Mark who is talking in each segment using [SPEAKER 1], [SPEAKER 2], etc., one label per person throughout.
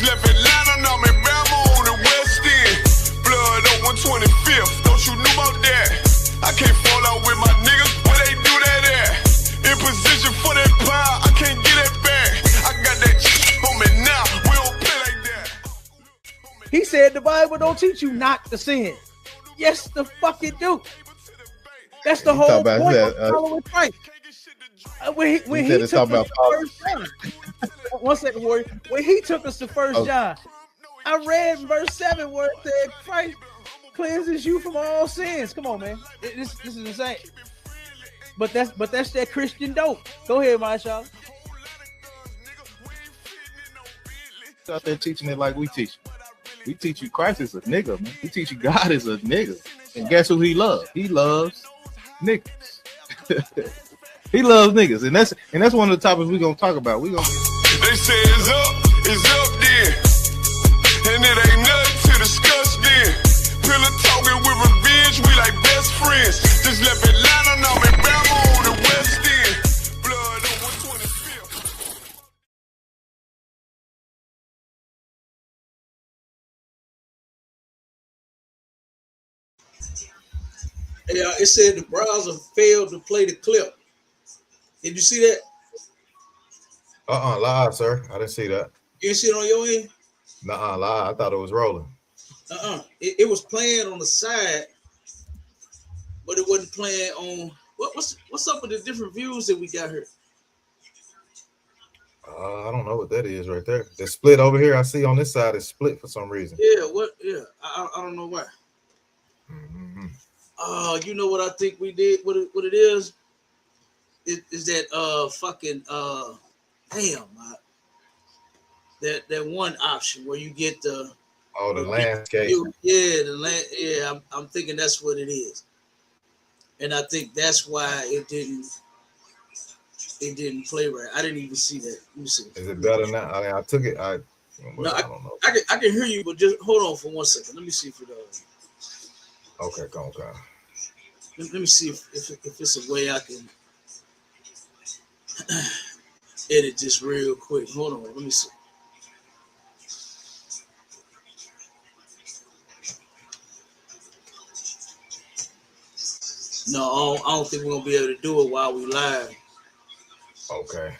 [SPEAKER 1] left Atlanta, now I'm in Bama on the West End. Blood up 125th, don't you know about that? I can't fall out with my niggas, where they do that at? In position for that power, I can't get it back. I got that on me now, we don't play like that.
[SPEAKER 2] He said the Bible don't teach you not to sin. Yes, the fuck it do. That's the whole point of following Christ. When he took us to First John. 1 second, Warrior. When he took us to First John, I read verse 7 where it said Christ cleanses you from all sins. Come on, man. This is insane. But that's that Christian dope. Go ahead, my child.
[SPEAKER 3] Out there teaching it like we teach. We teach you Christ is a nigga, man. We teach you God is a nigga. And guess who he loves? He loves niggas. He loves niggas. And that's one of the topics we're gonna talk about.
[SPEAKER 1] They say it's up then. And it ain't nothing to discuss then. Pillar talking with revenge, we like best friends. Just left Atlanta, now I'm in Bama on the West End. Blood on 125th.
[SPEAKER 4] Yeah, it said the browser failed to play the clip. Did you see that?
[SPEAKER 3] Live, sir. I didn't see that.
[SPEAKER 4] You didn't see it on your end?
[SPEAKER 3] Live. I thought it was rolling.
[SPEAKER 4] It was playing on the side, but it wasn't playing on. What's up with the different views that we got here?
[SPEAKER 3] I don't know what that is right there. The split over here, I see on this side is split for some reason.
[SPEAKER 4] Yeah, I don't know why.
[SPEAKER 3] Mm-hmm.
[SPEAKER 4] You know what I think we did? What it is? Is that fucking that one option where you get the
[SPEAKER 3] landscape.
[SPEAKER 4] Yeah, I'm thinking that's what it is, and I think that's why it didn't play right. I didn't even see that. Let me see.
[SPEAKER 3] Is it better now? I mean, I took it. I don't know.
[SPEAKER 4] I can hear you, but just hold on for 1 second. Let me see if it does.
[SPEAKER 3] Okay, go on.
[SPEAKER 4] Let me see if it's a way I can edit this real quick. Hold on, let me see. No, I don't think we're gonna be able to do it while we live.
[SPEAKER 3] Okay.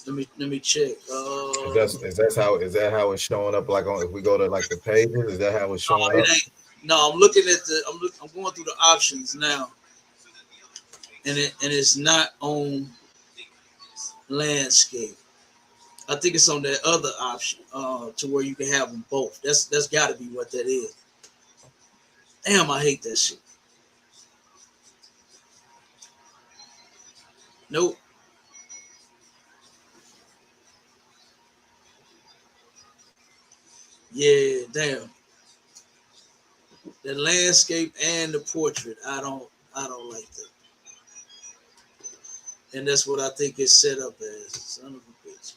[SPEAKER 4] Let me check.
[SPEAKER 3] Is that how it's showing up? Like if we go to like the pages, is that how it's showing up?
[SPEAKER 4] No, I'm looking at I'm going through the options now, and it's not on landscape. I think it's on that other option, to where you can have them both. That's got to be what that is. Damn, I hate that shit. Nope. Yeah, damn. The landscape and the portrait, I don't like that. And that's what I think it's set up as. Son of a bitch.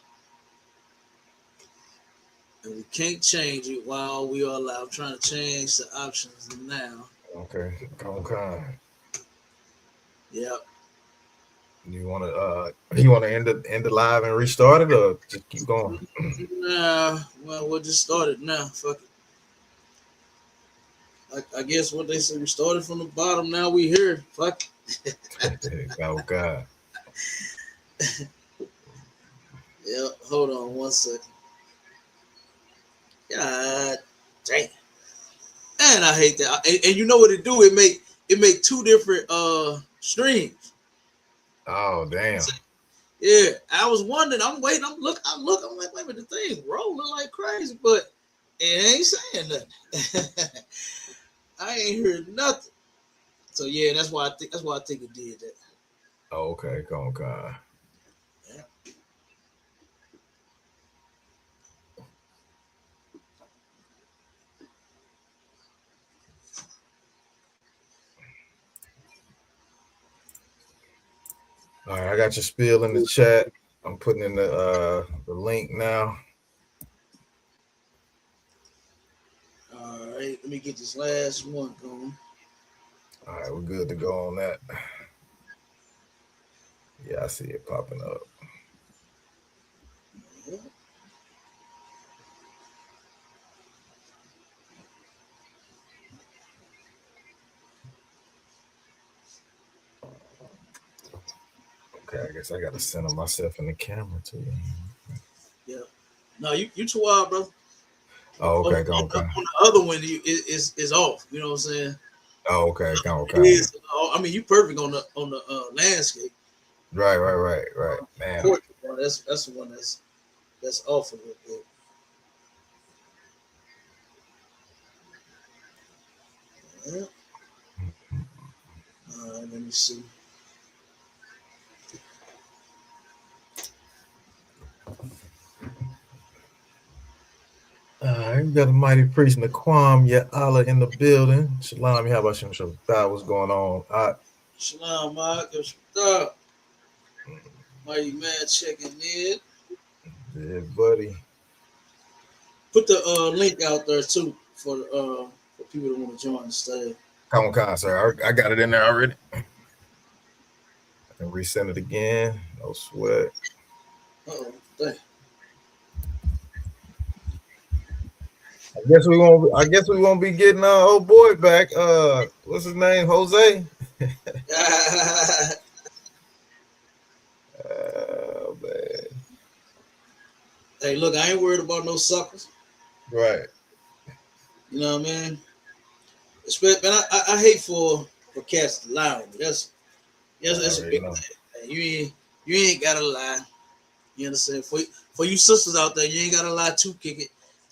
[SPEAKER 4] And we can't change it while we are alive. I'm trying to change the options now.
[SPEAKER 3] Okay, okay.
[SPEAKER 4] Yep.
[SPEAKER 3] You want to end the live and restart it, or just keep going?
[SPEAKER 4] Nah, well, we'll just start it now. Fuck it. I guess what they say, we started from the bottom. Now we here. Fuck.
[SPEAKER 3] Oh God.
[SPEAKER 4] Yeah. Hold on 1 second. God damn. And I hate that. And you know what it do? It make two different streams.
[SPEAKER 3] Oh damn.
[SPEAKER 4] Yeah, I was wondering. I'm waiting. I'm like, wait a minute, the thing rolling like crazy, but it ain't saying nothing. I ain't heard nothing. So yeah, that's why I think it did that.
[SPEAKER 3] Oh, okay, go on, God.
[SPEAKER 4] Yeah.
[SPEAKER 3] All right, I got your spiel in the chat. I'm putting in the link now.
[SPEAKER 4] All right, let me get this last one going.
[SPEAKER 3] All right, we're good to go on that. Yeah, I see it popping up.
[SPEAKER 4] Yeah.
[SPEAKER 3] Okay, I guess I gotta center myself in the camera too.
[SPEAKER 4] Yeah. No, you too wild, brother.
[SPEAKER 3] Oh, okay,
[SPEAKER 4] On the other one, is off. You know what I'm saying?
[SPEAKER 3] Oh, okay,
[SPEAKER 4] It is. I mean, you perfect on the landscape.
[SPEAKER 3] Right. Man,
[SPEAKER 4] Portrait, bro. That's the one that's off a little bit. Yeah. All right, let me see.
[SPEAKER 3] we got a mighty priest Naquam, Allah in the building. Shalom, how about you? What's going on?
[SPEAKER 4] Shalom, Mark. Mighty man checking in.
[SPEAKER 3] Yeah, buddy.
[SPEAKER 4] Put the link out there too for people that want to join the stage.
[SPEAKER 3] Come on, sir. I got it in there already. I can resend it again. No sweat.
[SPEAKER 4] Uh-oh. Dang.
[SPEAKER 3] I guess we won't be getting old boy back. What's his name? Jose. Oh man.
[SPEAKER 4] Hey, look, I ain't worried about no suckers.
[SPEAKER 3] Right.
[SPEAKER 4] You know what I mean? Man, I hate for cats to lie on me. That's a big thing. You ain't gotta lie. You understand? For you sisters out there, you ain't gotta lie to kick it.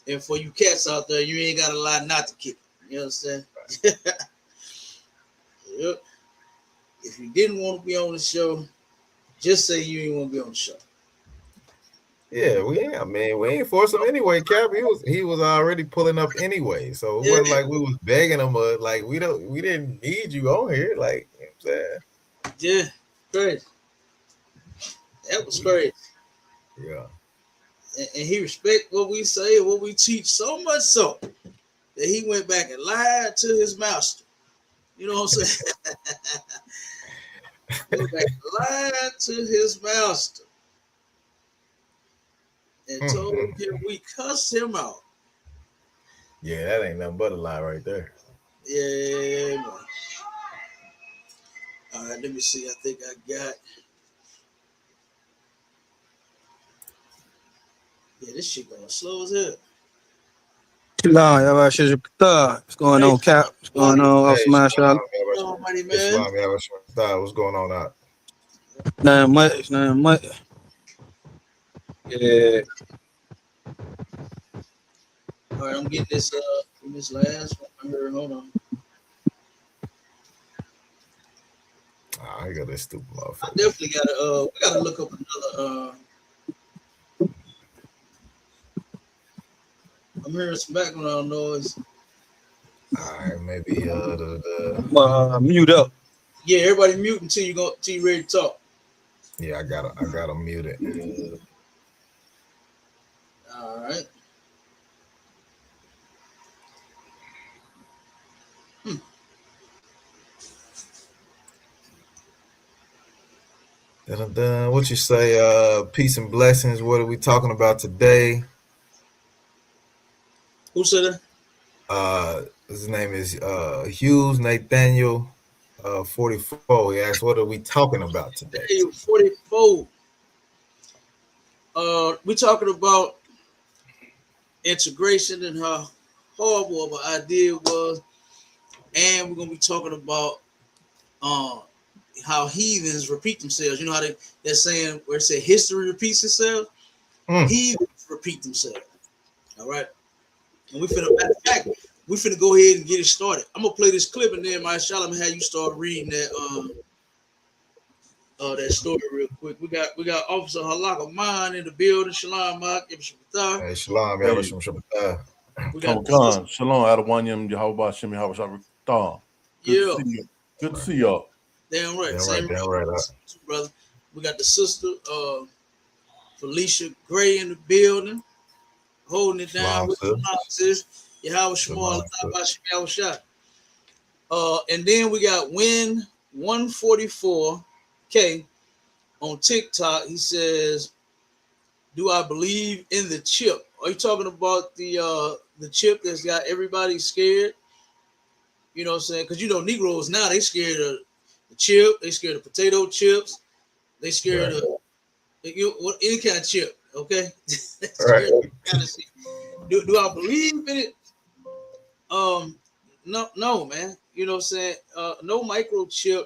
[SPEAKER 4] And for you cats out there, you ain't gotta lie not to kick it. You understand? Yep. If you didn't want to be on the show, just say you ain't want to be on the show.
[SPEAKER 3] Yeah, we ain't force him anyway, Cap. He was already pulling up anyway. So it wasn't like we was begging him or like we didn't need you on here. Like, you know what I'm
[SPEAKER 4] saying? Yeah, crazy. That was crazy.
[SPEAKER 3] Yeah.
[SPEAKER 4] And he respect what we say and what we teach so much so that he went back and lied to his master. You know what I'm saying? Went back and lied to his master and told him we cussed him out.
[SPEAKER 3] Yeah, that ain't nothing but a lie right there.
[SPEAKER 4] Yeah, man. All right, let me see. I think I got. Yeah, this shit going slow as hell.
[SPEAKER 5] What's going on, Cap? What's going on?
[SPEAKER 3] What's going on out?
[SPEAKER 5] Nothing much. Yeah.
[SPEAKER 4] All right, I'm getting this last one here. Hold on.
[SPEAKER 3] I got this stupid motherfucker.
[SPEAKER 4] I definitely gotta we gotta look up another I'm hearing some background noise.
[SPEAKER 3] All right, maybe
[SPEAKER 5] mute up.
[SPEAKER 4] Yeah, everybody mute until you ready to talk.
[SPEAKER 3] Yeah, I gotta mute it.
[SPEAKER 4] All right.
[SPEAKER 3] What you say? Peace and blessings. What are we talking about today?
[SPEAKER 4] Who said
[SPEAKER 3] that? His name is Hughes Nathaniel 44. He asked, what are we talking about today?
[SPEAKER 4] 44. We're talking about integration and how horrible of an idea it was. And we're gonna be talking about how heathens repeat themselves. You know how they're saying where it said history repeats itself? Heathens repeat themselves. All right. And we finna go ahead and get it started. I'm gonna play this clip and then Shalom have you start reading that that story real quick. We got Officer Halak Aman in the building. Shalom, Mark.
[SPEAKER 3] Hey, Shalom, Shabbatah.
[SPEAKER 6] We got Shalom, Adawanyam, Yahweh Shem, Yahweh Shabbatah. Good to see y'all.
[SPEAKER 4] Damn right. Damn right. Brother. We got the sister Felicia Gray in the building, holding it down with the sis. Yahweh Shemal, and then we got Win 144K on TikTok. He says, "Do I believe in the chip?" Are you talking about the chip that's got everybody scared? You know what I'm saying? Because Negroes now they scared of the chip, they scared of potato chips, They scared of any kind of chip. Okay.
[SPEAKER 3] Right.
[SPEAKER 4] Kind of shit. Do I believe in it? No, man. You know what I'm saying? No microchip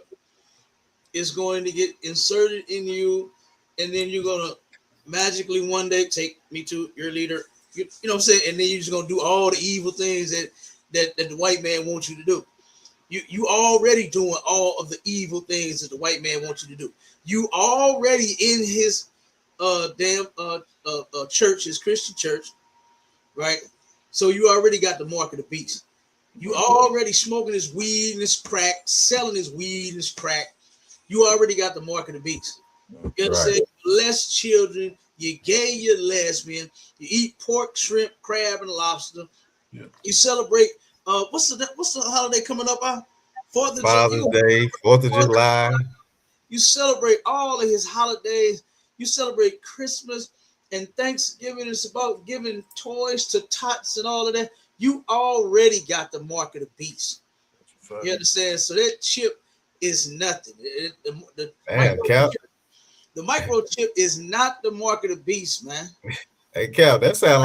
[SPEAKER 4] is going to get inserted in you, and then you're gonna magically one day take me to your leader. You know what I'm saying? And then you're just gonna do all the evil things that the white man wants you to do. You already doing all of the evil things that the white man wants you to do. You already in his church, his Christian church, right? So you already got the mark of the beast. You already smoking his weed and his crack, selling his weed and his crack. You already got the mark of the beast. You understand? Right. Less children, you're gay, you're lesbian, you eat pork, shrimp, crab, and lobster. Yeah. You celebrate what's the holiday coming up on? Father's Day, 4th of July. You celebrate all of his holidays. You celebrate Christmas and Thanksgiving. It's about giving toys to tots and all of that. You already got the mark of the beast. You understand? So that chip is nothing. The microchip is not the mark of the beast, man.
[SPEAKER 7] Hey, Cal, that sound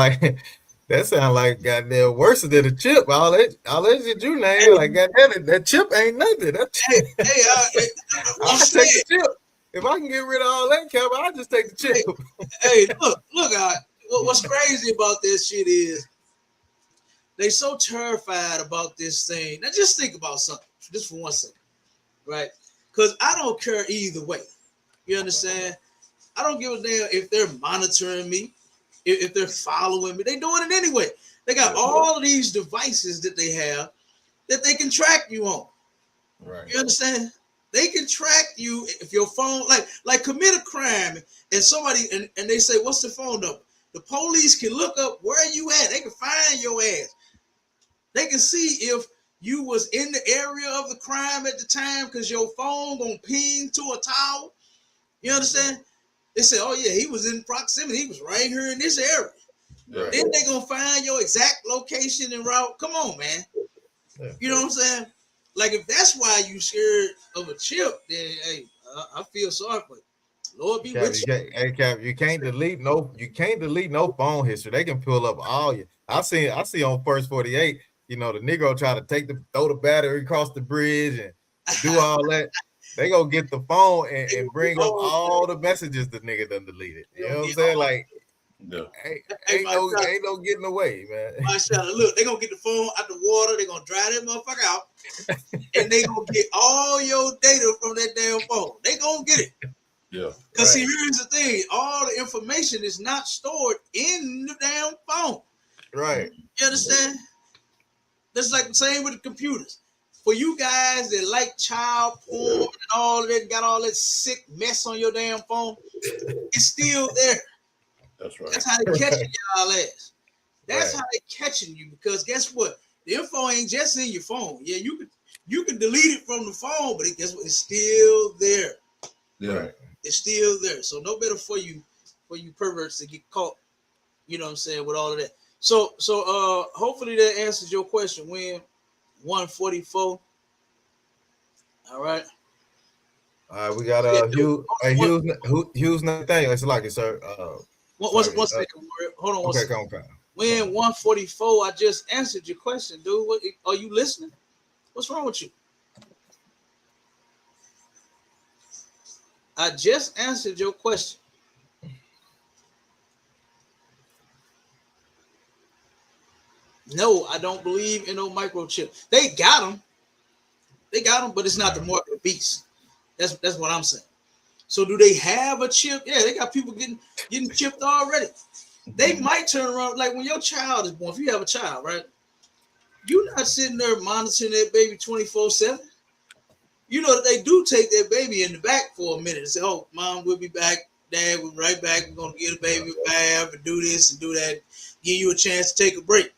[SPEAKER 7] like goddamn worse than a chip. All that shit you name, like goddamn, that chip ain't nothing. That chip. I'll take the chip. If I can get rid of all that, Cal, I'll just take the chip.
[SPEAKER 4] Hey, look, what's crazy about this shit is they so terrified about this thing. Now just think about something, just for 1 second, right? Because I don't care either way. You understand? I don't give a damn if they're monitoring me, if they're following me. They're doing it anyway. They got all of these devices that they have that they can track you on. Right. You understand? They can track you if your phone, like commit a crime and somebody and they say, what's the phone number? The police can look up where you at. They can find your ass. They can see if you was in the area of the crime at the time because your phone gonna ping to a tower. You understand? They say, oh yeah, he was in proximity. He was right here in this area. Right. Then they gonna find your exact location and route. Come on, man. Yeah. You know what I'm saying? Like if that's why you scared of a chip, then hey, I feel sorry for you. Lord be with you.
[SPEAKER 7] Hey Cap, you can't delete no phone history. They can pull up all you. I see on First 48, you know, the Negro try to throw the battery across the bridge and do all that. They gonna get the phone and bring up all the messages the nigga done deleted. You know what I'm saying? Like, ain't no getting away, man.
[SPEAKER 4] Look, they gonna get the phone out the water. They gonna dry that motherfucker out, and they gonna get all your data from that damn phone. They gonna get it. Yeah. Because see, here's the thing: all the information is not stored in the damn phone.
[SPEAKER 7] Right.
[SPEAKER 4] You understand? That's like the same with the computers. For you guys that like child porn and all that, got all that sick mess on your damn phone, it's still there.
[SPEAKER 6] That's right.
[SPEAKER 4] That's how they catching y'all ass. That's how they catching you, because guess what? The info ain't just in your phone. Yeah, you can delete it from the phone, but guess what? It's still there.
[SPEAKER 6] Yeah.
[SPEAKER 4] It's still there. So no better for you perverts to get caught, you know what I'm saying, with all of that. So hopefully that answers your question. When 144. All right.
[SPEAKER 7] All right, we got Hughes Nathaniel. It's like it, sir.
[SPEAKER 4] One second. Hold on.
[SPEAKER 7] Okay, come on.
[SPEAKER 4] When 144, I just answered your question, dude. What are you listening? What's wrong with you? I just answered your question. No, I don't believe in no microchip. They got them, but it's not the mark of the beast. That's what I'm saying. So do they have a chip? Yeah, they got people getting chipped already. They might turn around, like when your child is born, if you have a child, right? You're not sitting there monitoring that baby 24/7. You know that they do take that baby in the back for a minute and say, oh, mom, we'll be back. Dad, we'll be right back. We're going to get a baby a bath and do this and do that. Give you a chance to take a break.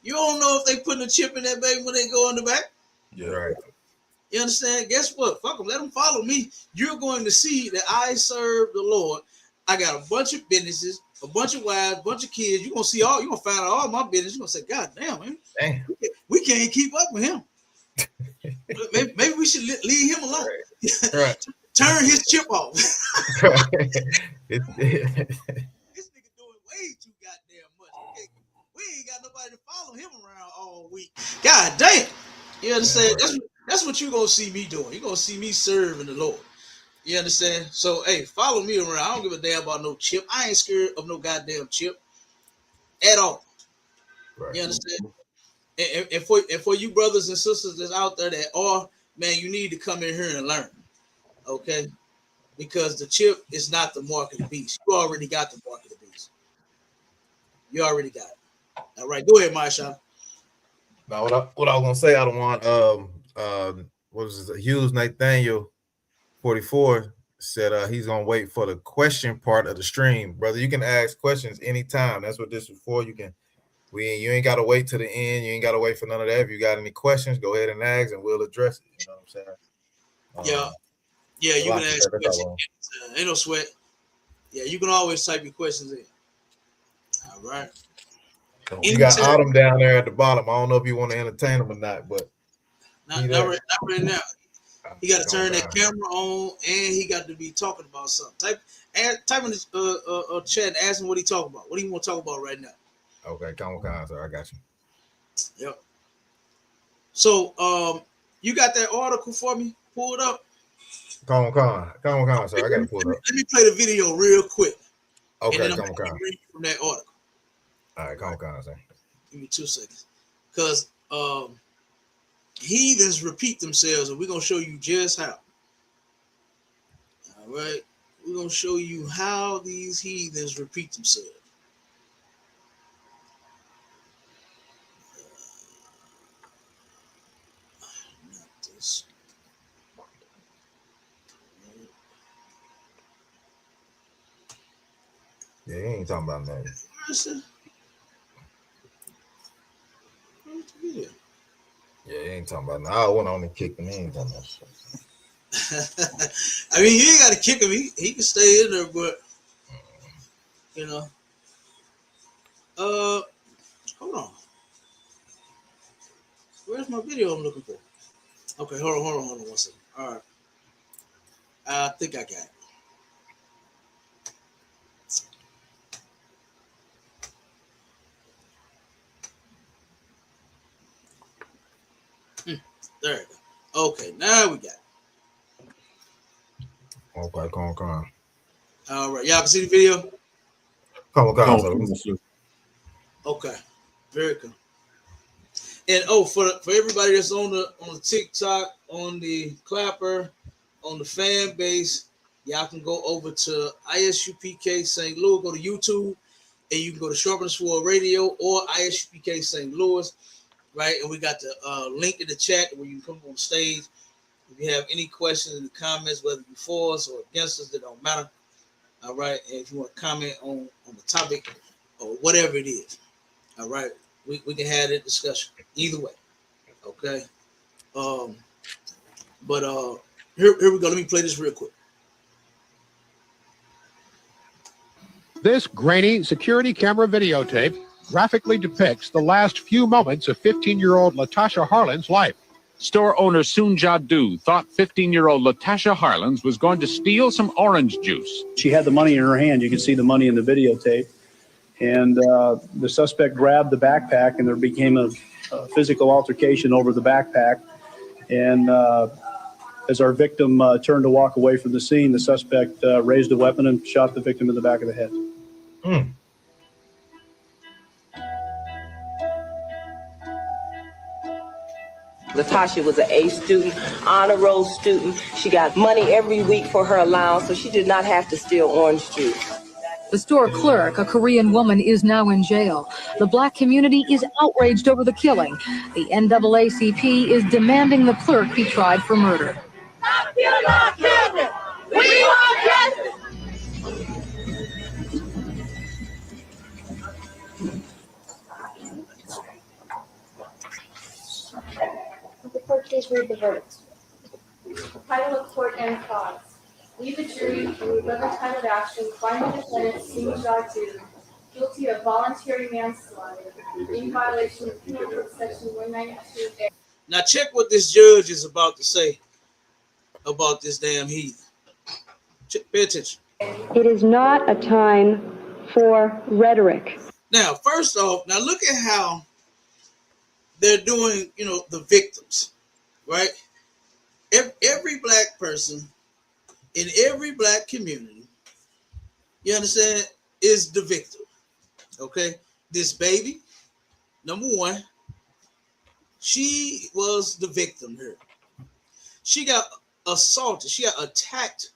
[SPEAKER 4] You don't know if they putting a chip in that baby when they go in the back.
[SPEAKER 6] Yeah, right.
[SPEAKER 4] You understand? Guess what? Fuck them. Let them follow me. You're going to see that I serve the Lord. I got a bunch of businesses, a bunch of wives, a bunch of kids. You're going to see you're going to find out all my business. You're going to say, God damn, man. Damn. We can't keep up with him. Maybe we should leave him alone.
[SPEAKER 7] Right.
[SPEAKER 4] turn his chip off. This nigga doing way too goddamn much. Okay? We ain't got nobody to follow him around all week. God damn. You understand? That's what you're gonna see me doing. You're gonna see me serving the Lord. You understand? So hey, follow me around. I don't give a damn about no chip. I ain't scared of no goddamn chip at all. Right. You understand? And for you brothers and sisters that's out there that are, man, you need to come in here and learn. Okay? Because the chip is not the mark of the beast. You already got the mark of the beast. You already got it. All right, go ahead, Marshawn.
[SPEAKER 7] Now what I was gonna say, I don't want what was it? Hughes Nathaniel 44 said he's gonna wait for the question part of the stream. Brother, you can ask questions anytime. That's what this is for. You ain't gotta wait to the end. You ain't gotta wait for none of that. If you got any questions, go ahead and ask and we'll address it. You know what I'm saying?
[SPEAKER 4] Yeah, you can ask questions. Ain't no sweat. Yeah, you can always type your questions in. All right.
[SPEAKER 7] You got Autumn down there at the bottom. I don't know if you want to entertain him or not, but
[SPEAKER 4] not right now. He got to turn that camera on, and he got to be talking about something. Type in the chat and ask him what he talking about. What do you want to talk about right now?
[SPEAKER 7] Okay, come on, sir. I got you.
[SPEAKER 4] Yep. So, you got that article for me? Pull it up.
[SPEAKER 7] Come on, sir. I got to pull it up.
[SPEAKER 4] Let me play the video real quick.
[SPEAKER 7] Okay,
[SPEAKER 4] come on. Read from that article.
[SPEAKER 7] All right, come on, sir.
[SPEAKER 4] Give me 2 seconds. Because heathens repeat themselves, and we're going to show you just how. All right. We're going to show you how these heathens repeat themselves. Not this.
[SPEAKER 7] Yeah, he ain't talking about that. Yeah, he ain't talking about that. I went on and kicked him. He ain't talking about that.
[SPEAKER 4] I mean, you ain't got to kick him. He can stay in there, but you know. Hold on. Where's my video I'm looking for? Okay, hold on 1 second. All right. I think I got it. There you go. Okay, now we got it.
[SPEAKER 7] Okay, come on.
[SPEAKER 4] All right, y'all can see the video?
[SPEAKER 7] Come on.
[SPEAKER 4] Okay, very cool. And for everybody that's on the TikTok, on the Clapper, on the fan base, y'all can go over to ISUPK St. Louis, go to YouTube, and you can go to Sharpness for Radio or ISUPK St. Louis. Right, and we got the link in the chat where you can come on stage. If you have any questions in the comments, whether you're for us or against us, it don't matter. All right, and if you want to comment on the topic or whatever it is, all right, we can have that discussion either way. Okay, but here we go. Let me play this real quick.
[SPEAKER 8] This grainy security camera videotape graphically depicts the last few moments of 15-year-old Latasha Harlan's life.
[SPEAKER 9] Store owner Soonja Du thought 15-year-old Latasha Harlan's was going to steal some orange juice.
[SPEAKER 10] She had the money in her hand. You can see the money in the videotape. And the suspect grabbed the backpack, and there became a physical altercation over the backpack. And as our victim turned to walk away from the scene, the suspect raised a weapon and shot the victim in the back of the head.
[SPEAKER 11] Latasha was an A student, honor roll student. She got money every week for her allowance, so she did not have to steal orange juice.
[SPEAKER 12] The store clerk, a Korean woman, is now in jail. The black community is outraged over the killing. The NAACP is demanding the clerk be tried for murder.
[SPEAKER 13] Stop killing our children! We want justice!
[SPEAKER 14] The court please read the verdict. Title of court and cause. We, the jury, in the above-entitled action, find the defendant, Soonja Du, guilty of voluntary manslaughter in violation of Penal Code Section 192A.
[SPEAKER 4] Now check what this judge is about to say about this damn heathen. Pay attention.
[SPEAKER 15] It is not a time for rhetoric.
[SPEAKER 4] Now, first off, now look at how they're doing, the victims, right? Every black person in every black community, you understand, is the victim. Okay? This baby, number one, she was the victim here. She got assaulted. She got attacked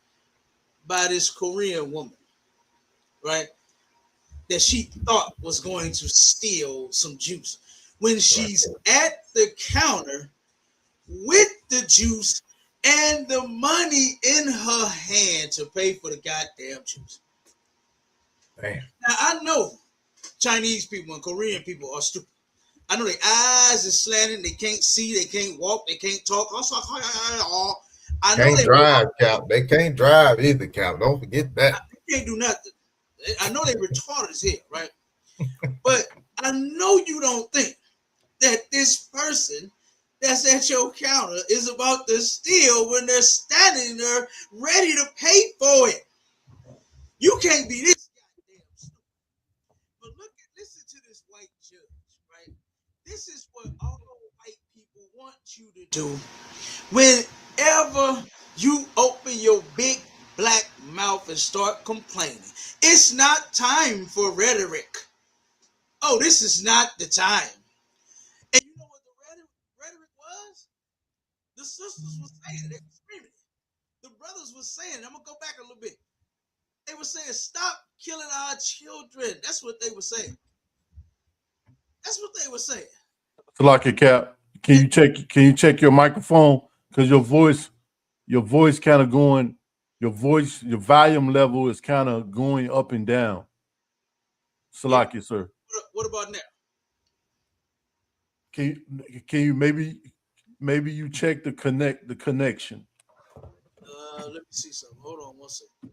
[SPEAKER 4] by this Korean woman, right? That she thought was going to steal some juice. When she's at the counter with the juice and the money in her hand to pay for the goddamn juice.
[SPEAKER 7] Damn.
[SPEAKER 4] Now, I know Chinese people and Korean people are stupid. I know their eyes are slanted. They can't see. They can't walk. They can't talk. I know
[SPEAKER 7] Can't
[SPEAKER 4] they
[SPEAKER 7] drive, Cap. They can't drive either, Cap. Don't forget that.
[SPEAKER 4] They can't do nothing. I know they retarded as hell, right? But I know you don't think that this person that's at your counter is about to steal when they're standing there ready to pay for it. You can't be this goddamn stupid. But listen to this white judge, right? This is what all white people want you to do. Whenever you open your big black mouth and start complaining, it's not time for rhetoric. Oh, this is not the time. And you know what the rhetoric was? The sisters were saying, they were screaming. The brothers were saying, I'm going to go back a little bit. They were saying, stop killing our children. That's what they were saying. That's what they were saying.
[SPEAKER 6] Salaki Cap, can you check your microphone? Because your voice kind of going, your volume level is kind of going up and down. Salaki, sir.
[SPEAKER 4] What about now?
[SPEAKER 6] Can you maybe you check the connection?
[SPEAKER 4] Let me see something. Hold on one second.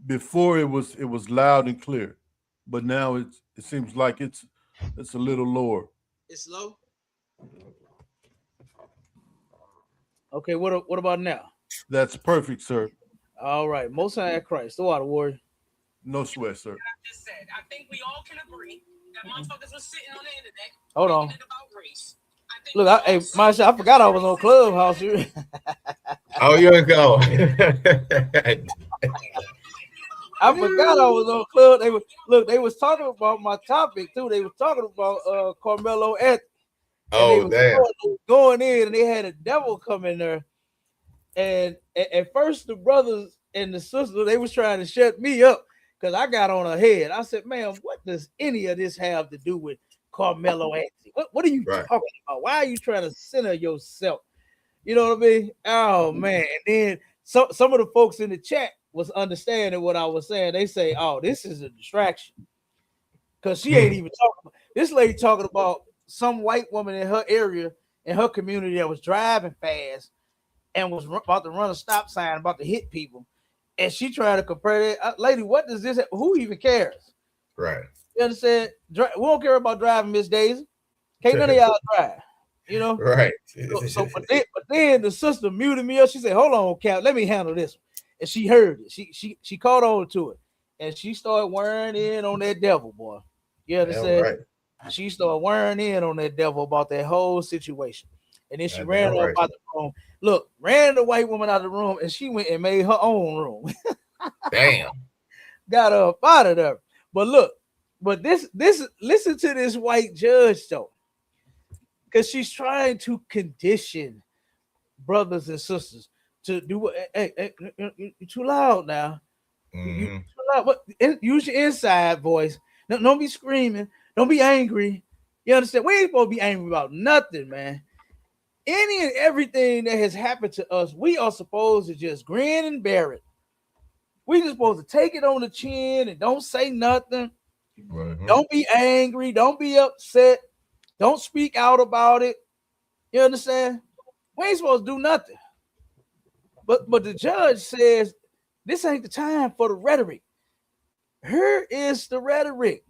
[SPEAKER 6] Before it was loud and clear, but now it seems like it's a little lower.
[SPEAKER 4] It's low.
[SPEAKER 2] Okay, what about now?
[SPEAKER 6] That's perfect, sir.
[SPEAKER 2] All right, Most High Christ. The water warrior.
[SPEAKER 6] No sweat, sir.
[SPEAKER 16] I just said, I think we all can agree that motherfuckers was sitting on the internet.
[SPEAKER 2] Hold on.
[SPEAKER 16] About race.
[SPEAKER 2] Look, hey, Marsha, I forgot I was on Clubhouse here.
[SPEAKER 7] Oh, you ain't go.
[SPEAKER 2] I forgot I was on Club. They was talking about my topic too. They was talking about Carmelo Anthony.
[SPEAKER 7] Oh, damn.
[SPEAKER 2] Going in, and they had a devil come in there. And at first, the brothers and the sisters, they was trying to shut me up because I got on her head. I said, man, what does any of this have to do with Carmelo Anthony? What are you talking about? Why are you trying to center yourself? You know what I mean? Oh, man. And then some of the folks in the chat was understanding what I was saying. They say, oh, this is a distraction. Because she ain't even talking about this lady talking about some white woman in her area, in her community, that was driving fast and was about to run a stop sign, about to hit people. And she trying to compare that. Lady, what does this have? Who even cares?
[SPEAKER 7] Right.
[SPEAKER 2] You understand? We don't care about driving, Miss Daisy. Can't none of y'all drive. You know?
[SPEAKER 7] Right.
[SPEAKER 2] But then the sister muted me up. She said, hold on, Cap, let me handle this one. And she heard it. She caught on to it. And she started wearing in on that devil, boy. You understand?
[SPEAKER 7] Right.
[SPEAKER 2] She started wearing in on that devil about that whole situation. And then she ran off out the room. Look, ran the white woman out of the room, and she went and made her own room.
[SPEAKER 7] Damn.
[SPEAKER 2] Got her up out of there. But look, this listen to this white judge though. Because she's trying to condition brothers and sisters to do what. Hey, you're too loud now.
[SPEAKER 7] Mm-hmm.
[SPEAKER 2] You're too loud. But use your inside voice. Don't be screaming. Don't be angry. You understand? We ain't supposed to be angry about nothing, man. Any and everything that has happened to us, we are supposed to just grin and bear it. We just supposed to take it on the chin and don't say nothing. Mm-hmm. Don't be angry. Don't be upset. Don't speak out about it. You understand? We ain't supposed to do nothing. But the judge says this ain't the time for the rhetoric. Here is the rhetoric.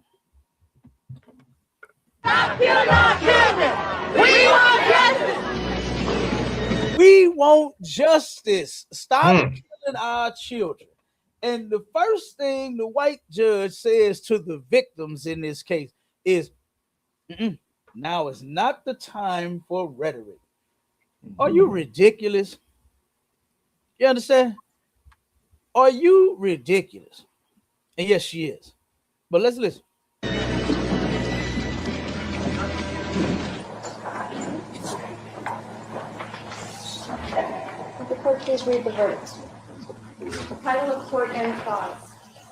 [SPEAKER 13] Stop killing our children. We want justice.
[SPEAKER 2] We want justice. Stop killing our children. And the first thing the white judge says to the victims in this case is, now is not the time for rhetoric. Are you ridiculous? You understand? Are you ridiculous? And yes, she is. But let's listen.
[SPEAKER 14] Would the court please read the verdict? The title of court and clause.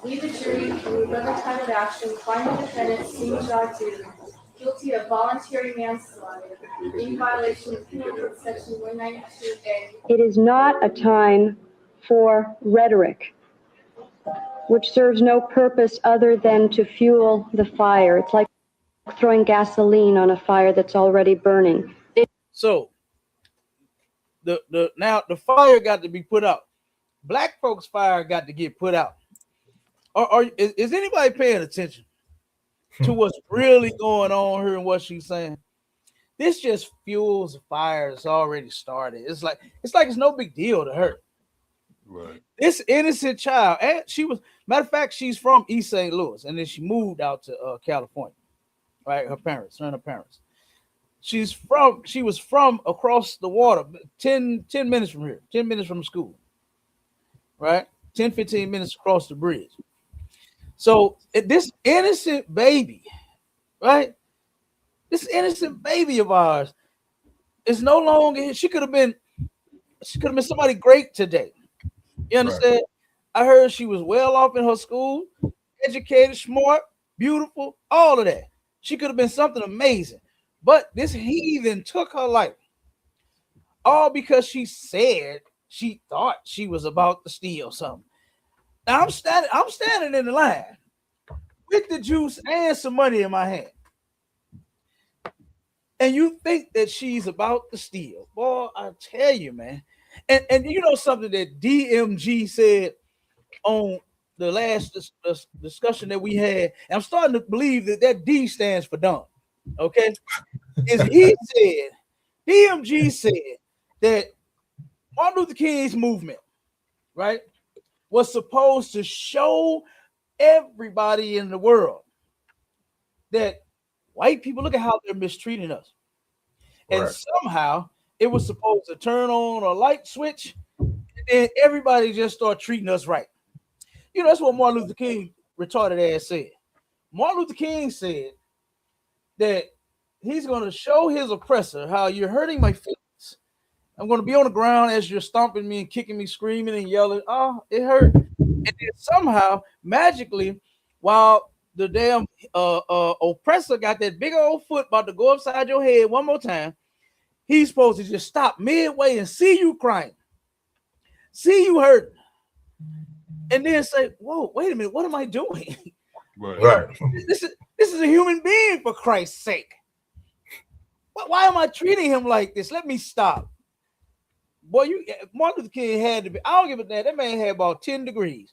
[SPEAKER 14] We, the jury, through whatever time of action, find the defendant, Singh Jadu, guilty of voluntary manslaughter in violation of Penal Code Section 192A.
[SPEAKER 15] It is not a time for rhetoric, which serves no purpose other than to fuel the fire. It's like throwing gasoline on a fire that's already burning.
[SPEAKER 2] So now the fire got to be put out. Black folks' fire got to get put out. Is anybody paying attention to what's really going on here and what she's saying? This just fuels the fire that's already started. It's like it's no big deal to her.
[SPEAKER 6] Right.
[SPEAKER 2] This innocent child, and she was, matter of fact, she's from East St. Louis, and then she moved out to California. Right, her parents. She was from across the water, 10 minutes from here, 10 minutes from school. Right, 10, 15 minutes across the bridge. So this innocent baby, right? This innocent baby of ours is no longer. She could have been somebody great today. You understand? Right. I heard she was well off in her school, educated, smart, beautiful, all of that. She could have been something amazing. But this heathen took her life. All because she said she thought she was about to steal something. Now I'm standing in the line with the juice and some money in my hand. And you think that she's about to steal. Boy, I tell you, man. And you know something that DMG said on the last discussion that we had, and I'm starting to believe that D stands for dumb. Okay? Is DMG said that Martin Luther King's movement, right, was supposed to show everybody in the world that white people, look at how they're mistreating us. And somehow it was supposed to turn on a light switch, and then everybody just start treating us right. You know, that's what Martin Luther King retarded ass said. Martin Luther King said that he's going to show his oppressor how you're hurting my feelings. I'm going to be on the ground as you're stomping me and kicking me, screaming and yelling. Oh, it hurt. And then somehow, magically, while the damn oppressor got that big old foot about to go upside your head one more time, he's supposed to just stop midway and see you crying, see you hurting, and then say, whoa, wait a minute, what am I doing?
[SPEAKER 7] Right.
[SPEAKER 2] This is a human being, for Christ's sake. Why am I treating him like this? Let me stop. Boy, Martin Luther King had to be, I don't give a damn, that man had about 10 degrees.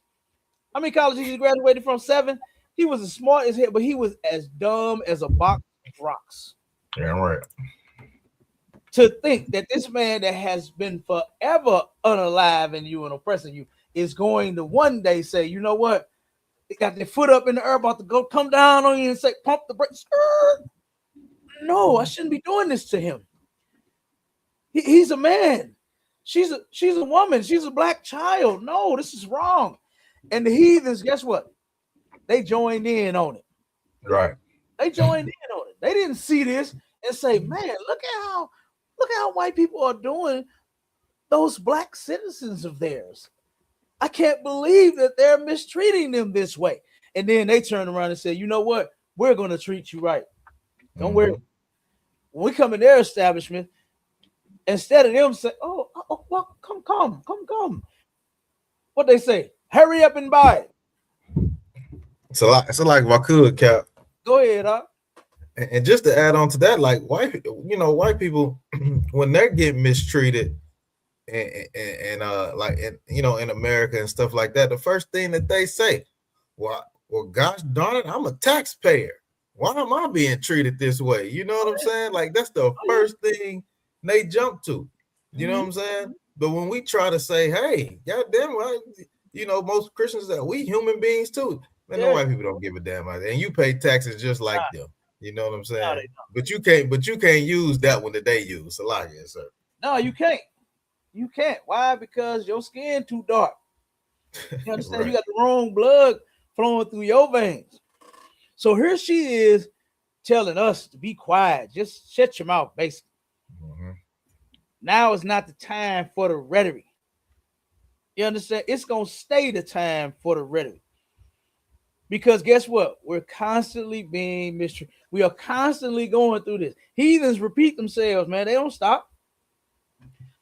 [SPEAKER 2] How many colleges he graduated from? 7? He was as smart as hell, but he was as dumb as a box of rocks.
[SPEAKER 7] Yeah, right.
[SPEAKER 2] To think that this man that has been forever unaliving you and oppressing you is going to one day say, you know what? They got their foot up in the air, about to go come down on you and say, pump the brakes. No, I shouldn't be doing this to him. He's a man. She's a woman. She's a black child. No, this is wrong. And the heathens, guess what? They joined in on it.
[SPEAKER 7] Right.
[SPEAKER 2] They joined in on it. They didn't see this and say, man, look at how white people are doing those black citizens of theirs. I can't believe that they're mistreating them this way. And then they turn around and say, you know what? We're going to treat you right. Don't worry. When we come in their establishment, instead of them say, oh, well, come. What they say? Hurry up and buy it.
[SPEAKER 7] It's a like if I could, Cap.
[SPEAKER 2] Go ahead, huh?
[SPEAKER 7] And just to add on to that, like white people, when they're getting mistreated and like in America and stuff like that, the first thing that they say, well, gosh darn it, I'm a taxpayer. Why am I being treated this way? You know what I'm saying? Like that's the first thing they jump to. You know what I'm saying? But when we try to say, hey, goddamn, well, most Christians that we human beings too. Man, the white people don't give a damn about that. And you pay taxes just like them. You know what I'm saying? But you can't use that one that they use. So like it, sir.
[SPEAKER 2] No, you can't. You can't. Why? Because your skin too dark. You understand?
[SPEAKER 7] Right.
[SPEAKER 2] You got the wrong blood flowing through your veins. So here she is telling us to be quiet. Just shut your mouth, basically. Now is not the time for the rhetoric. You understand? It's going to stay the time for the rhetoric. Because guess what? We're constantly being mistreated. We are constantly going through this. Heathens repeat themselves, man. They don't stop.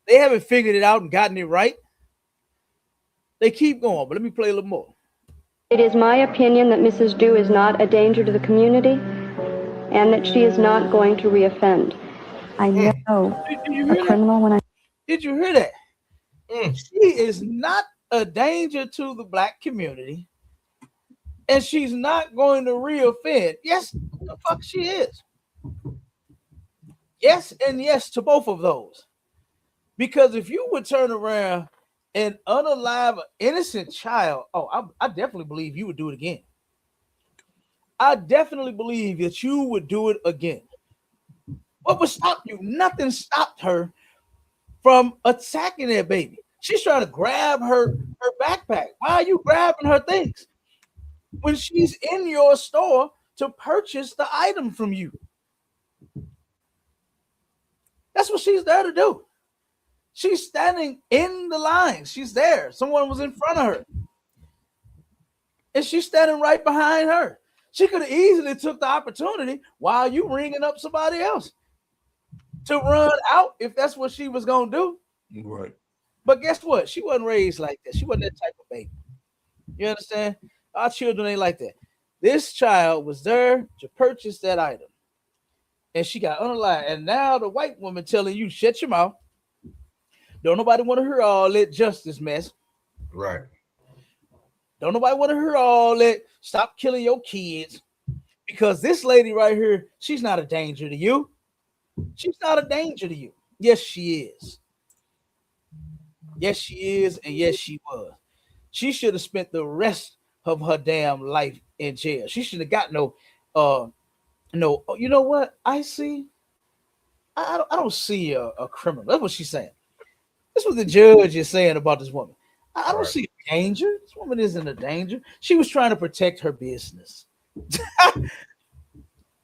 [SPEAKER 2] They haven't figured it out and gotten it right. They keep going. But let me play a little more.
[SPEAKER 15] It is my opinion that Mrs. Dew is not a danger to the community and that she is not going to reoffend. I know a criminal when I...
[SPEAKER 2] Did you hear that? She is not a danger to the black community, and she's not going to reoffend. Yes, the fuck she is. Yes, and yes to both of those. Because if you would turn around and unalive an innocent child, I definitely believe you would do it again. I definitely believe that you would do it again. What would stop you? Nothing stopped her from attacking that baby. She's trying to grab her backpack. Why are you grabbing her things when she's in your store to purchase the item from you? That's what she's there to do. She's standing in the line. She's there. Someone was in front of her. And she's standing right behind her. She could have easily took the opportunity while you ringing up somebody else to run out if that's what she was going to do.
[SPEAKER 6] Right.
[SPEAKER 2] But guess what? She wasn't raised like that. She wasn't that type of baby. You understand? Our children ain't like that. This child was there to purchase that item. And she got unalive. And now the white woman telling you, shut your mouth. Don't nobody want to hear all that justice mess.
[SPEAKER 7] Right.
[SPEAKER 2] Don't nobody want to hear all that. Stop killing your kids. Because this lady right here, she's not a danger to you. She's not a danger to you. Yes, she is. Yes, she is. And yes, she was. She should have spent the rest of her damn life in jail. She should have got no, you know what? I don't see a criminal. That's what she's saying. That's what the judge is saying about this woman. I don't see a danger. This woman isn't a danger. She was trying to protect her business. That's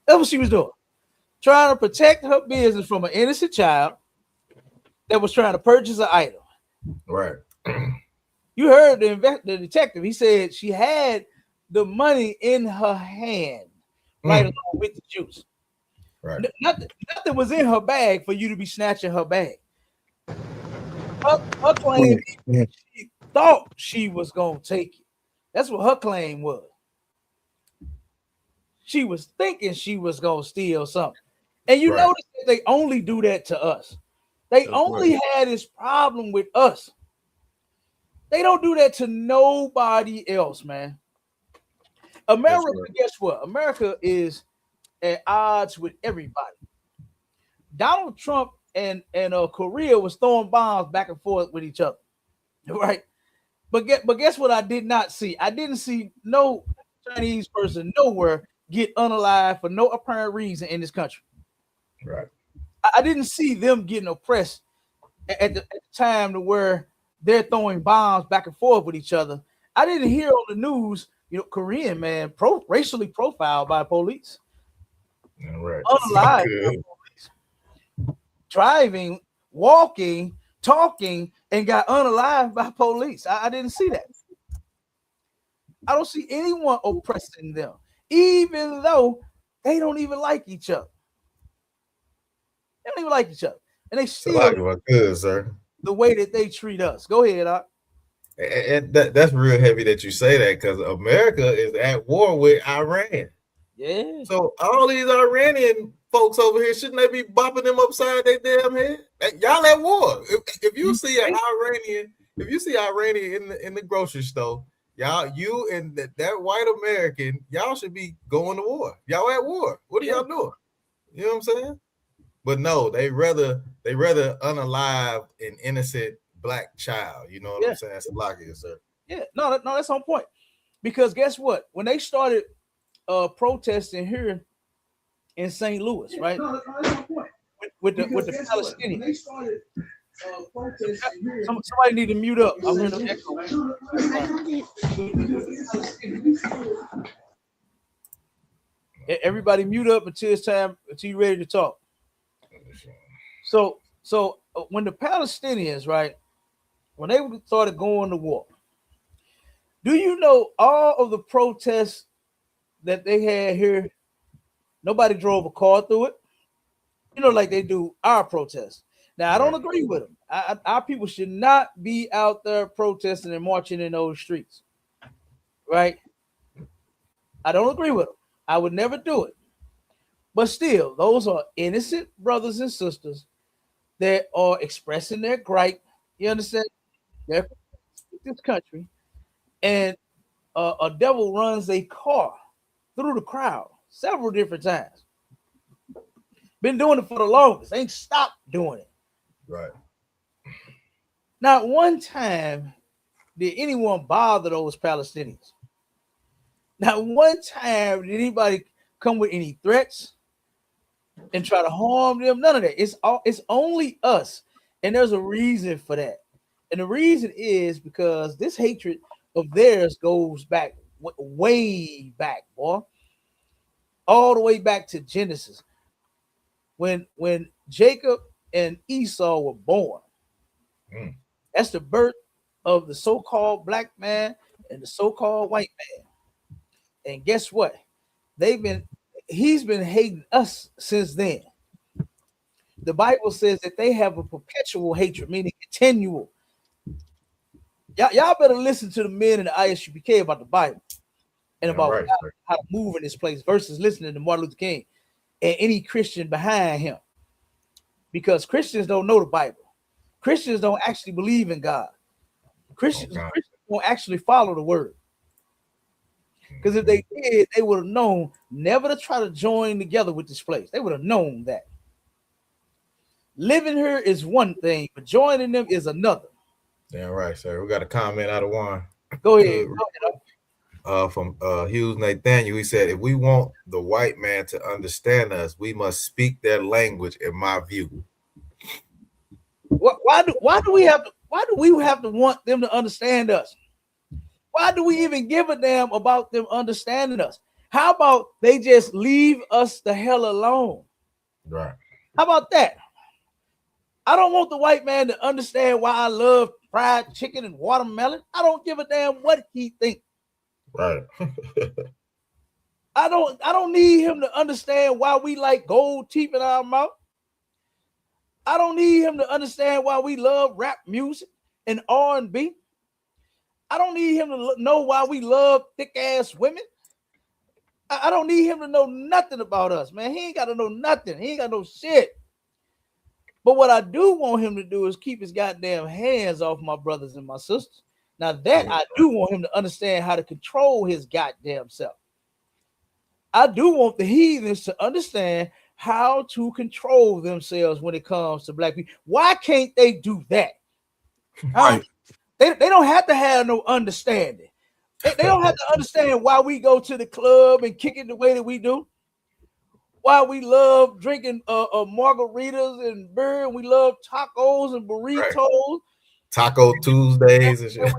[SPEAKER 2] what she was doing. Trying to protect her business from an innocent child that was trying to purchase an item.
[SPEAKER 7] Right.
[SPEAKER 2] You heard the detective. He said she had the money in her hand, right along with the juice.
[SPEAKER 7] Right.
[SPEAKER 2] Nothing was in her bag for you to be snatching her bag. Her claim is she thought she was going to take it. That's what her claim was. She was thinking she was going to steal something. And you notice that they only do that to us. They only had this problem with us. They don't do that to nobody else, man. America, guess what? America is at odds with everybody. Donald Trump and Korea was throwing bombs back and forth with each other, right? But guess what? I did not see. I didn't see no Chinese person nowhere get unalive for no apparent reason in this country.
[SPEAKER 7] Right.
[SPEAKER 2] I didn't see them getting oppressed at the time to where they're throwing bombs back and forth with each other. I didn't hear on the news, Korean man racially profiled by police.
[SPEAKER 7] Right.
[SPEAKER 2] Unalive by police. Driving, walking, talking, and got unalive by police. I didn't see that. I don't see anyone oppressing them, even though they don't even like each other. They don't even like each other. And they still
[SPEAKER 7] sir.
[SPEAKER 2] The way that they treat us. Go ahead, Doc.
[SPEAKER 7] And that's real heavy that you say that, because America is at war with Iran.
[SPEAKER 2] Yeah.
[SPEAKER 7] So all these Iranian folks over here, shouldn't they be bopping them upside their damn head? Y'all at war. If you see an Iranian, in the grocery store, you and that white American, y'all should be going to war. Y'all at war. What are y'all doing? You know what I'm saying? But no, they rather unalive an innocent black child. You know what I'm saying? That's a lock, sir.
[SPEAKER 2] Yeah, no, that's on point. Because guess what? When they started protesting here in St. Louis, right? No, that's on point. With the Palestinians. When they started protesting here, somebody need to mute up. I'm hearing an echo. Everybody mute up until it's time, until you're ready to talk. So when the Palestinians, right, when they started going to war, do you know all of the protests that they had here? Nobody drove a car through it. You know, like they do our protests. Now, I don't agree with them. Our people should not be out there protesting and marching in those streets, right? I don't agree with them. I would never do it. But still, those are innocent brothers and sisters that are expressing their gripe. You understand? They're this country, and a devil runs a car through the crowd several different times. Been doing it for the longest. Ain't stopped doing it.
[SPEAKER 7] Right.
[SPEAKER 2] Not one time did anyone bother those Palestinians. Not one time did anybody come with any threats and try to harm them. None of that. It's only us. And there's a reason for that. And the reason is because this hatred of theirs goes back way back, boy. All the way back to Genesis. When Jacob and Esau were born. That's the birth of the so-called black man and the so-called white man. And guess what? He's been hating us since then. The Bible says that they have a perpetual hatred, meaning continual. Y'all better listen to the men in the ISUPK about the Bible and about how to move in this place versus listening to Martin Luther King and any Christian behind him. Because Christians don't know the Bible. Christians don't actually believe in God. Christians won't actually follow the word. Because if they did, they would have known never to try to join together with this place. They would have known that. Living here is one thing, but joining them is another.
[SPEAKER 7] Damn right, sir. We got a comment out of one.
[SPEAKER 2] Go ahead.
[SPEAKER 7] From Hughes Nathaniel, he said, "If we want the white man to understand us, we must speak their language." In my view,
[SPEAKER 2] why do we have to want them to understand us? Why do we even give a damn about them understanding us? How about they just leave us the hell alone?
[SPEAKER 7] Right.
[SPEAKER 2] How about that? I don't want the white man to understand why I love fried chicken and watermelon. I don't give a damn what he thinks.
[SPEAKER 7] Right.
[SPEAKER 2] I don't need him to understand why we like gold teeth in our mouth. I don't need him to understand why we love rap music and R&B. I don't need him to know why we love thick ass women. I don't need him to know nothing about us, man. He ain't got to know nothing. He ain't got no shit. But what I do want him to do is keep his goddamn hands off my brothers and my sisters. Now that I do want him to understand how to control his goddamn self. I do want the heathens to understand how to control themselves when it comes to black people. Why can't they do that? Right. They don't have to have no understanding. They don't have to understand why we go to the club and kick it the way that we do. Why we love drinking margaritas and beer, and we love tacos and burritos. Right.
[SPEAKER 7] Taco Tuesdays and shit.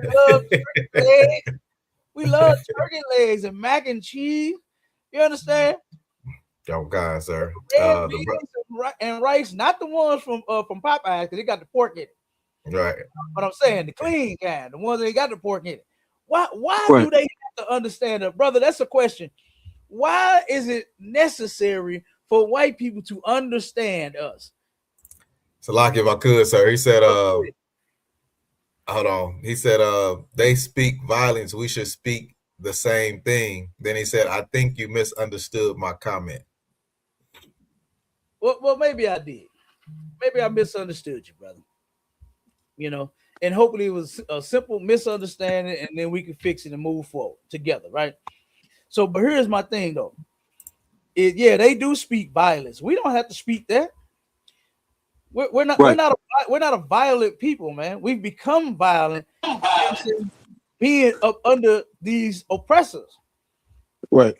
[SPEAKER 2] We love turkey legs and mac and cheese. You understand?
[SPEAKER 7] Oh God, sir.
[SPEAKER 2] And rice, not the ones from Popeyes, because they got the pork in it.
[SPEAKER 7] Right.
[SPEAKER 2] But I'm saying the clean kind, the ones that ain't got the pork in it. Why do they have to understand it, brother? That's a question. Why is it necessary for white people to understand us?
[SPEAKER 7] So, like, if I could, sir, he said, hold on. He said, they speak violence. We should speak the same thing. Then he said, I think you misunderstood my comment.
[SPEAKER 2] Well, maybe I did. Maybe I misunderstood you, brother. You know, and hopefully it was a simple misunderstanding, and then we can fix it and move forward together, right? So, but here's my thing, though. They do speak violence. We don't have to speak that. We're not a violent people, man. We've become violent being up under these oppressors.
[SPEAKER 5] Right.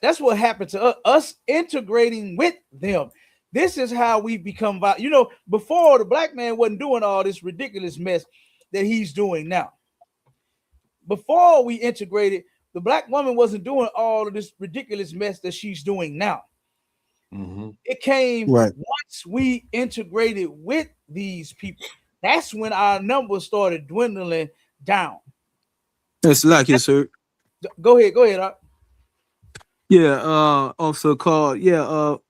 [SPEAKER 2] That's what happened to us integrating with them. This is how we become violent. You know, before the black man wasn't doing all this ridiculous mess that he's doing now. Before we integrated, the black woman wasn't doing all of this ridiculous mess that she's doing now. It came once we integrated with these people. That's when our numbers started dwindling down.
[SPEAKER 5] It's like it, sir.
[SPEAKER 2] Go ahead.
[SPEAKER 5] Yeah, also called, and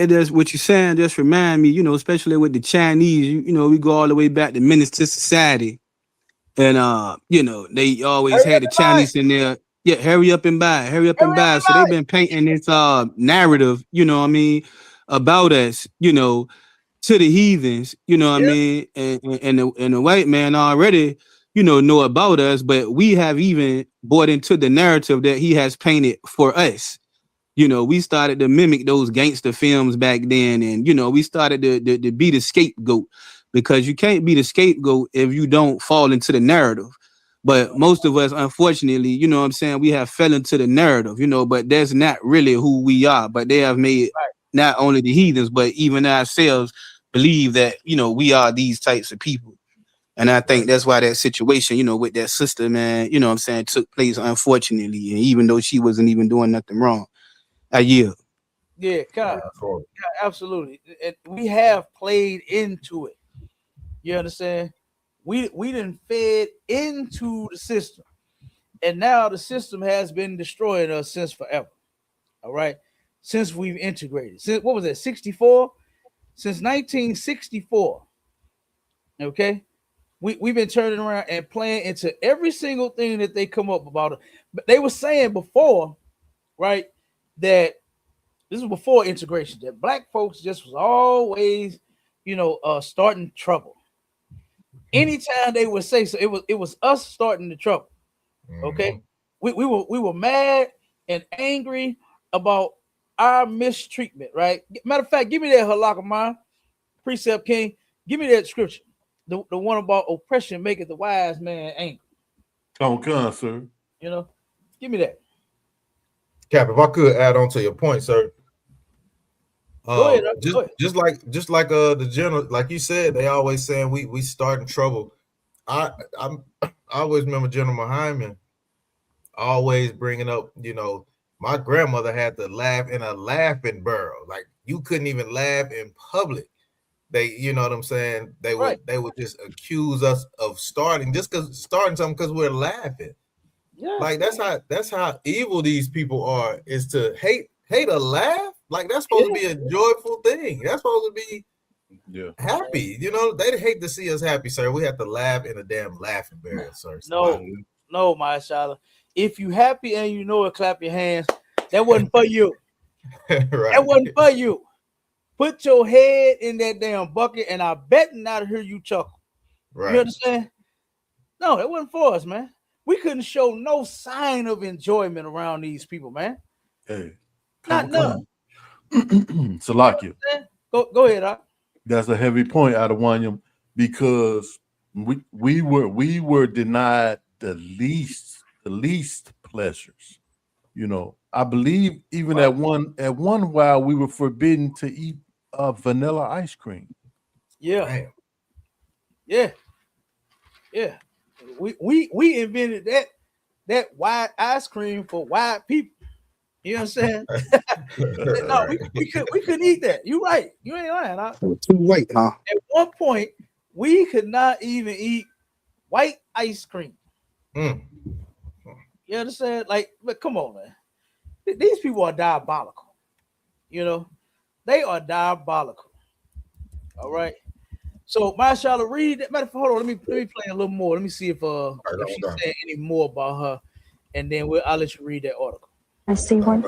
[SPEAKER 5] that's what you're saying, just remind me, you know, especially with the Chinese, you know, we go all the way back to Menace to Society. And you know, they always had the Chinese in there. Yeah, hurry up and buy. So they've been painting this narrative, you know what I mean, about us, you know, to the heathens, you know what I mean, and the white man already, you know about us, but we have even bought into the narrative that he has painted for us. You know, we started to mimic those gangster films back then, and you know, we started to be the scapegoat, because you can't be the scapegoat if you don't fall into the narrative. But most of us, unfortunately, you know what I'm saying, we have fell into the narrative, you know, but that's not really who we are. But they have made not only the heathens, but even ourselves believe that, you know, we are these types of people. And I think that's why that situation, you know, with that sister, man, you know what I'm saying, took place, unfortunately. And even though she wasn't even doing nothing wrong. Yeah,
[SPEAKER 2] absolutely. We have played into it. You understand? We didn't fed into the system, and now the system has been destroying us since forever. All right, since we've integrated. Since what was that? 64? Since 1964. Okay, we've been turning around and playing into every single thing that they come up about. But they were saying before, right, that this is before integration, that black folks just was always, you know, starting trouble. Anytime they would say so, it was us starting the trouble. Okay, we were mad and angry about our mistreatment. Right. Matter of fact, give me that halakha man, precept king. Give me that scripture, the one about oppression maketh the wise man angry.
[SPEAKER 6] Come, sir.
[SPEAKER 2] You know, give me that.
[SPEAKER 7] Cap, if I could add on to your point, sir.
[SPEAKER 2] Go ahead.
[SPEAKER 7] Just like the general, like you said, they always saying we starting trouble. I always remember General Hyman always bringing up, you know, my grandmother had to laugh in a laughing barrel. Like you couldn't even laugh in public. They, you know what I'm saying? They would just accuse us of starting something because we're laughing. Yeah. Like that's how evil these people are, is to hate a laugh. Like that's supposed to be a joyful thing. That's supposed to be happy. You know, they'd hate to see us happy, sir. We have to laugh in a damn laughing barrel, sir.
[SPEAKER 2] No, my Shala. If you happy and you know it, clap your hands. That wasn't for you. That wasn't for you. Put your head in that damn bucket, and I bet not hear you chuckle. Right. You understand? No, that wasn't for us, man. We couldn't show no sign of enjoyment around these people, man.
[SPEAKER 6] Hey,
[SPEAKER 2] not none.
[SPEAKER 6] Salakia.
[SPEAKER 2] Go ahead, Doc.
[SPEAKER 6] That's a heavy point out of Wanyam, because we were denied the least pleasures. You know, I believe even at one while we were forbidden to eat vanilla ice cream.
[SPEAKER 2] Yeah. Yeah. Yeah. We invented that white ice cream for white people. You know what I'm saying? No, we couldn't eat that. You're right. You ain't lying. Huh?
[SPEAKER 5] Too white, huh?
[SPEAKER 2] At one point, we could not even eat white ice cream. You understand? Like, but come on, man. These people are diabolical. You know, they are diabolical. All right. So, Mashallah, read that. Matter of fact, hold on. Let me play a little more. Let me see if she said any more about her, and then I'll let you read that article.
[SPEAKER 15] I see one.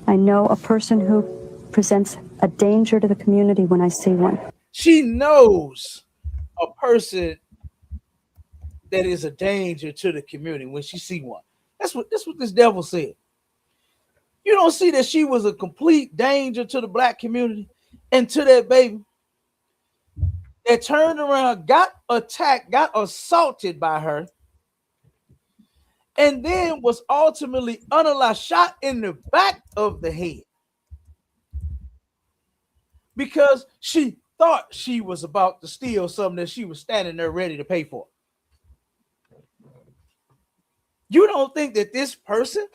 [SPEAKER 15] I know a person who presents a danger to the community when I see one.
[SPEAKER 2] She knows a person that is a danger to the community when she see one. That's what this devil said. You don't see that she was a complete danger to the black community and to that baby that turned around, got attacked, got assaulted by her, and then was ultimately unalive, shot in the back of the head because she thought she was about to steal something that she was standing there ready to pay for. You don't think that this person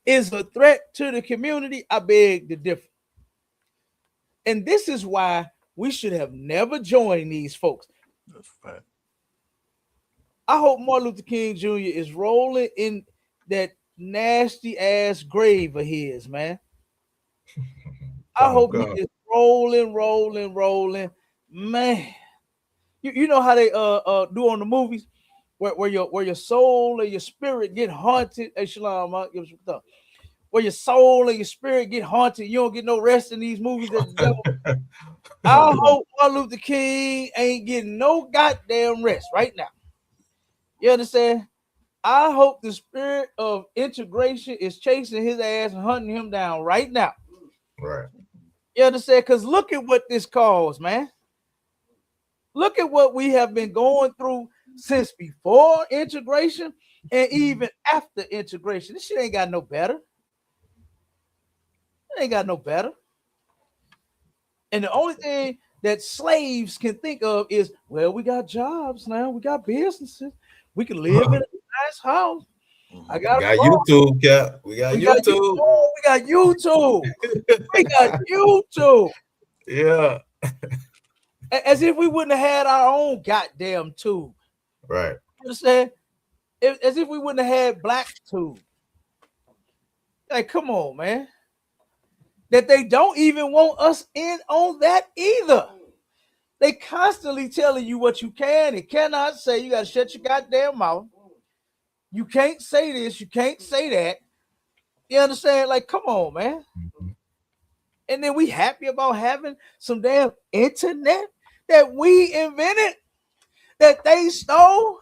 [SPEAKER 2] is a threat to the community? I beg to differ. And this is why we should have never joined these folks.
[SPEAKER 6] That's fact. I
[SPEAKER 2] hope Martin Luther King Jr. is rolling in that nasty ass grave of his, man. I hope he is rolling, man. You know how they do on the movies where your soul and your spirit get haunted. Hey, Shalom, where your soul and your spirit get haunted. You don't get no rest in these movies. I hope Martin Luther King ain't getting no goddamn rest right now. You understand? I hope the spirit of integration is chasing his ass and hunting him down right now.
[SPEAKER 7] Right.
[SPEAKER 2] You understand? Because look at what this caused, man. Look at what we have been going through since before integration and even after integration. This shit ain't got no better. It ain't got no better. And the only thing that slaves can think of is, well, we got jobs now. We got businesses. We can live in a nice house.
[SPEAKER 7] We got YouTube, Cap. We got YouTube.
[SPEAKER 2] We got YouTube. We got YouTube.
[SPEAKER 7] Yeah.
[SPEAKER 2] As if we wouldn't have had our own goddamn tube.
[SPEAKER 7] Right.
[SPEAKER 2] You understand? As if we wouldn't have had black tube. Like, come on, man. That they don't even want us in on that either. They constantly telling you what you can and cannot say. You got to shut your goddamn mouth. You can't say this. You can't say that. You understand? Like, come on, man. And then we happy about having some damn internet that we invented, that they stole,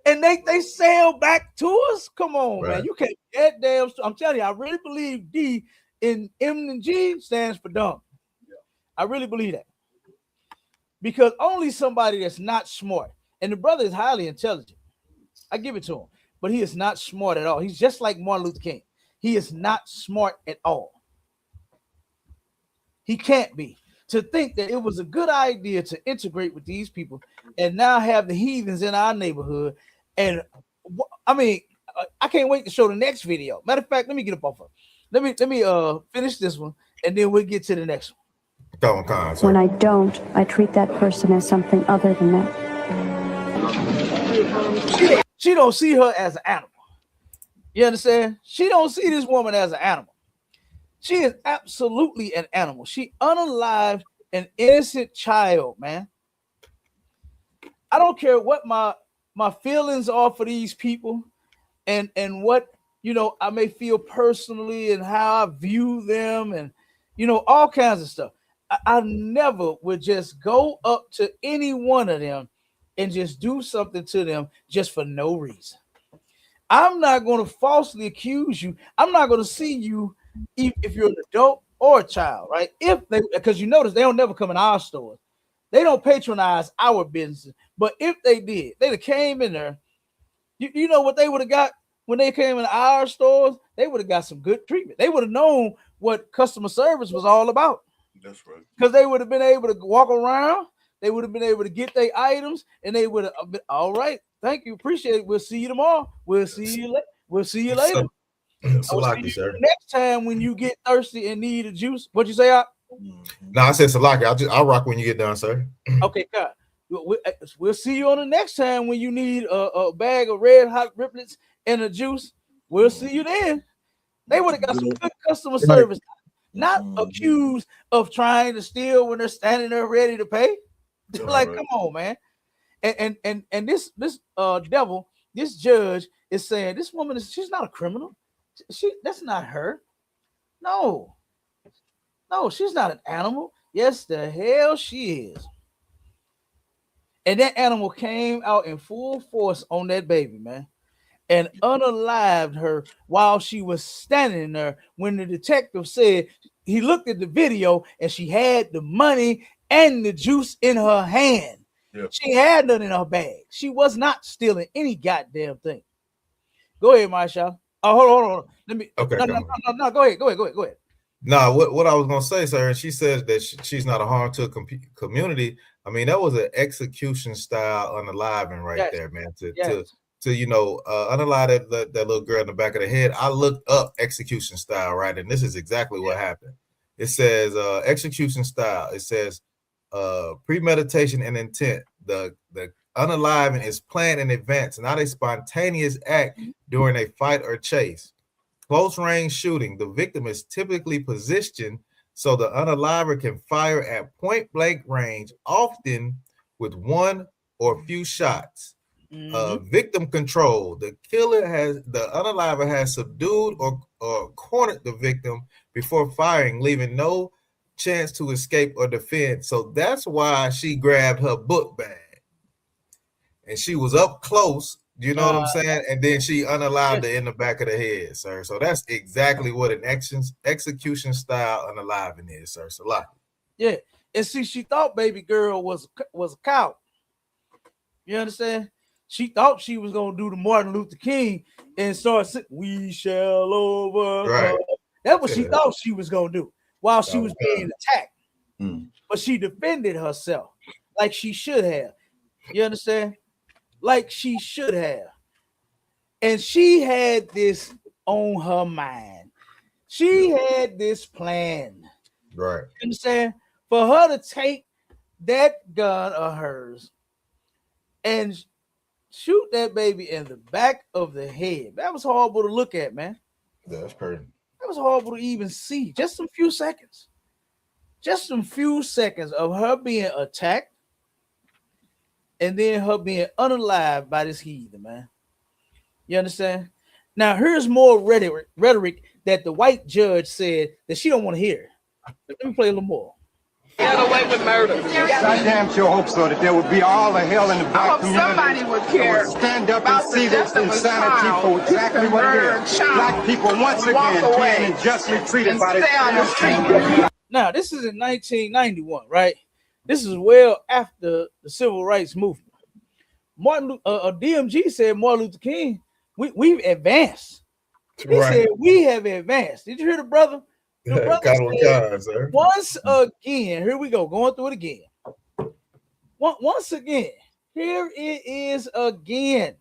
[SPEAKER 2] and they sell back to us. Come on, man. You can't that damn. I'm telling you, I really believe D in M and G stands for dumb. I really believe that. Because only somebody that's not smart, and the brother is highly intelligent. I give it to him, but he is not smart at all. He's just like Martin Luther King. He is not smart at all. He can't be. To think that it was a good idea to integrate with these people and now have the heathens in our neighborhood. And I mean, I can't wait to show the next video. Matter of fact, let me get up off of it. Let me finish this one and then we'll get to the next one.
[SPEAKER 15] When I don't, I treat that person as something other than that.
[SPEAKER 2] She don't see her as an animal. You understand? She don't see this woman as an animal. She is absolutely an animal. She unalived an innocent child, man. I don't care what my feelings are for these people and what, you know, I may feel personally and how I view them and, you know, all kinds of stuff. I never would just go up to any one of them and just do something to them just for no reason. I'm not going to falsely accuse you. I'm not going to see you if you're an adult or a child, right? Because you notice they don't never come in our stores. They don't patronize our businesses. But if they did, they'd have came in there. You know what they would have got when they came in our stores? They would have got some good treatment. They would have known what customer service was all about.
[SPEAKER 6] That's right.
[SPEAKER 2] Because they would have been able to walk around. They would have been able to get their items, and they would have been all right. Thank you, appreciate it. We'll see you tomorrow. We'll see you later. We'll see you later.
[SPEAKER 7] Salaki, sir.
[SPEAKER 2] Next time when you get thirsty and need a juice, what you say?
[SPEAKER 7] No, I said Salaki. I'll rock when you get done, sir.
[SPEAKER 2] Okay, God. We'll see you on the next time when you need a bag of red hot riblets and a juice. We'll see you then. They would have got some good customer service. Not accused of trying to steal when they're standing there ready to pay. Like, come on, man. And this devil, this judge is saying this woman she's not a criminal. That's not her. No, she's not an animal. Yes, the hell she is. And that animal came out in full force on that baby, man, and unalived her while she was standing there. When the detective said he looked at the video and she had the money and the juice in her hand. Yep. She had none in her bag. She was not stealing any goddamn thing. Go ahead, Marsha. Oh, hold on. Let me.
[SPEAKER 7] Okay.
[SPEAKER 2] No. Go ahead.
[SPEAKER 7] No, what I was gonna say, sir, and she says that she's not a harm to a community. I mean, that was an execution style unaliving right there, man. To unalive that little girl in the back of the head. I looked up execution style, right, and this is exactly what happened. It says execution style. It says premeditation and intent. The unaliving is planned in advance, not a spontaneous act during a fight or chase. Close range shooting. The victim is typically positioned so the unaliver can fire at point blank range, often with one or few shots. Victim control. The unaliver has subdued or cornered the victim before firing, leaving no chance to escape or defend. So that's why she grabbed her book bag and she was up close. You know what I'm saying? And then she unalived it in the back of the head, sir. So that's exactly what an execution style unaliving is, sir. So like,
[SPEAKER 2] yeah. And see, she thought baby girl was a cow. You understand? She thought she was gonna do the Martin Luther King and start singing, "We shall overcome." Right. That's what she thought she was gonna do while she was being attacked. But she defended herself like she should have. You understand? Like she should have. And she had this on her mind. She had this plan.
[SPEAKER 7] Right.
[SPEAKER 2] You understand? For her to take that gun of hers and shoot that baby in the back of the head. That was horrible to look at, man.
[SPEAKER 7] That's crazy.
[SPEAKER 2] That was horrible to even see. Just some few seconds. Just some few seconds of her being attacked. And then her being unalived by this heathen, man. You understand? Now, here's more rhetoric that the white judge said that she don't want to hear. Let me play a little more.
[SPEAKER 13] Get away with murder.
[SPEAKER 17] I damn sure hope so, that there would be all the hell in the black community.
[SPEAKER 13] Somebody would care.
[SPEAKER 17] Stand up and see this insanity for exactly what it is. Black people once again being unjustly treated by this.
[SPEAKER 2] Now, this is in 1991, right? This is well after the civil rights movement. DMG said Martin Luther King, we've advanced. He said we have advanced. Did you hear the brother? The brother said, once again, here we go, going through it again. Once again, here it is again.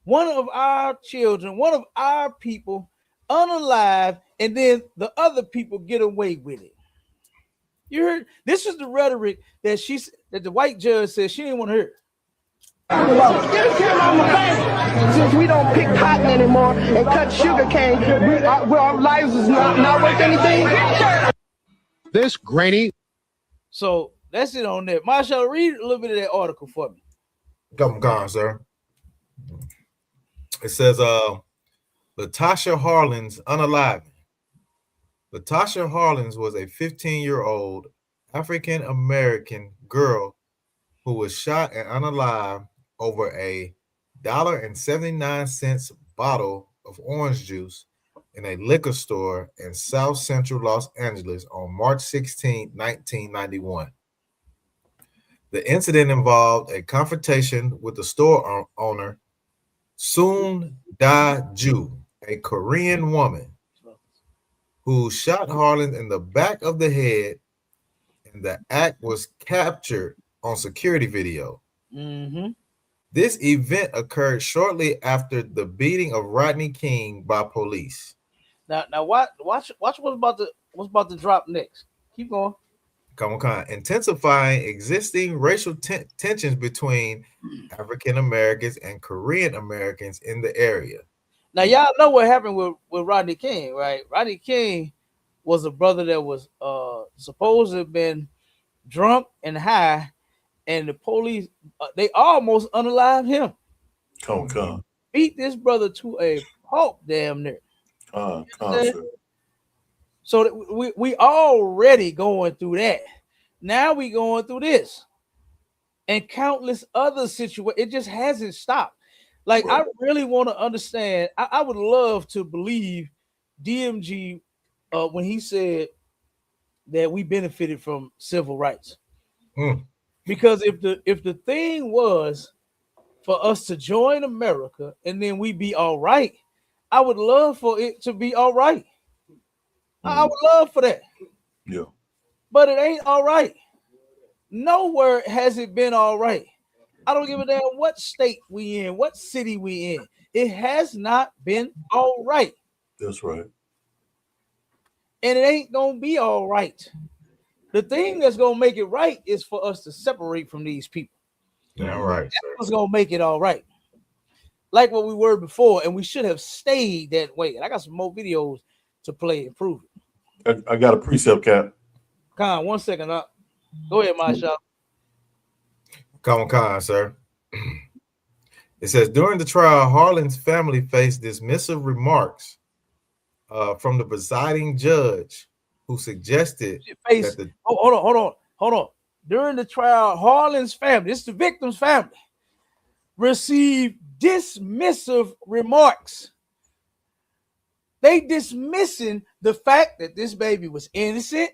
[SPEAKER 2] One of our children, one of our people, unalive, and then the other people get away with it. You heard? This is the rhetoric that the white judge said she didn't want to hear.
[SPEAKER 13] Since we don't pick cotton anymore and cut sugar cane, our lives is not worth anything.
[SPEAKER 8] This grainy.
[SPEAKER 2] So that's it on that. Marshall, read a little bit of that article for me.
[SPEAKER 7] Come on, sir. It says, Latasha Harlins unaliving. Latasha Harlins was a 15-year-old African-American girl who was shot and unalived over a $1.79 bottle of orange juice in a liquor store in South Central Los Angeles on March 16, 1991. The incident involved a confrontation with the store owner, Soon Da Ju, a Korean woman, who shot Harlan in the back of the head, and the act was captured on security video. This event occurred shortly after the beating of Rodney King by police.
[SPEAKER 2] Now watch what's about to drop next. Keep going.
[SPEAKER 7] Come on, intensifying existing racial tensions between African Americans and Korean Americans in the area.
[SPEAKER 2] Now, y'all know what happened with Rodney King, right? Rodney King was a brother that was supposed to have been drunk and high, and the police, they almost unalived him.
[SPEAKER 6] Come.
[SPEAKER 2] Beat this brother to a pulp damn near. So we already going through that. Now we going through this. And countless other situations. It just hasn't stopped. Like, I really want to understand. I would love to believe DMG when he said that we benefited from civil rights. Because if the thing was for us to join America and then we be all right. I would love for it to be all right. I would love for that.
[SPEAKER 6] Yeah.
[SPEAKER 2] But it ain't all right. Nowhere has it been all right. I don't give a damn what state we in, what city we in. It has not been all right.
[SPEAKER 6] That's right.
[SPEAKER 2] And it ain't gonna be all right. The thing that's gonna make it right is for us to separate from these people.
[SPEAKER 7] Yeah, right.
[SPEAKER 2] That's what's gonna make it all right. Like what we were before, and we should have stayed that way. And I got some more videos to play and prove it.
[SPEAKER 6] I got a precept, Cap.
[SPEAKER 2] Con, 1 second up. Go ahead, Masha.
[SPEAKER 7] Come on, sir. It says during the trial, Harlan's family faced dismissive remarks from the presiding judge, who suggested that the
[SPEAKER 2] hold on. During the trial, Harlan's family, this is the victim's family, received dismissive remarks. They dismissing the fact that this baby was innocent,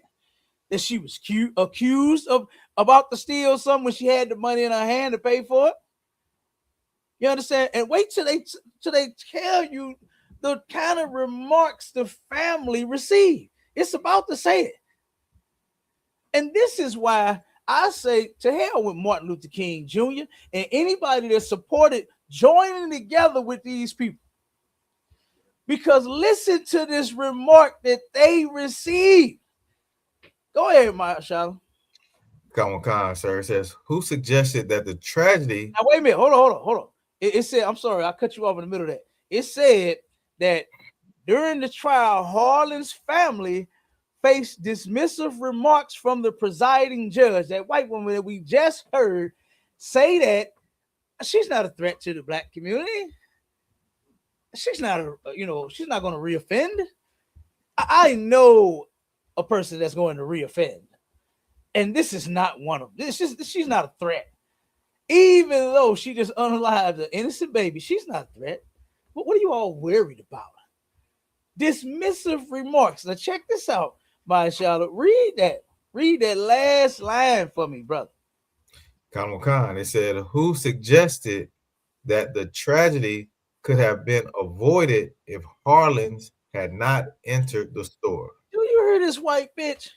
[SPEAKER 2] that she was accused of about to steal something when she had the money in her hand to pay for it. You understand? And wait till they tell you the kind of remarks the family received. It's about to say it. And this is why I say to hell with Martin Luther King Jr. and anybody that supported joining together with these people. Because listen to this remark that they received. Go ahead, Marshall.
[SPEAKER 7] Come on, sir. It says, who suggested that the tragedy...
[SPEAKER 2] Now, wait a minute. Hold on. It said, I'm sorry, I cut you off in the middle of that. It said that during the trial, Harlan's family faced dismissive remarks from the presiding judge, that white woman that we just heard say that she's not a threat to the black community. She's not she's not going to reoffend. I know a person that's going to reoffend. And this is not one of them. She's not a threat. Even though she just unalived an innocent baby, she's not a threat. But what are you all worried about? Dismissive remarks. Now check this out, my Charlotte. Read that last line for me, brother.
[SPEAKER 7] Khan. It said, who suggested that the tragedy could have been avoided if Harlan's had not entered the store?
[SPEAKER 2] Do you hear this white bitch?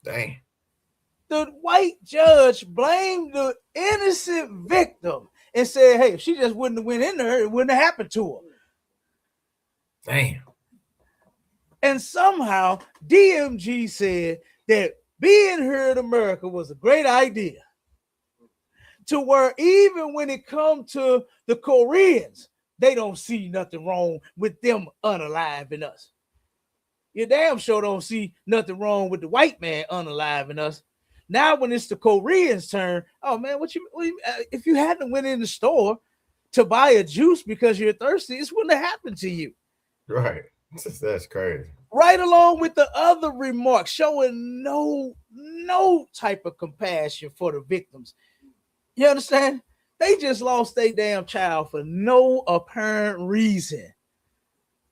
[SPEAKER 7] Dang.
[SPEAKER 2] The white judge blamed the innocent victim and said, hey, if she just wouldn't have went in there, it wouldn't have happened to her.
[SPEAKER 7] Damn.
[SPEAKER 2] And somehow DMG said that being here in America was a great idea. To where even when it comes to the Koreans, they don't see nothing wrong with them unaliving us. You damn sure don't see nothing wrong with the white man unaliving us. Now when it's the Koreans' turn, oh man, if you hadn't went in the store to buy a juice because you're thirsty, this wouldn't have happened to you.
[SPEAKER 7] Right. That's crazy.
[SPEAKER 2] Right along with the other remarks showing no type of compassion for the victims. You understand? They just lost their damn child for no apparent reason.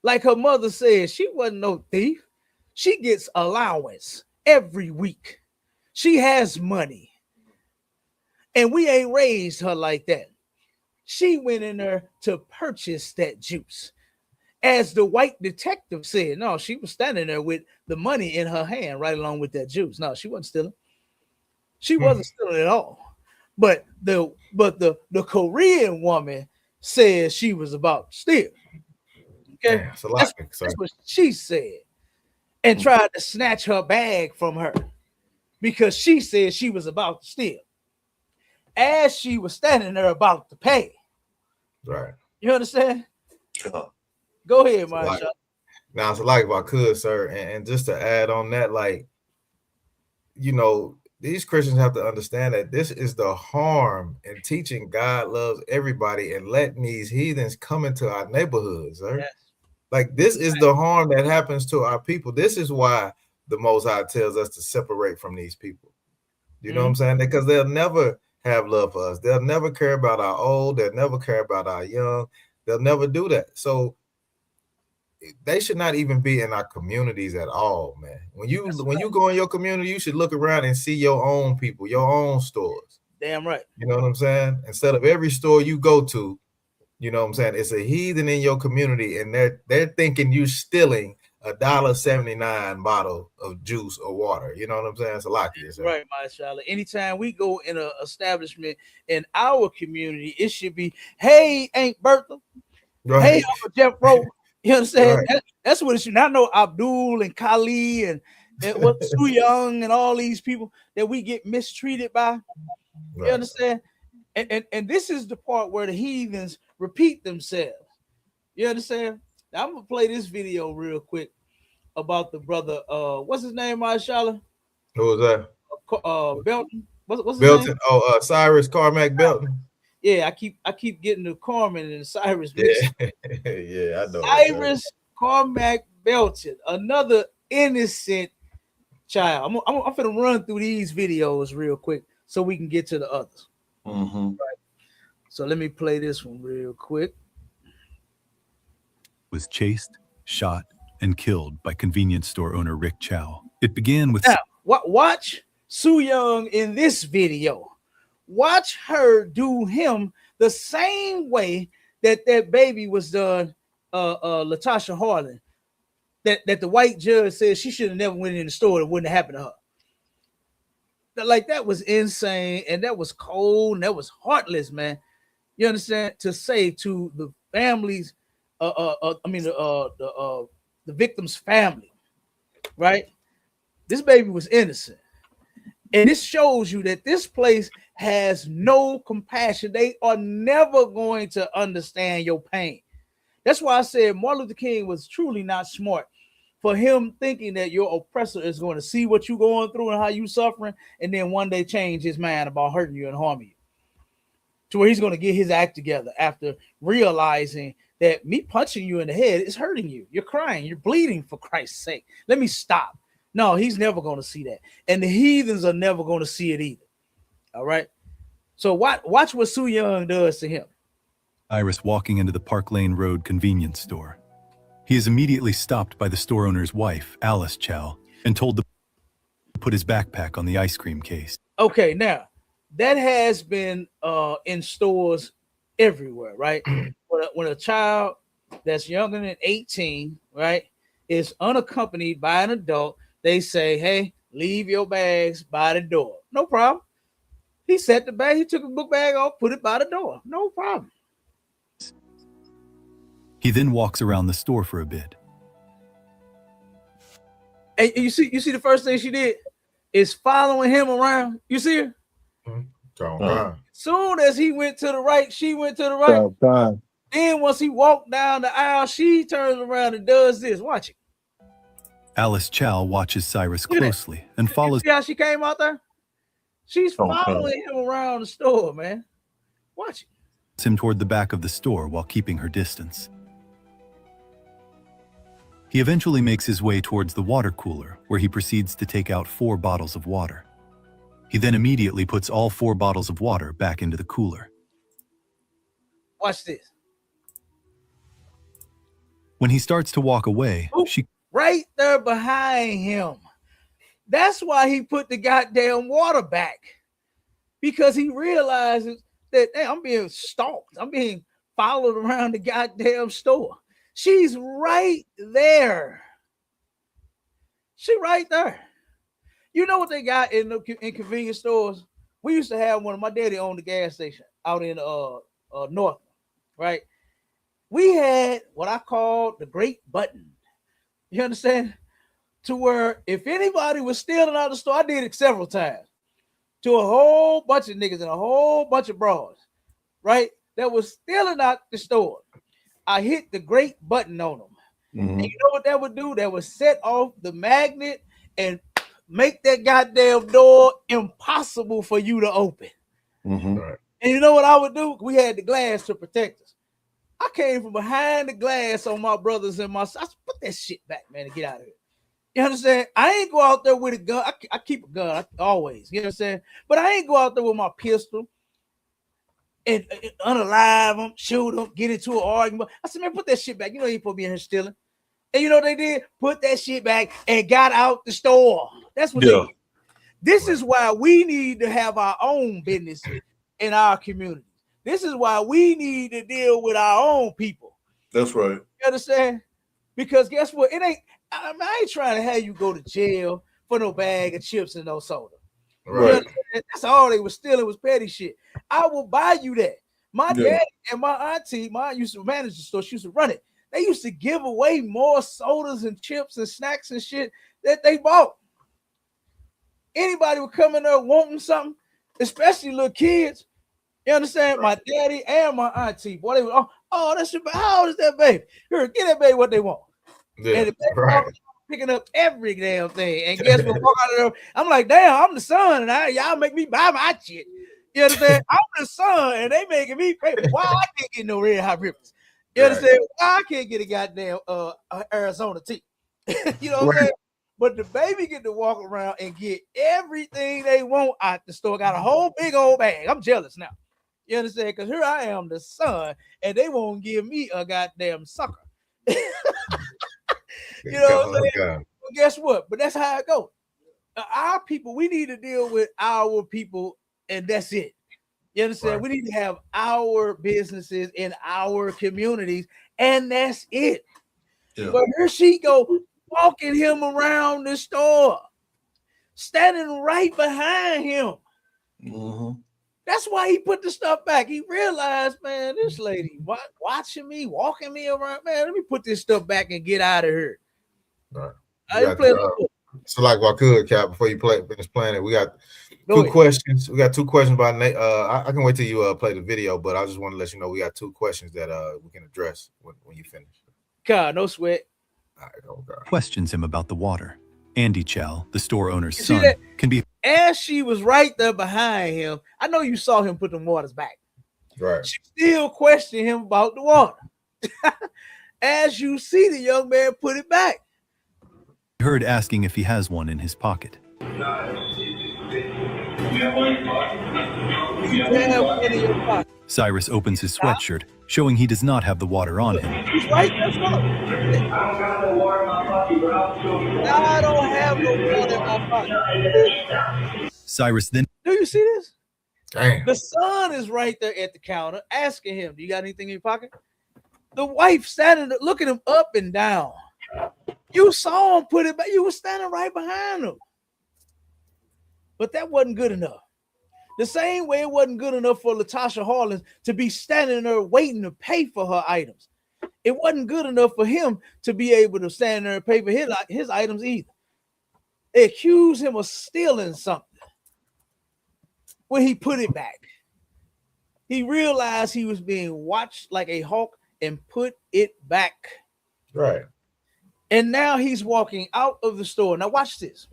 [SPEAKER 2] Like her mother said, she wasn't no thief. She gets allowance every week. She has money. And we ain't raised her like that. She went in there to purchase that juice. As the white detective said, no, she was standing there with the money in her hand right along with that juice. No, she wasn't stealing. She wasn't stealing at all. But the Korean woman says she was about to steal. Okay,
[SPEAKER 7] yeah, that's
[SPEAKER 2] what she said, and tried to snatch her bag from her because she said she was about to steal. As she was standing there about to pay.
[SPEAKER 7] Right.
[SPEAKER 2] You understand? Go ahead, Marsha.
[SPEAKER 7] Now, it's like if I could, sir, and just to add on that, like, you know, these Christians have to understand that this is the harm in teaching God loves everybody and letting these heathens come into our neighborhoods, sir. Yes. Like, this is the harm that happens to our people. This is why the Most High tells us to separate from these people. You know what I'm saying? Because they'll never have love for us. They'll never care about our old. They'll never care about our young. They'll never do that. So they should not even be in our communities at all, man. When you go in your community, you should look around and see your own people, your own stores.
[SPEAKER 2] Damn right.
[SPEAKER 7] You know what I'm saying? Instead of every store you go to, you know what I'm saying, it's a heathen in your community, and they're thinking you stealing $1.79 bottle of juice or water. You know what I'm saying? It's a lot of this.
[SPEAKER 2] Right, mashallah. Anytime we go in an establishment in our community, it should be, hey, Aunt Bertha.
[SPEAKER 7] Right.
[SPEAKER 2] Hey, Uncle Jeff Bro. You understand?
[SPEAKER 7] Right.
[SPEAKER 2] That's what it should. Not know Abdul and Kali and what Su Young and all these people that we get mistreated by. You understand? And this is the part where the heathens repeat themselves. You understand? Now, I'm gonna play this video real quick about the brother. What's his name, Mashallah?
[SPEAKER 7] Who was that?
[SPEAKER 2] Belton. What's his
[SPEAKER 7] Belton?
[SPEAKER 2] name?
[SPEAKER 7] Oh, Cyrus Carmack Belton.
[SPEAKER 2] Yeah, I keep getting the Carmen and Cyrus.
[SPEAKER 7] Yeah, yeah, I know.
[SPEAKER 2] Cyrus Carmack Belton, another innocent child. I'm finna run through these videos real quick so we can get to the others.
[SPEAKER 6] Mm-hmm.
[SPEAKER 2] Right. So let me play this one real quick.
[SPEAKER 18] Was chased, shot, and killed by convenience store owner Rick Chow. It began with...
[SPEAKER 2] Now, watch Su Young in this video. Watch her do him the same way that baby was done, Latasha Harlan. That the white judge said she should have never went in the store. It wouldn't have happened to her. Like, that was insane, and that was cold, and that was heartless, man. You understand? To say to the families, the victim's family, right? This baby was innocent. And this shows you that this place has no compassion. They are never going to understand your pain. That's why I said Martin Luther King was truly not smart for him thinking that your oppressor is going to see what you're going through and how you suffering, and then one day change his mind about hurting you and harming you. To where he's going to get his act together after realizing that me punching you in the head is hurting you. You're crying. You're bleeding, for Christ's sake. Let me stop. No, he's never going to see that. And the heathens are never going to see it either. All right? So watch what Su Young does to him.
[SPEAKER 18] Iris walking into the Park Lane Road convenience store. He is immediately stopped by the store owner's wife, Alice Chow, and told to put his backpack on the ice cream case.
[SPEAKER 2] Okay, now, that has been in stores everywhere, right? When a child that's younger than 18, right, is unaccompanied by an adult, they say, hey, leave your bags by the door. No problem. He set the bag, he took a book bag off, put it by the door. No problem.
[SPEAKER 18] He then walks around the store for a bit.
[SPEAKER 2] And you see the first thing she did is following him around. You see her? Soon as he went to the right, she went to the right. Then once he walked down the aisle, she turns around and does this. Watch it.
[SPEAKER 18] Alice Chow watches Cyrus closely and follows.
[SPEAKER 2] See how she came out there? She's following him around the store, man. Watch it.
[SPEAKER 18] Him toward the back of the store while keeping her distance. He eventually makes his way towards the water cooler, where he proceeds to take out 4 bottles of water. He then immediately puts all 4 bottles of water back into the cooler.
[SPEAKER 2] Watch this.
[SPEAKER 18] When he starts to walk away, she...
[SPEAKER 2] Right there behind him. That's why he put the goddamn water back. Because he realizes that, hey, I'm being stalked. I'm being followed around the goddamn store. She's right there. She right there. You know what they got in convenience stores? We used to have one. Of my daddy owned the gas station out in North, right? We had what I call the great button. You understand? To where if anybody was stealing out of the store, I did it several times, to a whole bunch of niggas and a whole bunch of bras, right? That was stealing out the store. I hit the great button on them. Mm-hmm. And you know what that would do? That would set off the magnet and make that goddamn door impossible for you to open.
[SPEAKER 6] Mm-hmm.
[SPEAKER 7] Right.
[SPEAKER 2] And you know what I would do? We had the glass to protect us. I came from behind the glass on my brothers and my sons. I said, put that shit back, man, and get out of here. You understand? I ain't go out there with a gun. I keep a gun always. You know what I'm saying? But I ain't go out there with my pistol and unalive them, shoot them, get into an argument. I said, man, put that shit back. You know you ain't supposed to be in here stealing. And you know what they did? Put that shit back and got out the store. That's what they did. This is why we need to have our own businesses in our communities. This is why we need to deal with our own people.
[SPEAKER 6] That's right.
[SPEAKER 2] You understand? Because guess what? It ain't. I ain't trying to have you go to jail for no bag of chips and no soda.
[SPEAKER 6] Right.
[SPEAKER 2] That's all they was stealing was petty shit. I will buy you that. My daddy and my auntie, mine used to manage the store. She used to run it. They used to give away more sodas and chips and snacks and shit that they bought. Anybody would come in there wanting something, especially little kids. You understand? My daddy and my auntie, boy, they were, oh, that's your baby. How old is that baby? Here, get that baby what they want.
[SPEAKER 7] Yeah,
[SPEAKER 2] and the baby picking up every damn thing. And guess what? Walk out of there, I'm like, damn, I'm the son, and y'all make me buy my shit. You understand? I'm the son, and they making me pay. Why I can't get no Red Hot Rippers? You understand? Why I can't get a goddamn Arizona tea? You know what I'm saying? But the baby get to walk around and get everything they want out the store. Got a whole big old bag. I'm jealous now. You understand? Because here I am, the son, and they won't give me a goddamn sucker. You know what I'm saying? Well, guess what? But that's how it goes. Our people, we need to deal with our people, and that's it. You understand? We need to have our businesses in our communities, and that's it. Yeah. But here she go, walking him around the store, standing right behind him. Mm-hmm. That's why he put the stuff back. He realized, man, this lady watching me, walking me around. Man, let me put this stuff back and get out of here.
[SPEAKER 7] Right. So like I could, Cap, before you finish playing it, we got two questions. We got two questions about Nate. I can wait till you play the video, but I just want to let you know we got two questions that we can address when you finish.
[SPEAKER 2] God, no sweat.
[SPEAKER 7] All right, oh God.
[SPEAKER 18] Questions him about the water. Andy Chow, the store owner's son, can be.
[SPEAKER 2] As she was right there behind him, I know you saw him put the waters back.
[SPEAKER 7] Right.
[SPEAKER 2] She still questioned him about the water. As you see the young man put it back.
[SPEAKER 18] Heard asking if he has one in his pocket. Cyrus opens his sweatshirt, showing he does not have the water on him.
[SPEAKER 2] He's right there. I don't have no water in my pocket.
[SPEAKER 18] Cyrus then.
[SPEAKER 2] Do you see this?
[SPEAKER 7] Damn.
[SPEAKER 2] The son is right there at the counter asking him, do you got anything in your pocket? The wife standing looking him up and down. You saw him put it back. You were standing right behind him. But that wasn't good enough. The same way it wasn't good enough for Latasha Harlins to be standing there waiting to pay for her items. It wasn't good enough for him to be able to stand there and pay for his items either. They accused him of stealing something. When he put it back, he realized he was being watched like a hawk and put it back.
[SPEAKER 7] Right.
[SPEAKER 2] And now he's walking out of the store. Now watch this.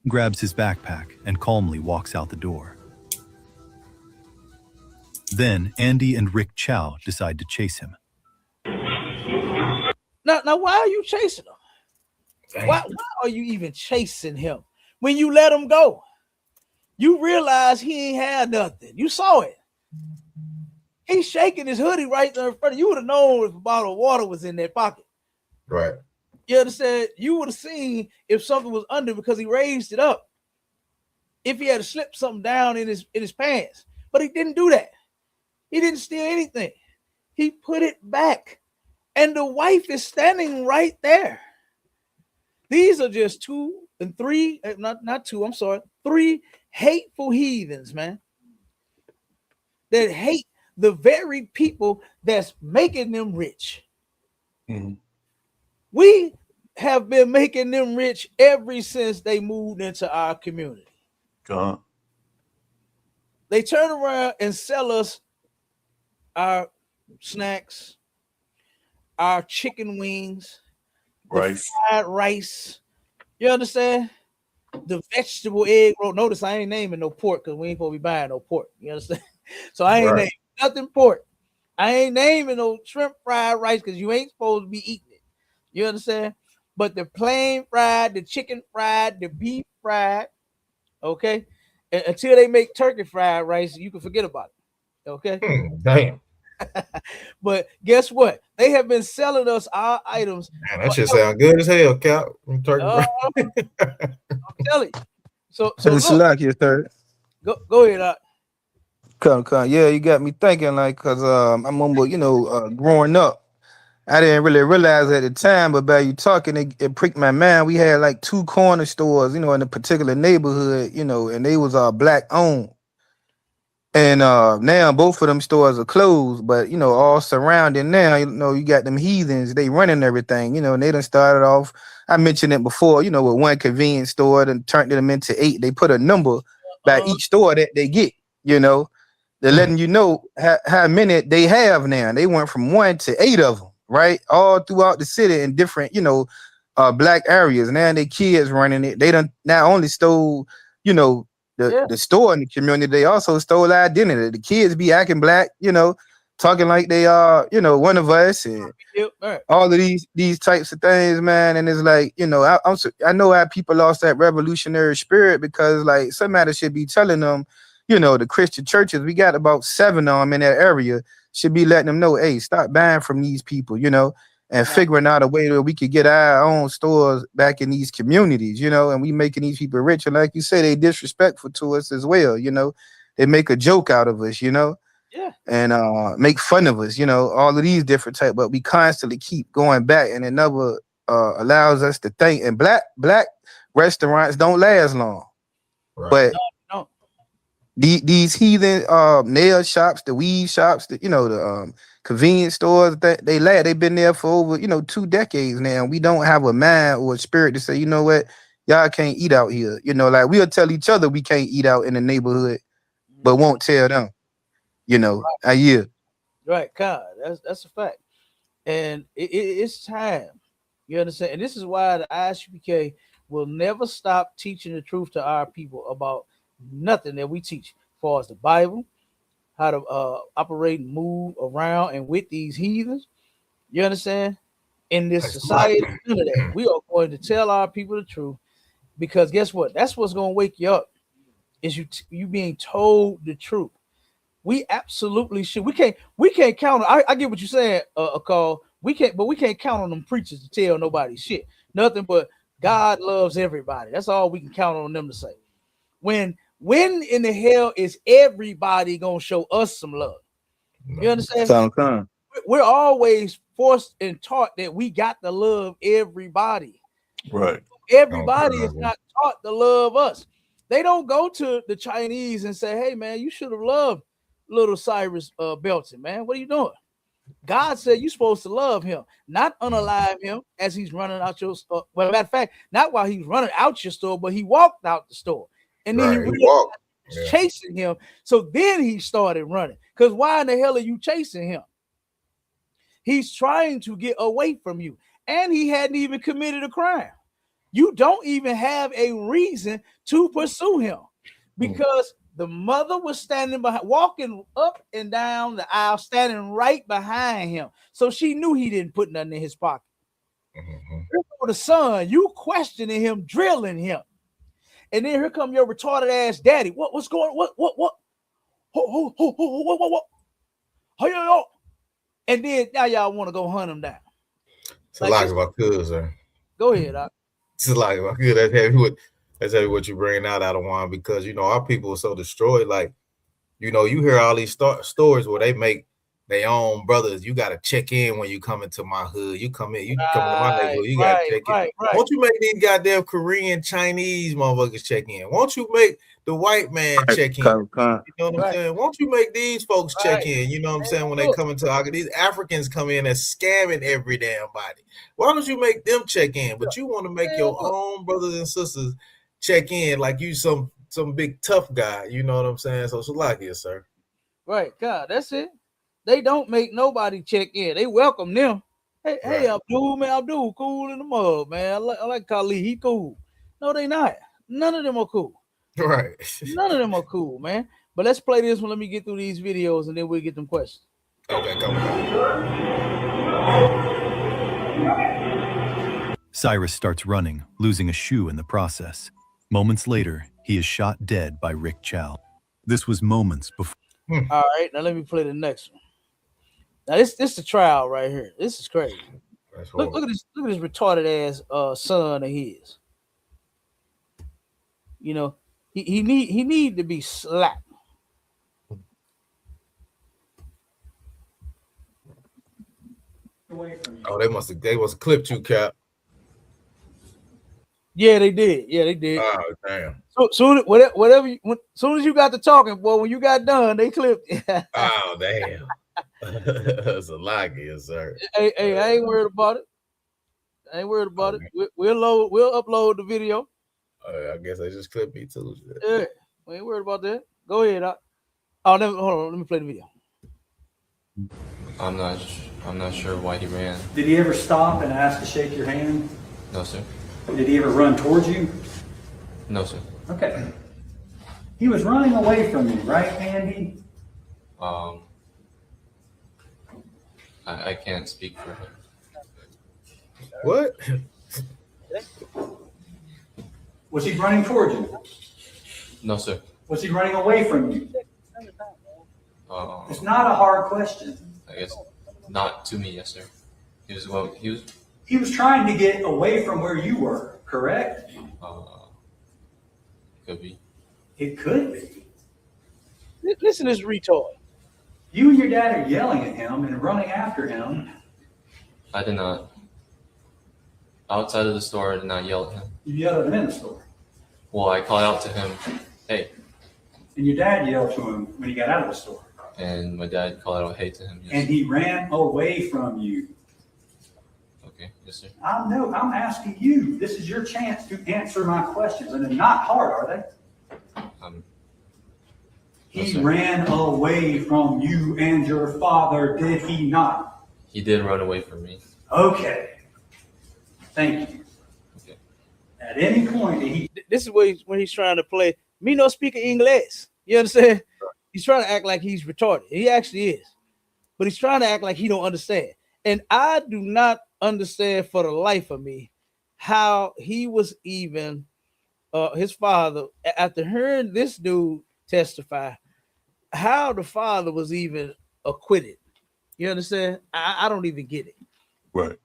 [SPEAKER 18] Grabs his backpack and calmly walks out the door. Then Andy and Rick Chow decide to chase him.
[SPEAKER 2] Now why are you chasing him? Why are you even chasing him? When you let him go, you realize he ain't had nothing. You saw it. He's shaking his hoodie right there in front of you. You would have known if a bottle of water was in that pocket.
[SPEAKER 7] Right.
[SPEAKER 2] You understand? You would have seen if something was under because he raised it up. If he had to slip something down in his pants. But he didn't do that. He didn't steal anything. He put it back. And the wife is standing right there. These are just three hateful heathens, man. That hate the very people that's making them rich. Mm-hmm. We have been making them rich ever since they moved into our community. They turn around and sell us our snacks, our chicken wings, rice, fried rice. You understand? The vegetable egg roll. Notice I ain't naming no pork because we ain't supposed to be buying no pork. You understand? So I ain't naming nothing pork. I ain't naming no shrimp fried rice because you ain't supposed to be eating it. You understand? But the plain fried, the chicken fried, the beef fried, okay? And until they make turkey fried rice, you can forget about it. Okay?
[SPEAKER 7] Damn.
[SPEAKER 2] But guess what? They have been selling us our items.
[SPEAKER 7] Man, that shit sound good as hell, Cap.
[SPEAKER 2] I'm telling you. So look,
[SPEAKER 5] Salakia, sir.
[SPEAKER 2] go ahead.
[SPEAKER 5] Come. Yeah, you got me thinking, like, cause I remember, growing up, I didn't really realize at the time, but by you talking, it pricked my mind. We had like 2 corner stores, in a particular neighborhood, and they was black owned. And now both of them stores are closed, but all surrounding now, you got them heathens, they running everything, and they done started off. I mentioned it before, with one convenience store, then turned them into 8. They put a number by each store that they get, they're letting you know how many they have now. They went from 1 to 8 of them, right? All throughout the city in different, black areas. Now they kids running it. They done not only stole, the store in the community, they also stole identity. The kids be acting black, talking like they are, one of us, and all of these types of things, man. And it's like, I know how people lost that revolutionary spirit, because like somebody should be telling them, the Christian churches, we got about 7 of them in that area, should be letting them know, hey, stop buying from these people, and figuring out a way that we could get our own stores back in these communities, and we making these people rich. And like you say, they disrespectful to us as well, they make a joke out of us, and make fun of us, all of these different types, but we constantly keep going back, and it never allows us to think. And black restaurants don't last long, but these heathen nail shops, the weave shops, the convenience stores, they've been there for over 2 decades now. We don't have a mind or a spirit to say, you know what, y'all can't eat out here. Like we'll tell each other we can't eat out in the neighborhood, but won't tell them. I hear.
[SPEAKER 2] Right, God, that's a fact, and it's time. You understand? And this is why the ISUPK will never stop teaching the truth to our people about nothing that we teach, as far as the Bible, how to operate and move around and with these heathens. You understand? In this society, none of that. We are going to tell our people the truth, because guess what? That's what's going to wake you up. Is you being told the truth. We absolutely should. We can't count on. I get what you're saying, Call. We can't count on them preachers to tell nobody shit. Nothing but God loves everybody. That's all we can count on them to say. When in the hell is everybody gonna show us some love? You understand? We're always forced and taught that we got to love everybody.
[SPEAKER 6] Right.
[SPEAKER 2] Everybody is not taught to love us. They don't go to the Chinese and say, hey man, you should have loved little Cyrus Belton, man. What are you doing? God said you're supposed to love him, not unalive him as he's running out your store. Well, matter of fact, not while he's running out your store, but he walked out the store. And then he walked, chasing him. So then he started running. Because why in the hell are you chasing him? He's trying to get away from you. And he hadn't even committed a crime. You don't even have a reason to pursue him, because the mother was standing behind, walking up and down the aisle, standing right behind him. So she knew he didn't put nothing in his pocket. For the son, you questioning him, drilling him. And then here come your retarded ass daddy. What's going on? What? And then now y'all want to go hunt him down.
[SPEAKER 7] It's a lot about good, sir.
[SPEAKER 2] Go ahead.
[SPEAKER 7] It's a lot about good. That's heavy what you bring out of one, because our people are so destroyed. Like, you hear all these stories where they make their own brothers. You got to check in when you come into my hood. You come in, to my neighborhood. You got to check in. Won't you make these goddamn Korean, Chinese motherfuckers check in? Won't you make the white man check in? You know what I'm saying? Won't you make these folks check in? You know what I'm saying? When they come into these Africans come in and scamming every damn body. Why don't you make them check in? But you want to make your own brothers and sisters check in like you some big tough guy. You know what I'm saying? So Salakia, sir.
[SPEAKER 2] Right, God, that's it. They don't make nobody check in. They welcome them. Hey, Abdul, man, Abdul, cool in the mud, man. I like Khalid, he cool. No, they not. None of them are cool.
[SPEAKER 7] Right.
[SPEAKER 2] None of them are cool, man. But let's play this one. Let me get through these videos, and then we'll get them questions.
[SPEAKER 7] Okay, come on.
[SPEAKER 18] Cyrus starts running, losing a shoe in the process. Moments later, he is shot dead by Rick Chow. This was moments before.
[SPEAKER 2] All right, now let me play the next one. Now this the trial right here. This is crazy. Look at this retarded ass son of his. He need to be slapped.
[SPEAKER 7] Oh, they must have clipped you, Cap.
[SPEAKER 2] Yeah, they did. Yeah, they did.
[SPEAKER 7] Oh, damn.
[SPEAKER 2] So soon, soon as you got to talking, boy, when you got done, they clipped.
[SPEAKER 7] Oh, damn. That's a lie, sir.
[SPEAKER 2] Hey, I ain't worried about it. We'll upload the video.
[SPEAKER 7] I guess they just clipped me too.
[SPEAKER 2] Yeah, we ain't worried about that. Go ahead. Hold on. Let me play the video.
[SPEAKER 19] I'm not sure why he ran.
[SPEAKER 10] Did he ever stop and ask to shake your hand?
[SPEAKER 19] No, sir.
[SPEAKER 10] Did he ever run towards you?
[SPEAKER 19] No, sir.
[SPEAKER 10] Okay. He was running away from you, right, Andy?
[SPEAKER 19] I can't speak for him.
[SPEAKER 7] What?
[SPEAKER 10] Was he running towards you?
[SPEAKER 19] No, sir.
[SPEAKER 10] Was he running away from you? It's not a hard question.
[SPEAKER 19] I guess not to me, yes, sir.
[SPEAKER 10] He was trying to get away from where you were, correct?
[SPEAKER 19] Could be.
[SPEAKER 10] It could be.
[SPEAKER 2] Listen to this retard.
[SPEAKER 10] You and your dad are yelling at him and running after him.
[SPEAKER 19] I did not. Outside of the store, I did not yell at him.
[SPEAKER 10] You yelled at him in the store.
[SPEAKER 19] Well, I called out to him, hey.
[SPEAKER 10] And your dad yelled to him when he got out of the store.
[SPEAKER 19] And my dad called out hey to him. Yes.
[SPEAKER 10] And he ran away from you.
[SPEAKER 19] Okay, yes, sir.
[SPEAKER 10] I'm asking you. This is your chance to answer my questions. And they're not hard, are they? He ran away from you and your father, did he not?
[SPEAKER 19] He did run away from me.
[SPEAKER 10] Okay. Thank you.
[SPEAKER 19] Okay.
[SPEAKER 10] At any point,
[SPEAKER 2] this is when he's trying to play. Me no speak English. You understand? He's trying to act like he's retarded. He actually is. But he's trying to act like he don't understand. And I do not understand for the life of me how he was even his father, after hearing this dude testify, how the father was even acquitted. You understand? I don't even get it.
[SPEAKER 6] Right.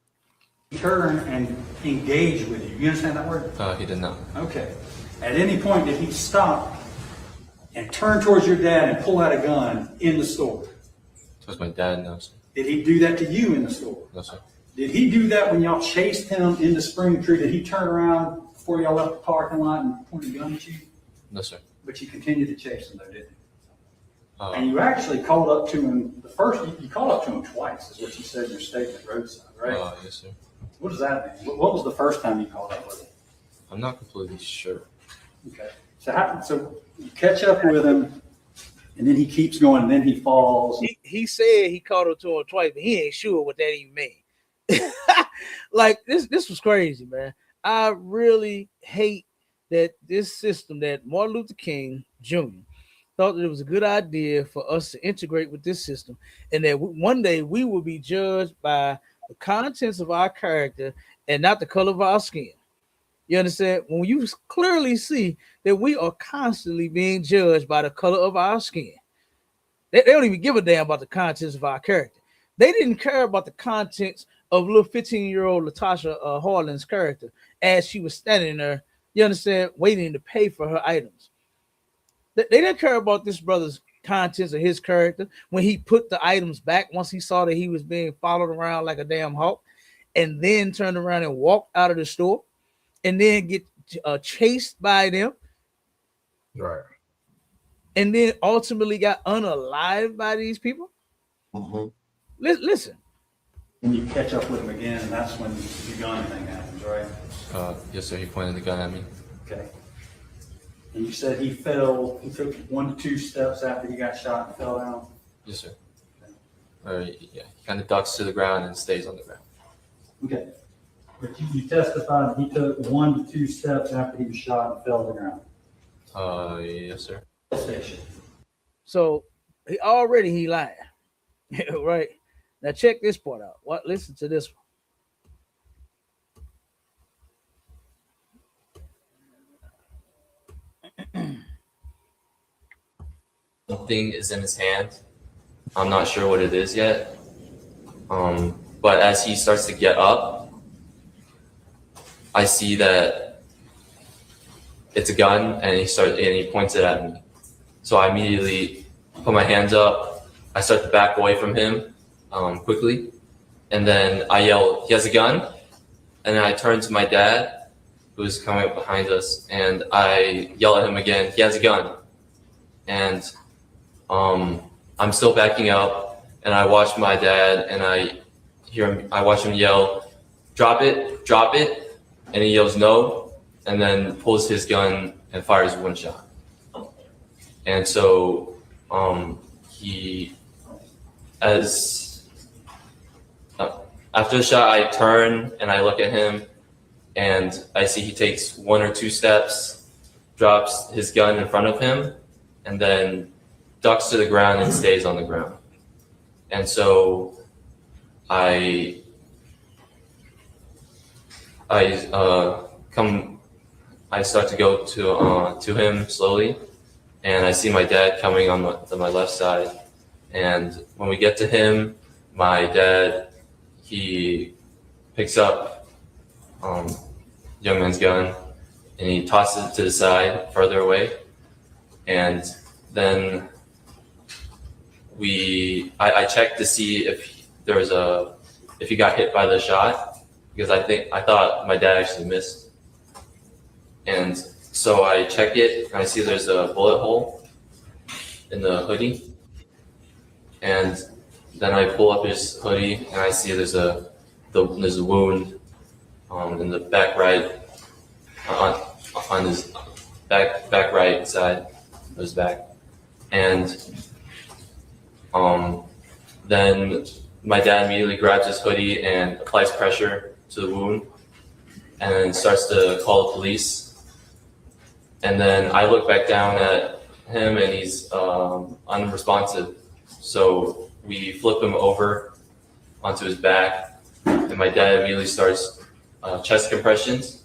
[SPEAKER 10] turn and engage with you. You understand that word?
[SPEAKER 19] He did not.
[SPEAKER 10] Okay. At any point did he stop and turn towards your dad and pull out a gun in the store?
[SPEAKER 19] Towards my dad, no, sir.
[SPEAKER 10] Did he do that to you in the store?
[SPEAKER 19] No, sir.
[SPEAKER 10] Did he do that when y'all chased him into Spring Tree? Did he turn around before y'all left the parking lot and point a gun at you?
[SPEAKER 19] No, sir.
[SPEAKER 10] But you continued to chase him though, didn't you? And you actually called up to him, you called up to him twice, is what you said in your statement, roadside, right?
[SPEAKER 19] Yes, sir.
[SPEAKER 10] What does that mean? What was the first time you called up with him?
[SPEAKER 19] I'm not completely sure.
[SPEAKER 10] Okay. So you catch up with him, and then he keeps going, and then he falls.
[SPEAKER 2] He said he called up to him twice, but he ain't sure what that even mean. Like this was crazy, man. I really hate that this system that Martin Luther King Jr. thought that it was a good idea for us to integrate with this system, and that one day we will be judged by the contents of our character and not the color of our skin. You understand? When you clearly see that we are constantly being judged by the color of our skin, they don't even give a damn about the contents of our character. They didn't care about the contents of little 15-year-old Latasha Harlan's character as she was standing there, you understand, waiting to pay for her items. They didn't care about this brother's contents of his character when he put the items back once he saw that he was being followed around like a damn hawk, and then turned around and walked out of the store and then get chased by them.
[SPEAKER 7] Right. And
[SPEAKER 2] then ultimately got unalived by these people.
[SPEAKER 6] Mm-hmm.
[SPEAKER 2] Listen.
[SPEAKER 10] And you catch up with him again, and that's when the gun thing happens, right?
[SPEAKER 19] Yes, sir. He pointed the gun at me.
[SPEAKER 10] Okay. And you said he fell, he took 1 to 2 steps after he got shot and fell down?
[SPEAKER 19] Yes, sir. Or, yeah, he kind of ducks to the ground and stays on the ground.
[SPEAKER 10] Okay. But you testified that he took 1 to 2 steps after he was shot and fell to the ground?
[SPEAKER 19] Yes, sir.
[SPEAKER 2] So he lied. Right. Now check this part out. Listen to this
[SPEAKER 19] one. Something is in his hand. I'm not sure what it is yet. But as he starts to get up, I see that it's a gun, and he points it at me. So I immediately put my hands up. I start to back away from him quickly, and then I yell, "He has a gun!" And then I turn to my dad, who's coming up behind us, and I yell at him again, "He has a gun!" And I'm still backing up, and I watch my dad, and I watch him yell, "Drop it, drop it," and he yells no, and then pulls his gun and fires one shot. And so after the shot, I turn and I look at him, and I see he takes 1 or 2 steps, drops his gun in front of him, and then ducks to the ground and stays on the ground. And so I start to go to him slowly, and I see my dad coming on my left side. And when we get to him, my dad, he picks up young man's gun, and he tosses it to the side further away. And then I checked to see if he got hit by the shot, because I thought my dad actually missed. And so I check it, and I see there's a bullet hole in the hoodie. And then I pull up his hoodie, and I see there's a wound in the back right, on his back right side of his back. And then my dad immediately grabs his hoodie and applies pressure to the wound, and then starts to call the police. And then I look back down at him, and he's unresponsive. So we flip him over onto his back, and my dad immediately starts chest compressions.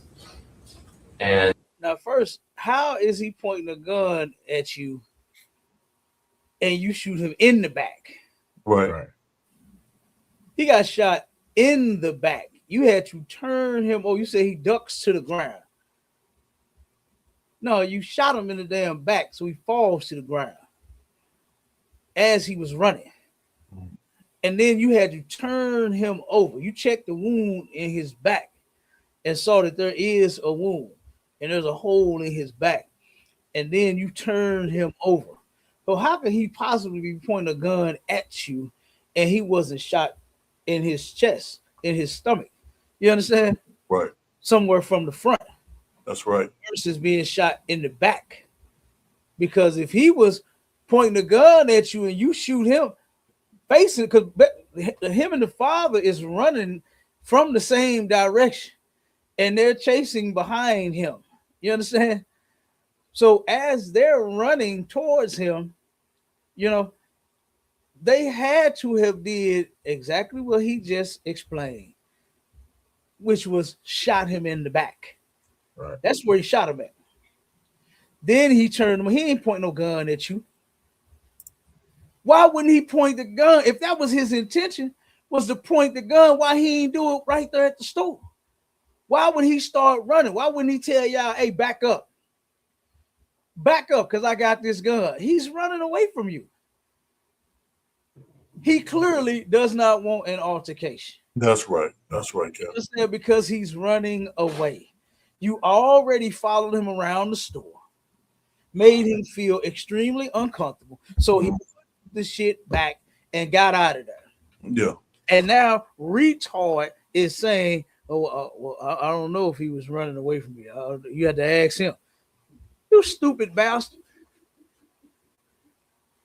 [SPEAKER 19] And
[SPEAKER 2] now, first, how is he pointing a gun at you and you shoot him in the back?
[SPEAKER 6] Right.
[SPEAKER 2] He got shot in the back. You had to turn him. Oh, you say he ducks to the ground. No, you shot him in the damn back, so he falls to the ground as he was running. And then you had to turn him over. You checked the wound in his back and saw that there is a wound and there's a hole in his back. And then you turned him over. So how can he possibly be pointing a gun at you and he wasn't shot in his chest, in his stomach? You understand?
[SPEAKER 6] Right.
[SPEAKER 2] Somewhere from the front.
[SPEAKER 6] That's right.
[SPEAKER 2] Versus being shot in the back. Because if he was pointing a gun at you and you shoot him, facing, because him and the father is running from the same direction and they're chasing behind him. You understand? So as they're running towards him, you know, they had to have did exactly what he just explained, which was shot him in the back.
[SPEAKER 7] Right.
[SPEAKER 2] That's where he shot him at. Then he turned him. He ain't pointing no gun at you. Why wouldn't he point the gun? If that was his intention, was to point the gun, why he ain't do it right there at the store? Why would he start running? Why wouldn't he tell y'all, hey, back up? Back up, because I got this gun. He's running away from you. He clearly does not want an altercation.
[SPEAKER 6] That's right. That's right, Captain.
[SPEAKER 2] Because he's running away. You already followed him around the store, made him feel extremely uncomfortable. So he put the shit back and got out of there.
[SPEAKER 6] Yeah.
[SPEAKER 2] And now retard is saying, well, I don't know if he was running away from you. You had to ask him. You stupid bastard.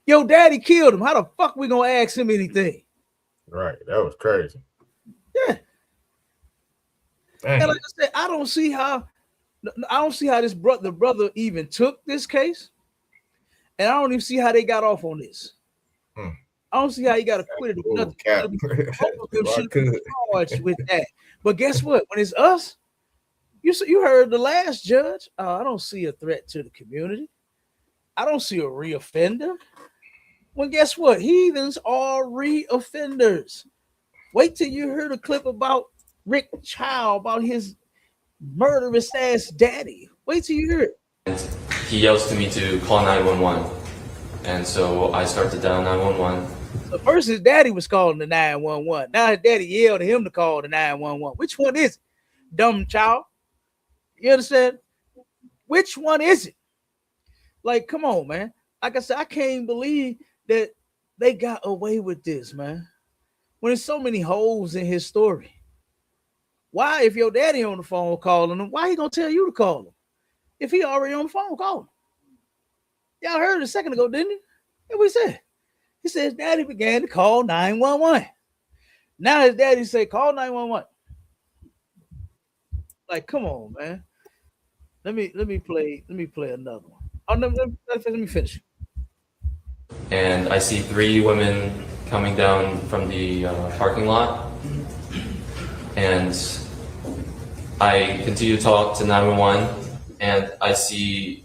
[SPEAKER 2] Your daddy killed him. How the fuck we gonna ask him anything?
[SPEAKER 7] Right. That was crazy.
[SPEAKER 2] Yeah.
[SPEAKER 7] Dang.
[SPEAKER 2] And like I said, I don't see how this the brother even took this case. And I don't even see how they got off on this. I don't see how he got acquitted of nothing. Should be charged with that. But guess what? When it's us, you heard the last judge. I don't see a threat to the community. I don't see a reoffender. Well, guess what? Heathens are reoffenders. Wait till you hear the clip about Rick Child, about his murderous ass daddy. Wait till you hear it.
[SPEAKER 19] he yells to me to call 911. And so I start to dial 911.
[SPEAKER 2] So first his daddy was calling the 911. Now his daddy yelled at him to call the 911. Which one is it? Dumb child. You understand? Which one is it? Like, come on, man. Like I said, I can't believe that they got away with this, man. When there's so many holes in his story. Why, if your daddy on the phone calling him, why he gonna tell you to call him? If he already on the phone, call him. Y'all heard it a second ago, didn't you? That's what he said. He said his daddy began to call 911. Now his daddy say, call 911. Like, come on, man. Let me play another one. Oh, let me finish.
[SPEAKER 19] And I see 3 women coming down from the parking lot. And I continue to talk to 911, and I see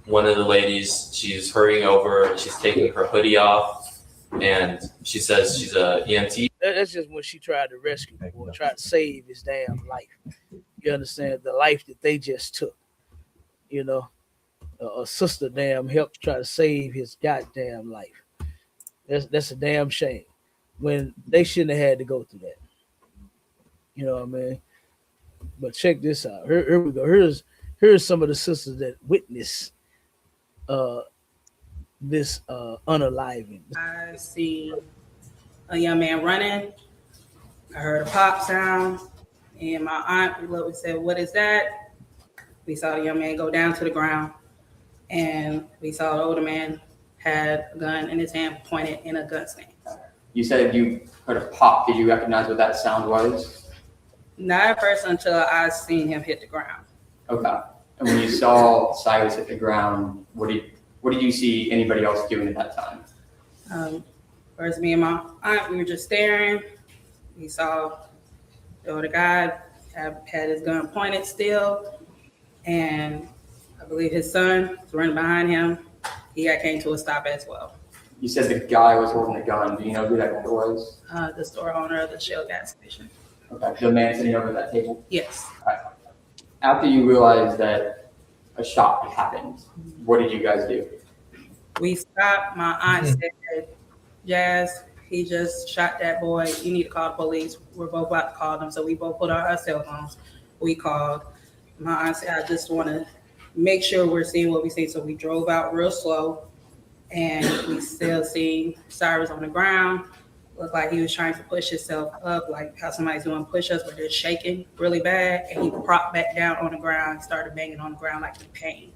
[SPEAKER 19] one of the ladies, she's hurrying over, she's taking her hoodie off, and she says she's a EMT.
[SPEAKER 2] That's just when she tried to rescue him or tried to save his damn life. You understand? The life that they just took. You know, a sister damn helped try to save his goddamn life. That's a damn shame when they shouldn't have had to go through that. You know what I mean? But check this out. Here we go. Here's some of the sisters that witnessed this unaliving.
[SPEAKER 20] I see a young man running. I heard a pop sound, and my aunt looked and said, "What is that?" We saw the young man go down to the ground, and we saw the older man had a gun in his hand pointed in a gun stand.
[SPEAKER 21] You said you heard a pop. Did you recognize what that sound was?
[SPEAKER 20] Not at first until I seen him hit the ground.
[SPEAKER 21] Okay. And when you saw Cyrus hit the ground, what did you see anybody else doing at that time?
[SPEAKER 20] First, me and my aunt, we were just staring. We saw the older guy had his gun pointed still, and I believe his son was running behind him. He came to a stop as well.
[SPEAKER 21] You said the guy was holding the gun. Do you know who that guy was?
[SPEAKER 20] The store owner of the Shell gas station.
[SPEAKER 21] Okay. The man sitting over that table?
[SPEAKER 20] Yes.
[SPEAKER 21] All right. After you realized that a shot had happened, what did you guys do?
[SPEAKER 20] We stopped. My aunt said, "Jazz, he just shot that boy. You need to call the police." We're both about to call them. So we both put on our cell phones. We called. My aunt said, "I just want to make sure we're seeing what we see." So we drove out real slow, and we still see Cyrus on the ground. Looked like he was trying to push himself up, like how somebody's doing push-ups where they're shaking really bad. And he propped back down on the ground and started banging on the ground like in pain.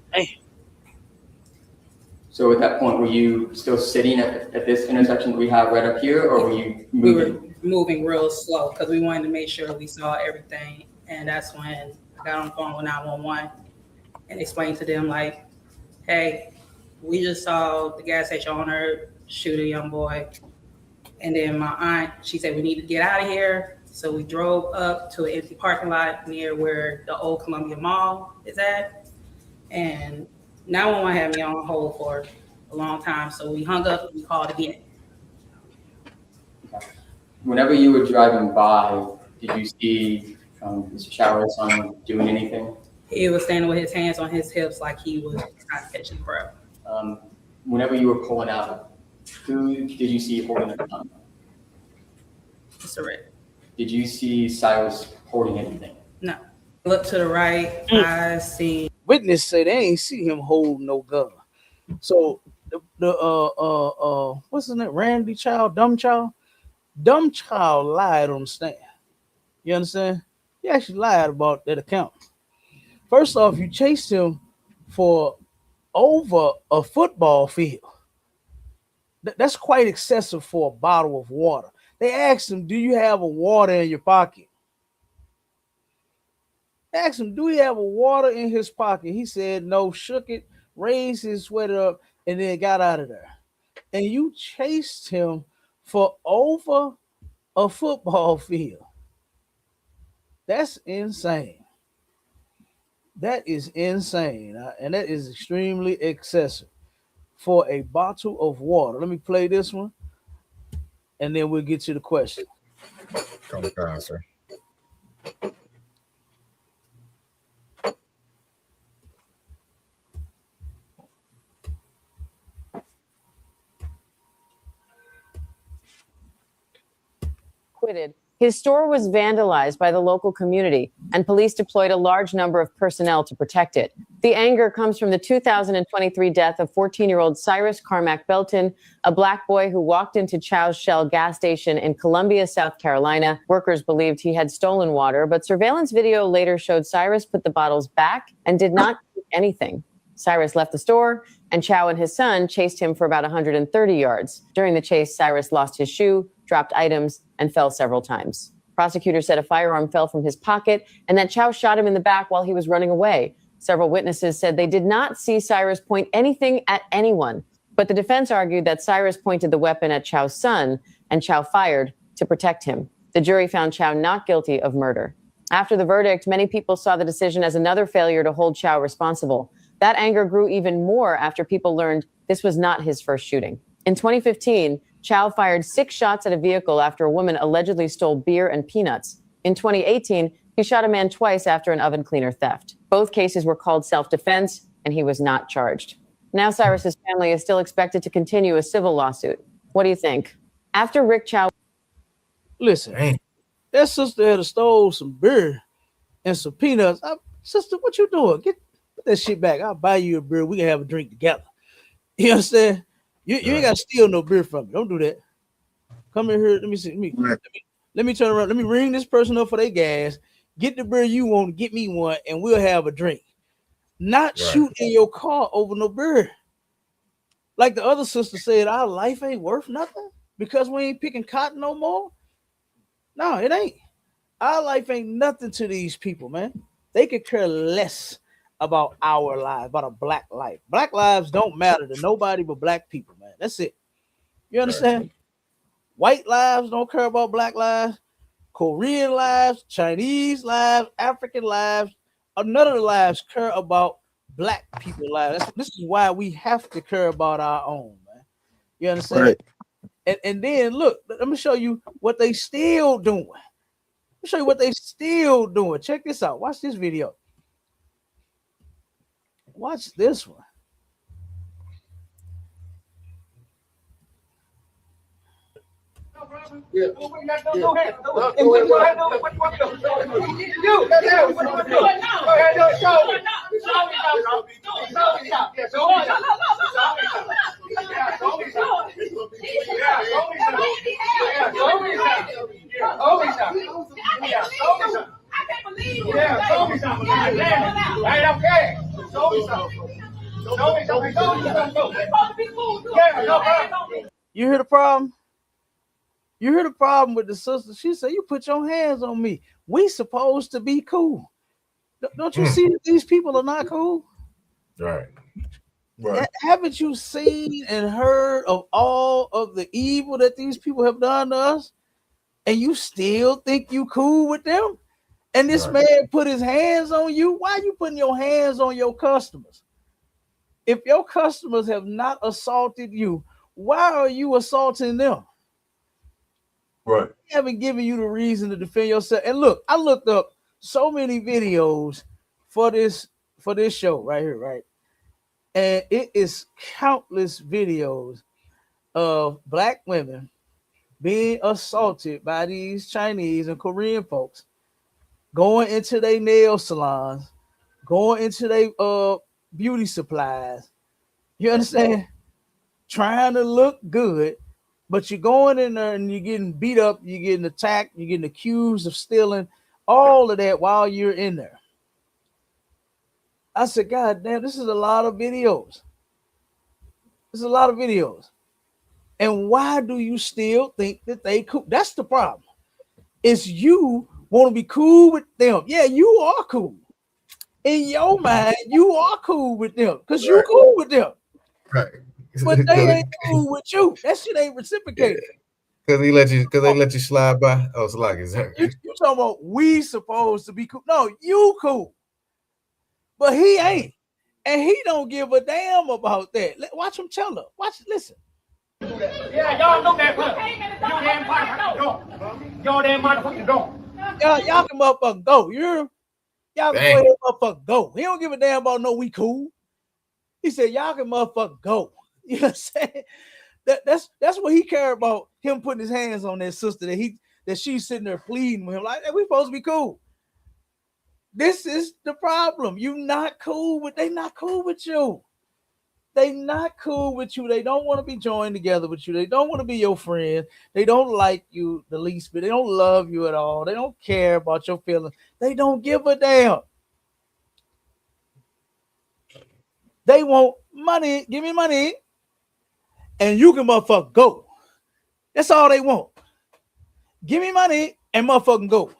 [SPEAKER 21] So at that point, were you still sitting at this intersection that we have right up here, or were you moving?
[SPEAKER 20] We were moving real slow because we wanted to make sure we saw everything. And that's when I got on the phone with 911 and explained to them, like, "Hey, we just saw the gas station owner shoot a young boy." And then my aunt, she said, "We need to get out of here." So we drove up to an empty parking lot near where the old Columbia Mall is at. And 911 had me on hold for a long time. So we hung up and we called again.
[SPEAKER 21] Whenever you were driving by, did you see Mr. Shower's son doing anything?
[SPEAKER 20] He was standing with his hands on his hips like he was trying to catch his breath.
[SPEAKER 21] Whenever you were pulling out, who did you see holding the gun?
[SPEAKER 20] Mr. Red.
[SPEAKER 21] Did you see Cyrus holding anything?
[SPEAKER 20] No. Look to the right, I see.
[SPEAKER 2] Witness say they ain't see him hold no gun. So the what's his name? Randy Child, Dumb Child? Dumb Child lied on the stand. You understand? He actually lied about that account. First off, you chased him for over a football field. That's quite excessive for a bottle of water. They asked him, "Do you have a water in your pocket?" They asked him, "Do he have a water in his pocket?" He said no, shook it, raised his sweater up, and then got out of there. And you chased him for over a football field. That's insane. That is insane. And that is extremely excessive for a bottle of water. Let me play this one, and then we'll get to the question.
[SPEAKER 7] Come on, sir.
[SPEAKER 1] acquitted, his store was vandalized by the local community, and police deployed a large number of personnel to protect it. The anger comes from the 2023 death of 14-year-old Cyrus Carmack Belton, a black boy who walked into Chow's Shell gas station in Columbia, South Carolina. Workers believed he had stolen water, but surveillance video later showed Cyrus put the bottles back and did not do anything. Cyrus left the store, and Chow and his son chased him for about 130 yards. During the chase, Cyrus lost his shoe, dropped items, and fell several times. Prosecutors said a firearm fell from his pocket and that Chow shot him in the back while he was running away. Several witnesses said they did not see Cyrus point anything at anyone, but the defense argued that Cyrus pointed the weapon at Chow's son and Chow fired to protect him. The jury found Chow not guilty of murder. After the verdict, many people saw the decision as another failure to hold Chow responsible. That anger grew even more after people learned this was not his first shooting. In 2015, Chow fired 6 shots at a vehicle after a woman allegedly stole beer and peanuts. In 2018, he shot a man twice after an oven cleaner theft. Both cases were called self-defense, and he was not charged. Now Cyrus's family is still expected to continue a civil lawsuit. What do you think? After Rick Chow...
[SPEAKER 2] Listen, that sister had stole some beer and some peanuts. Sister, what you doing? Put that shit back. I'll buy you a beer. We can have a drink together. You understand? You ain't got to steal no beer from me. Don't do that. Come in here. Let me see. Let me turn around. Let me ring this person up for their gas. Get the beer you want. Get me one, and we'll have a drink. Not shoot in your car over no beer. Like the other sister said, our life ain't worth nothing because we ain't picking cotton no more. No, it ain't. Our life ain't nothing to these people, man. They could care less about our lives, about a black life. Black lives don't matter to nobody but black people, man. That's it. You understand? White lives don't care about black lives. Korean lives, Chinese lives, African lives, none of the lives care about black people lives. This is why we have to care about our own, man. You understand? Right. And then look, let me show you what they still doing. Let me show you what they still doing. Check this out. Watch this video. Watch this one.
[SPEAKER 17] Yeah.
[SPEAKER 13] Go ahead.
[SPEAKER 2] You hear the problem? You hear the problem with the sister? She said, "You put your hands on me. We supposed to be cool. Don't you see that these people are not cool?"
[SPEAKER 6] Right.
[SPEAKER 2] Haven't you seen and heard of all of the evil that these people have done to us? And you still think you cool with them? And this man put his hands on you. Why are you putting your hands on your customers? If your customers have not assaulted you, why are you assaulting them?
[SPEAKER 6] Right.
[SPEAKER 2] They haven't given you the reason to defend yourself. And look, I looked up so many videos for this show right here, right? And it is countless videos of black women being assaulted by these Chinese and Korean folks, going into their nail salons, going into their beauty supplies. You understand? Trying to look good, but you're going in there and you're getting beat up, you're getting attacked, you're getting accused of stealing, all of that while you're in there. I said, God damn, this is a lot of videos. This is a lot of videos. And why do you still think that they cool? That's the problem. Is you want to be cool with them. Yeah, you are cool. In your mind, you are cool with them because you're cool with them.
[SPEAKER 7] Right.
[SPEAKER 2] But they ain't cool with you. That shit ain't reciprocated.
[SPEAKER 7] Because they let you slide by. Oh, it's like it's her.
[SPEAKER 2] You talking about we supposed to be cool. No, you cool. But he ain't. And he don't give a damn about that. Watch him tell her. Listen.
[SPEAKER 13] Yeah, y'all know that. You damn motherfucking don't. Y'all damn motherfucking don't.
[SPEAKER 2] Y'all can motherfucking go. Y'all can go ahead motherfucking go. He don't give a damn about no we cool. He said, y'all can motherfucking go. You know what I'm saying? That's what he cared about, him putting his hands on that sister that that she's sitting there pleading with him like, hey, we supposed to be cool. This is the problem. You not cool with, they not cool with you. They not cool with you. They don't want to be joined together with you. They don't want to be your friend. They don't like you the least bit. They don't love you at all. They don't care about your feelings. They don't give a damn. They want money. Give me money. And you can motherfucker go. That's all they want. Give me money and motherfucking go.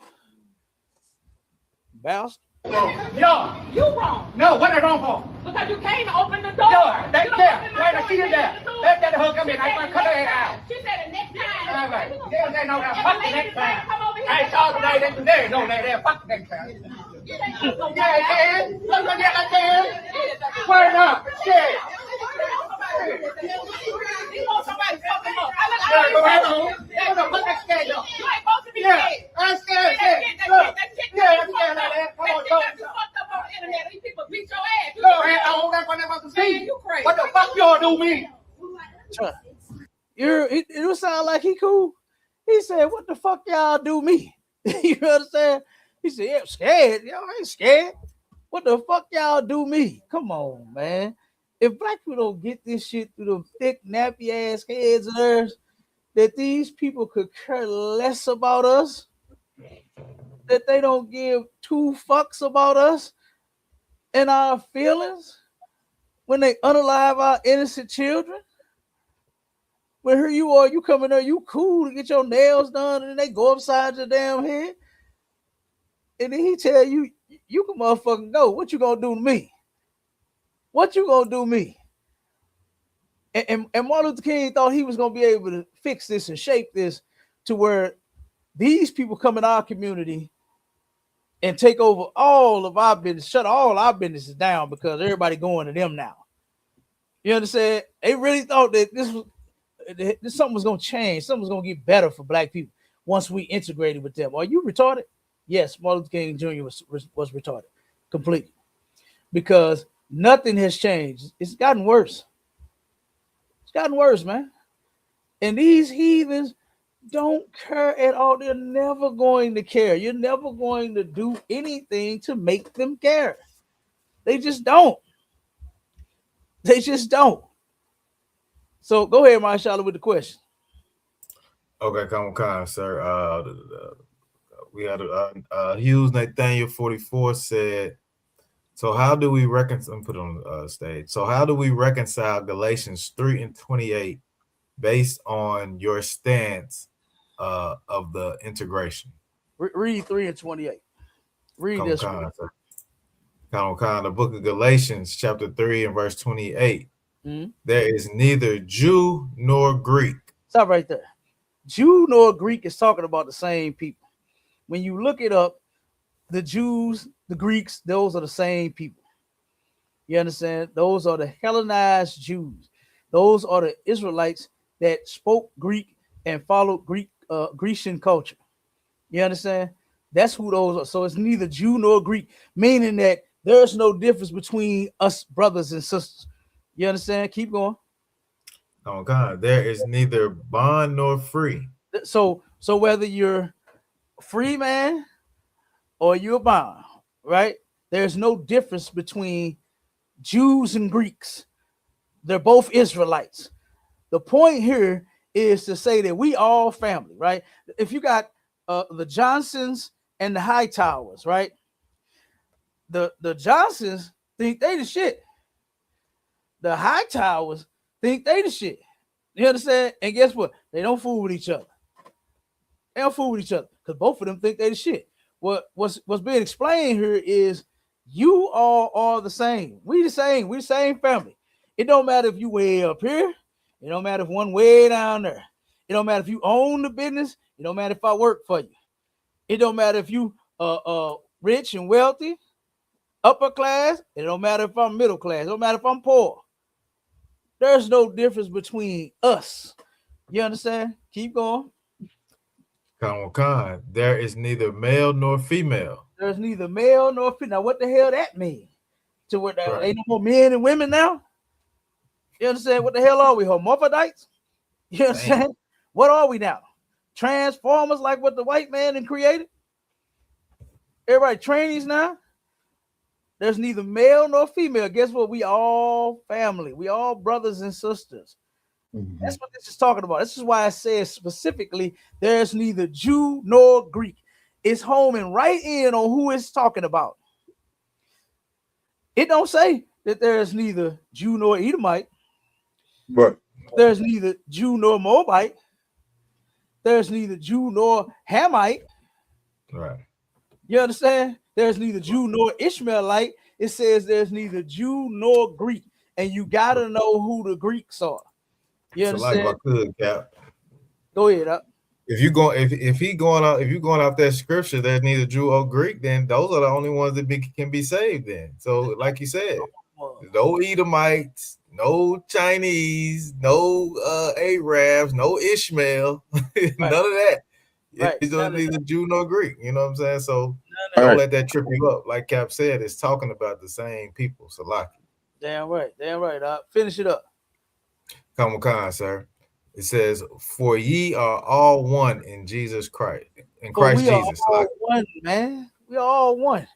[SPEAKER 2] Bounce.
[SPEAKER 17] Yo, you wrong. No, what are wrong for? Because you came to open the door. Yo, they care. Why the key is there? Let that hoe come in. I'm gonna cut her head out. She said the next time. All right. They know that. Fuck the next time. I saw today that today. No, they fuck the next time. Yeah, man. Look at that again. Word up. Shit. You want somebody to fuck him up. Put that scared up. You ain't supposed to be scared. I'm scared. Look. Yeah, I'm scared like that. Come on, go. You fucked up on the internet. These people beat your ass. No, I don't know what to see. You crazy. What the fuck y'all do me?
[SPEAKER 2] It sound like he cool. He said, what the fuck y'all do me? You understand? He said, yeah, I'm scared. Y'all ain't scared. What the fuck y'all do me? Come on, man. If black people don't get this shit through the thick, nappy ass heads of theirs, that these people could care less about us, that they don't give two fucks about us and our feelings when they unalive our innocent children. When here you are, you come in there, you cool to get your nails done, and then they go upside your damn head. And then he tell you, you can motherfucking go. What you gonna do to me? What you gonna do to me? And Martin Luther King thought he was gonna be able to fix this and shape this to where these people come in our community and take over all of our business, shut all our businesses down because everybody going to them now. You understand? They really thought that this something was gonna change, something was gonna get better for black people once we integrated with them. Are you retarded? Yes, Martin Luther King Jr. was retarded completely because nothing has changed. It's gotten worse. It's gotten worse, man. And these heathens don't care at all. They're never going to care. You're never going to do anything to make them care. They just don't. They just don't. So go ahead, Marshala, with the question.
[SPEAKER 7] Okay, come on, sir. We had Hughes Nathaniel 44 said, so how do we reconcile? Put it on the stage. So how do we reconcile Galatians 3:28 based on your stance of the integration?
[SPEAKER 2] Read 3:28. Read this.
[SPEAKER 7] The book of Galatians, chapter 3 and verse 28. There is neither Jew nor Greek.
[SPEAKER 2] Stop right there. Jew nor Greek is talking about the same people. When you look it up, the Jews, the Greeks, those are the same people. You understand? Those are the Hellenized Jews. Those are the Israelites that spoke Greek and followed Grecian culture. You understand? That's who those are. So it's neither Jew nor Greek, meaning that there's no difference between us brothers and sisters. You understand? Keep going.
[SPEAKER 7] Oh God, there is neither bond nor free.
[SPEAKER 2] So whether you're free man or you're bond, right? There's no difference between Jews and Greeks. They're both Israelites. The point here is to say that we all family, right? If you got the Johnsons and the Hightowers, right? The Johnsons think they the shit. The Hightowers think they the shit. You understand? And guess what? They don't fool with each other. They don't fool with each other because both of them think they the shit. What's being explained here is you all are the same. We the same. We the same family. It don't matter if you way up here. It don't matter if one way down there. It don't matter if you own the business. It don't matter if I work for you. It don't matter if you rich and wealthy, upper class. It don't matter if I'm middle class. It don't matter if I'm poor. There's no difference between us. You understand? Keep going.
[SPEAKER 7] There is neither male nor female.
[SPEAKER 2] There's neither male nor female. Now, what the hell that mean? To what? Right. Ain't no more men and women now? You understand? What the hell are we? Hermaphrodites? You understand? What are we now? Transformers like what the white man and created. Everybody trainees now. There's neither male nor female. Guess what? We all family. We all brothers and sisters. That's what this is talking about. This is why I said specifically there's neither Jew nor Greek. It's homing right in on who it's talking about. It don't say that there's neither Jew nor Edomite.
[SPEAKER 6] Right.
[SPEAKER 2] There's neither Jew nor Moabite. There's neither Jew nor Hamite.
[SPEAKER 7] Right.
[SPEAKER 2] You understand? There's neither Jew nor Ishmaelite. It says there's neither Jew nor Greek. And you got to know who the Greeks are. You
[SPEAKER 7] So like
[SPEAKER 2] understand?
[SPEAKER 7] if I could, Cap.
[SPEAKER 2] Go ahead.
[SPEAKER 7] If you go, if he going out, if you going out that scripture, there's neither Jew or Greek, then those are the only ones that can be saved. Then, so like you said, no Edomites, no Chinese, no Arabs, no Ishmael, none of that.
[SPEAKER 2] Right.
[SPEAKER 7] It's just neither Jew nor Greek. You know what I'm saying? So
[SPEAKER 2] None
[SPEAKER 7] don't
[SPEAKER 2] of
[SPEAKER 7] let that trip you up. Like Cap said, it's talking about the same people. So like,
[SPEAKER 2] Damn right. Finish it up.
[SPEAKER 7] come on, sir. It says, "For ye are all one in Jesus Christ, in Christ Jesus."
[SPEAKER 2] All one, man. We are all one.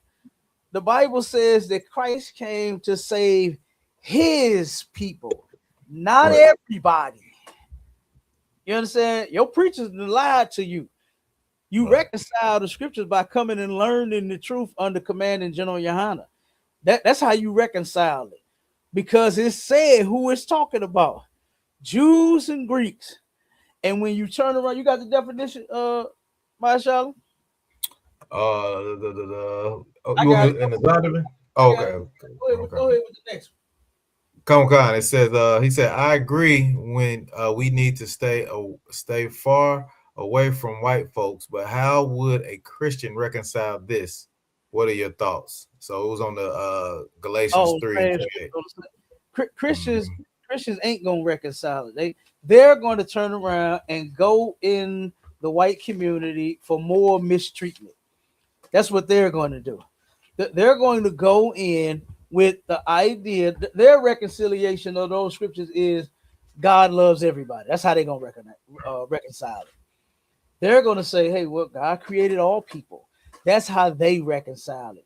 [SPEAKER 2] The Bible says that Christ came to save his people, not everybody. You understand? Your preachers lied to you. You reconcile the scriptures by coming and learning the truth under command and General Yohana. That's how you reconcile it. Because it said who it's talking about. Jews and Greeks. And when you turn around, you got the definition, Mashallah?
[SPEAKER 7] You want me in the document? Okay.
[SPEAKER 2] Go ahead with the next one.
[SPEAKER 7] Come on. It says, he said, I agree when we need to stay far away from white folks, but how would a Christian reconcile this? What are your thoughts? So it was on the Galatians 3:28.
[SPEAKER 2] Christians ain't gonna reconcile it. They're going to turn around and go in the white community for more mistreatment. That's what they're going to do. They're going to go in with the idea, their reconciliation of those scriptures is God loves everybody. That's how they're going to reconcile it. They're going to say, hey, well, God created all people. That's how they reconcile it.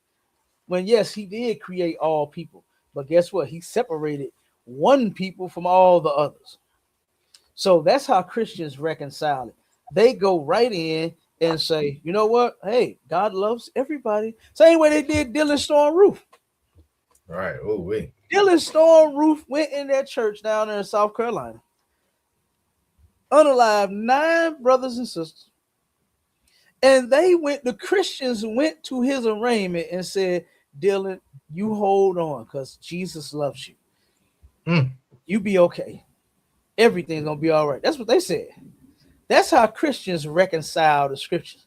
[SPEAKER 2] When, yes, he did create all people. But guess what? He separated one people from all the others. So that's how Christians reconcile it. They go right in and say, you know what? Hey, God loves everybody. Same way they did Dylan Storm Roof.
[SPEAKER 7] Right. Oh, wait.
[SPEAKER 2] Dylan Storm Roof went in that church down there in South Carolina. Unalived 9 brothers and sisters. And the Christians went to his arraignment and said, Dylan, you hold on because Jesus loves you. You be okay. Everything's going to be all right. That's what they said. That's how Christians reconcile the scriptures.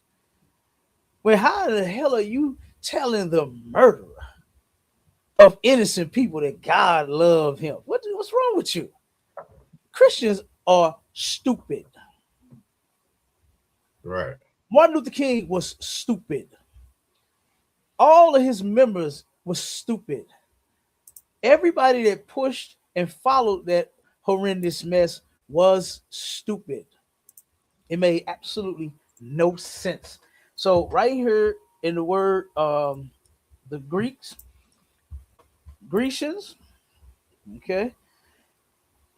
[SPEAKER 2] Well, how the hell are you telling the murderer of innocent people that God loved him? What's wrong with you? Christians are stupid.
[SPEAKER 7] Right.
[SPEAKER 2] Martin Luther King was stupid. All of his members were stupid. Everybody that pushed and followed that horrendous mess was stupid. It made absolutely no sense. So right here in the word, the Grecians, okay,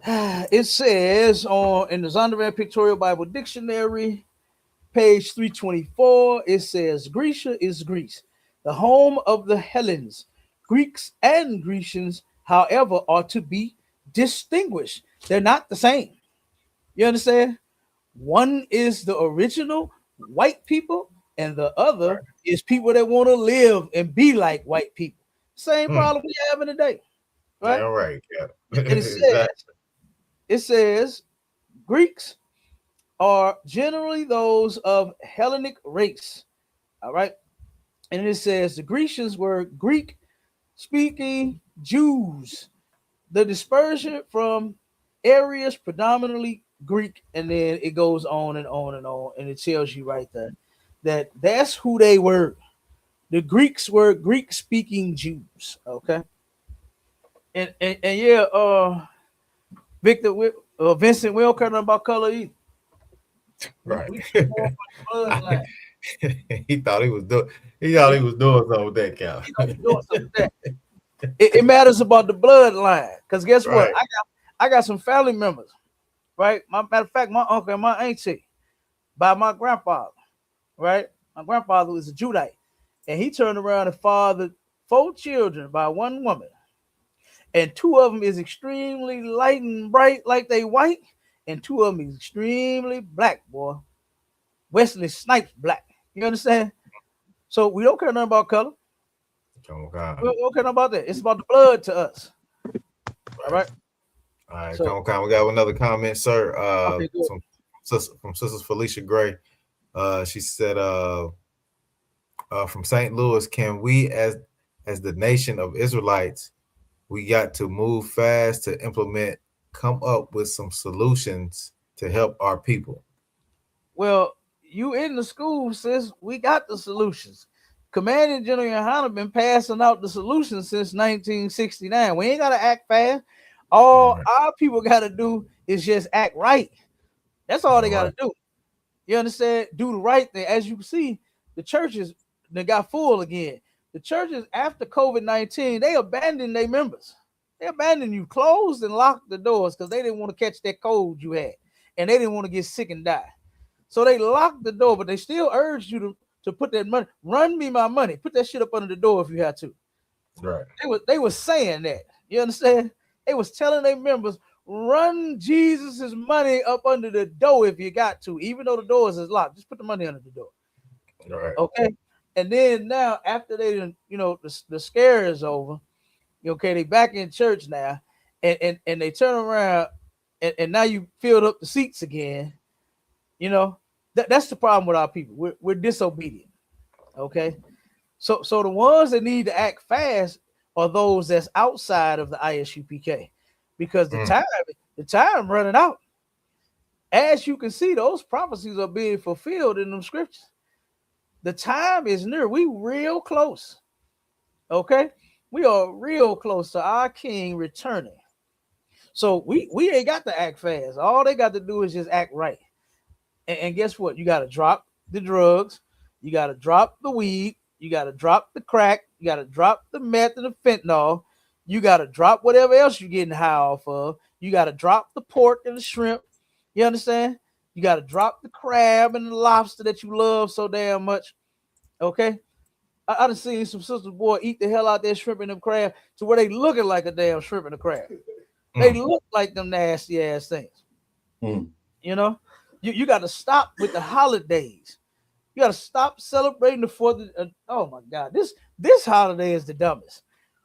[SPEAKER 2] it says in the Zondervan Pictorial Bible Dictionary, page 324, it says Grecia is Greece, the home of the Hellenes. Greeks and Grecians, however, are to be distinguished. They're not the same. You understand? One is the original white people, and the other is people that want to live and be like white people. Same problem we having today, right?
[SPEAKER 7] All right. Yeah.
[SPEAKER 2] It says Greeks are generally those of Hellenic race. All right. And it says the Grecians were Greek-speaking Jews. The dispersion from areas predominantly Greek, and then it goes on and on and on, and it tells you right there that that's who they were. The Greeks were Greek-speaking Jews. Okay. And yeah, Vincent, we don't care nothing about color either.
[SPEAKER 7] Right.
[SPEAKER 2] Bloodline.
[SPEAKER 7] He thought he was doing. He thought he was doing something with that cow.
[SPEAKER 2] Doing something with that. It matters about the bloodline, because guess what?
[SPEAKER 7] Right.
[SPEAKER 2] I got some family members, right? Matter of fact, my uncle and my auntie by my grandfather, right? My grandfather was a Judite, and he turned around and fathered 4 children by one woman, and 2 of them is extremely light and bright like they white, and 2 of them is extremely black, boy. Wesley Snipes black. You understand? So we don't care nothing about color.
[SPEAKER 7] Oh,
[SPEAKER 2] We
[SPEAKER 7] God.
[SPEAKER 2] don't care nothing about that. It's about the blood to us. All right.
[SPEAKER 7] All right,
[SPEAKER 2] So-
[SPEAKER 7] come on. We got another comment, sir.
[SPEAKER 2] Okay, good.
[SPEAKER 7] From Sisters Felicia Gray. She said, from St. Louis, can we, as the nation of Israelites, we got to move fast to implement, come up with some solutions to help our people.
[SPEAKER 2] Well, you in the school, sis. We got the solutions. Commanding General Yohana been passing out the solutions since 1969. We ain't got to act fast. All our people got to do is just act right. That's all they got to do. You understand? Do the right thing. As you can see, the churches, they got full again. The churches after COVID-19, they abandoned their members. They abandoned you, closed and locked the doors because they didn't want to catch that cold you had. And they didn't want to get sick and die. So they locked the door, but they still urged you to put that money, run me my money, put that shit up under the door if you had to.
[SPEAKER 7] Right.
[SPEAKER 2] They were saying that. You understand? They was telling their members, run Jesus's money up under the door if you got to, even though the doors is locked. Just put the money under the door.
[SPEAKER 7] Right.
[SPEAKER 2] Okay. And then now, after they, the scare is over, okay, they back in church now, and they turn around, and now you filled up the seats again. That's the problem with our people. We're disobedient. Okay. So the ones that need to act fast are those that's outside of the ISUPK, because the time running out. As you can see, those prophecies are being fulfilled in them scriptures. The time is near. We real close. Okay, we are real close to our King returning. So we ain't got to act fast. All they got to do is just act right. And guess what? You got to drop the drugs. You got to drop the weed. You got to drop the crack. You got to drop the meth and the fentanyl. You got to drop whatever else you're getting high off of. You got to drop the pork and the shrimp. You understand? You got to drop the crab and the lobster that you love so damn much. Okay? I done seen some sisters, boy, eat the hell out that shrimp and them crab to where they looking like a damn shrimp and a crab. They look like them nasty ass things. You know? You got to stop with the holidays. You got to stop celebrating the 4th of, oh my God, this holiday is the dumbest.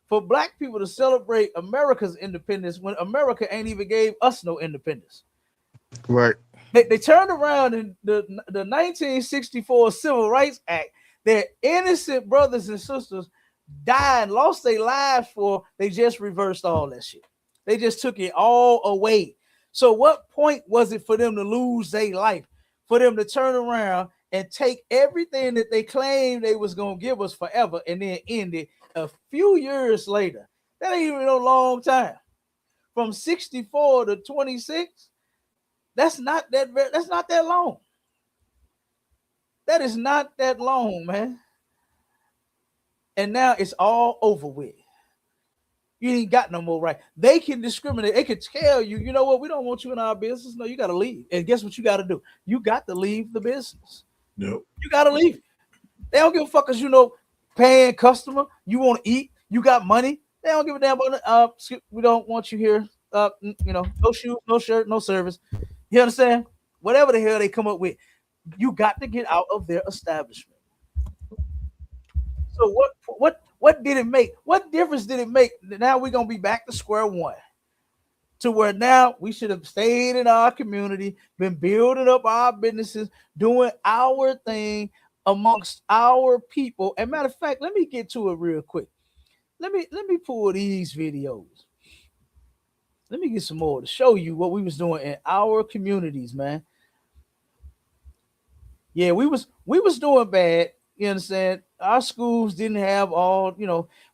[SPEAKER 2] For black people to celebrate America's independence when America ain't even gave us no independence.
[SPEAKER 5] Right.
[SPEAKER 2] They turned around in the 1964 Civil Rights Act. Their innocent brothers and sisters died, lost their lives for. They just reversed all that shit. They just took it all away. So what point was it for them to lose their life? For them to turn around and take everything that they claimed they was going to give us forever and then end it a few years later? That ain't even a long time. From 64 to 26, that's not that long. That is not that long, man. And now it's all over with. You ain't got no more right. They can discriminate. They can tell you, you know what, we don't want you in our business. No, you got to leave. And guess what you got to do? You got to leave the business.
[SPEAKER 6] Nope.
[SPEAKER 2] You got to leave. They don't give a fuck because, paying customer. You want to eat. You got money. They don't give a damn about we don't want you here. No shoes, no shirt, no service. You understand? Whatever the hell they come up with, you got to get out of their establishment. So what did it make? What difference did it make? Now we're gonna be back to square one, to where now we should have stayed in our community, been building up our businesses, doing our thing amongst our people. And matter of fact, let me get to it real quick. Let me pull these videos. Let me get some more to show you what we was doing in our communities, man. Yeah, we was doing bad. You understand? Our schools didn't have all,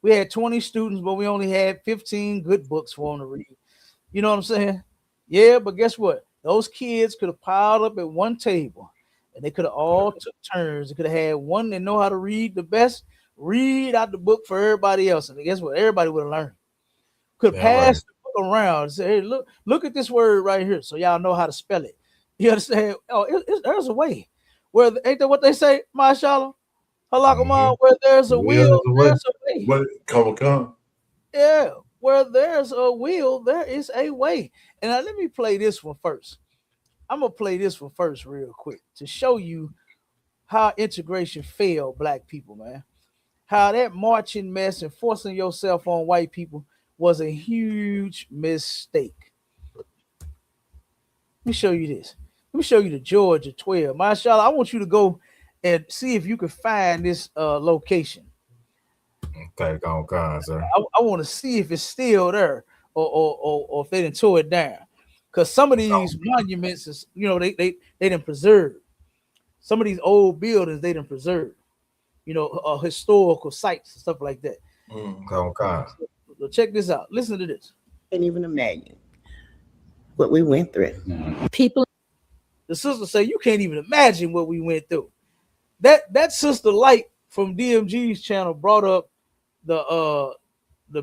[SPEAKER 2] we had 20 students, but we only had 15 good books for them to read. You know what I'm saying? Yeah, but guess what? those kids could have piled up at one table and they could have all took turns. They could have had one that know how to read the best, read out the book for everybody else. And guess what? Everybody would have learned. Could pass the book around and say, hey, look at this word right here. So y'all know how to spell it. You understand? Oh, there's a way. Where ain't that what they say, mashallah? Halakamah, where there's a will, there's a way. Yeah, where there's a will, there is a way. And now let me play this one first. I'm gonna play this one first real quick to show you how integration failed black people, man. How that marching mess and forcing yourself on white people was a huge mistake. Let me show you this. Let me show you the Georgia 12. Mashallah, I want you to go and see if you can find this location.
[SPEAKER 7] Okay, go on, sir.
[SPEAKER 2] I want to see if it's still there or if they didn't tore it down. Because some of these monuments is, you know, they didn't preserve. Some of these old buildings they didn't preserve. You know, historical sites and stuff like that. So check this out. Listen to this.
[SPEAKER 3] Can't even imagine what we went through.
[SPEAKER 2] People, the sister say you can't even imagine what we went through. That sister Light from DMG's channel brought up the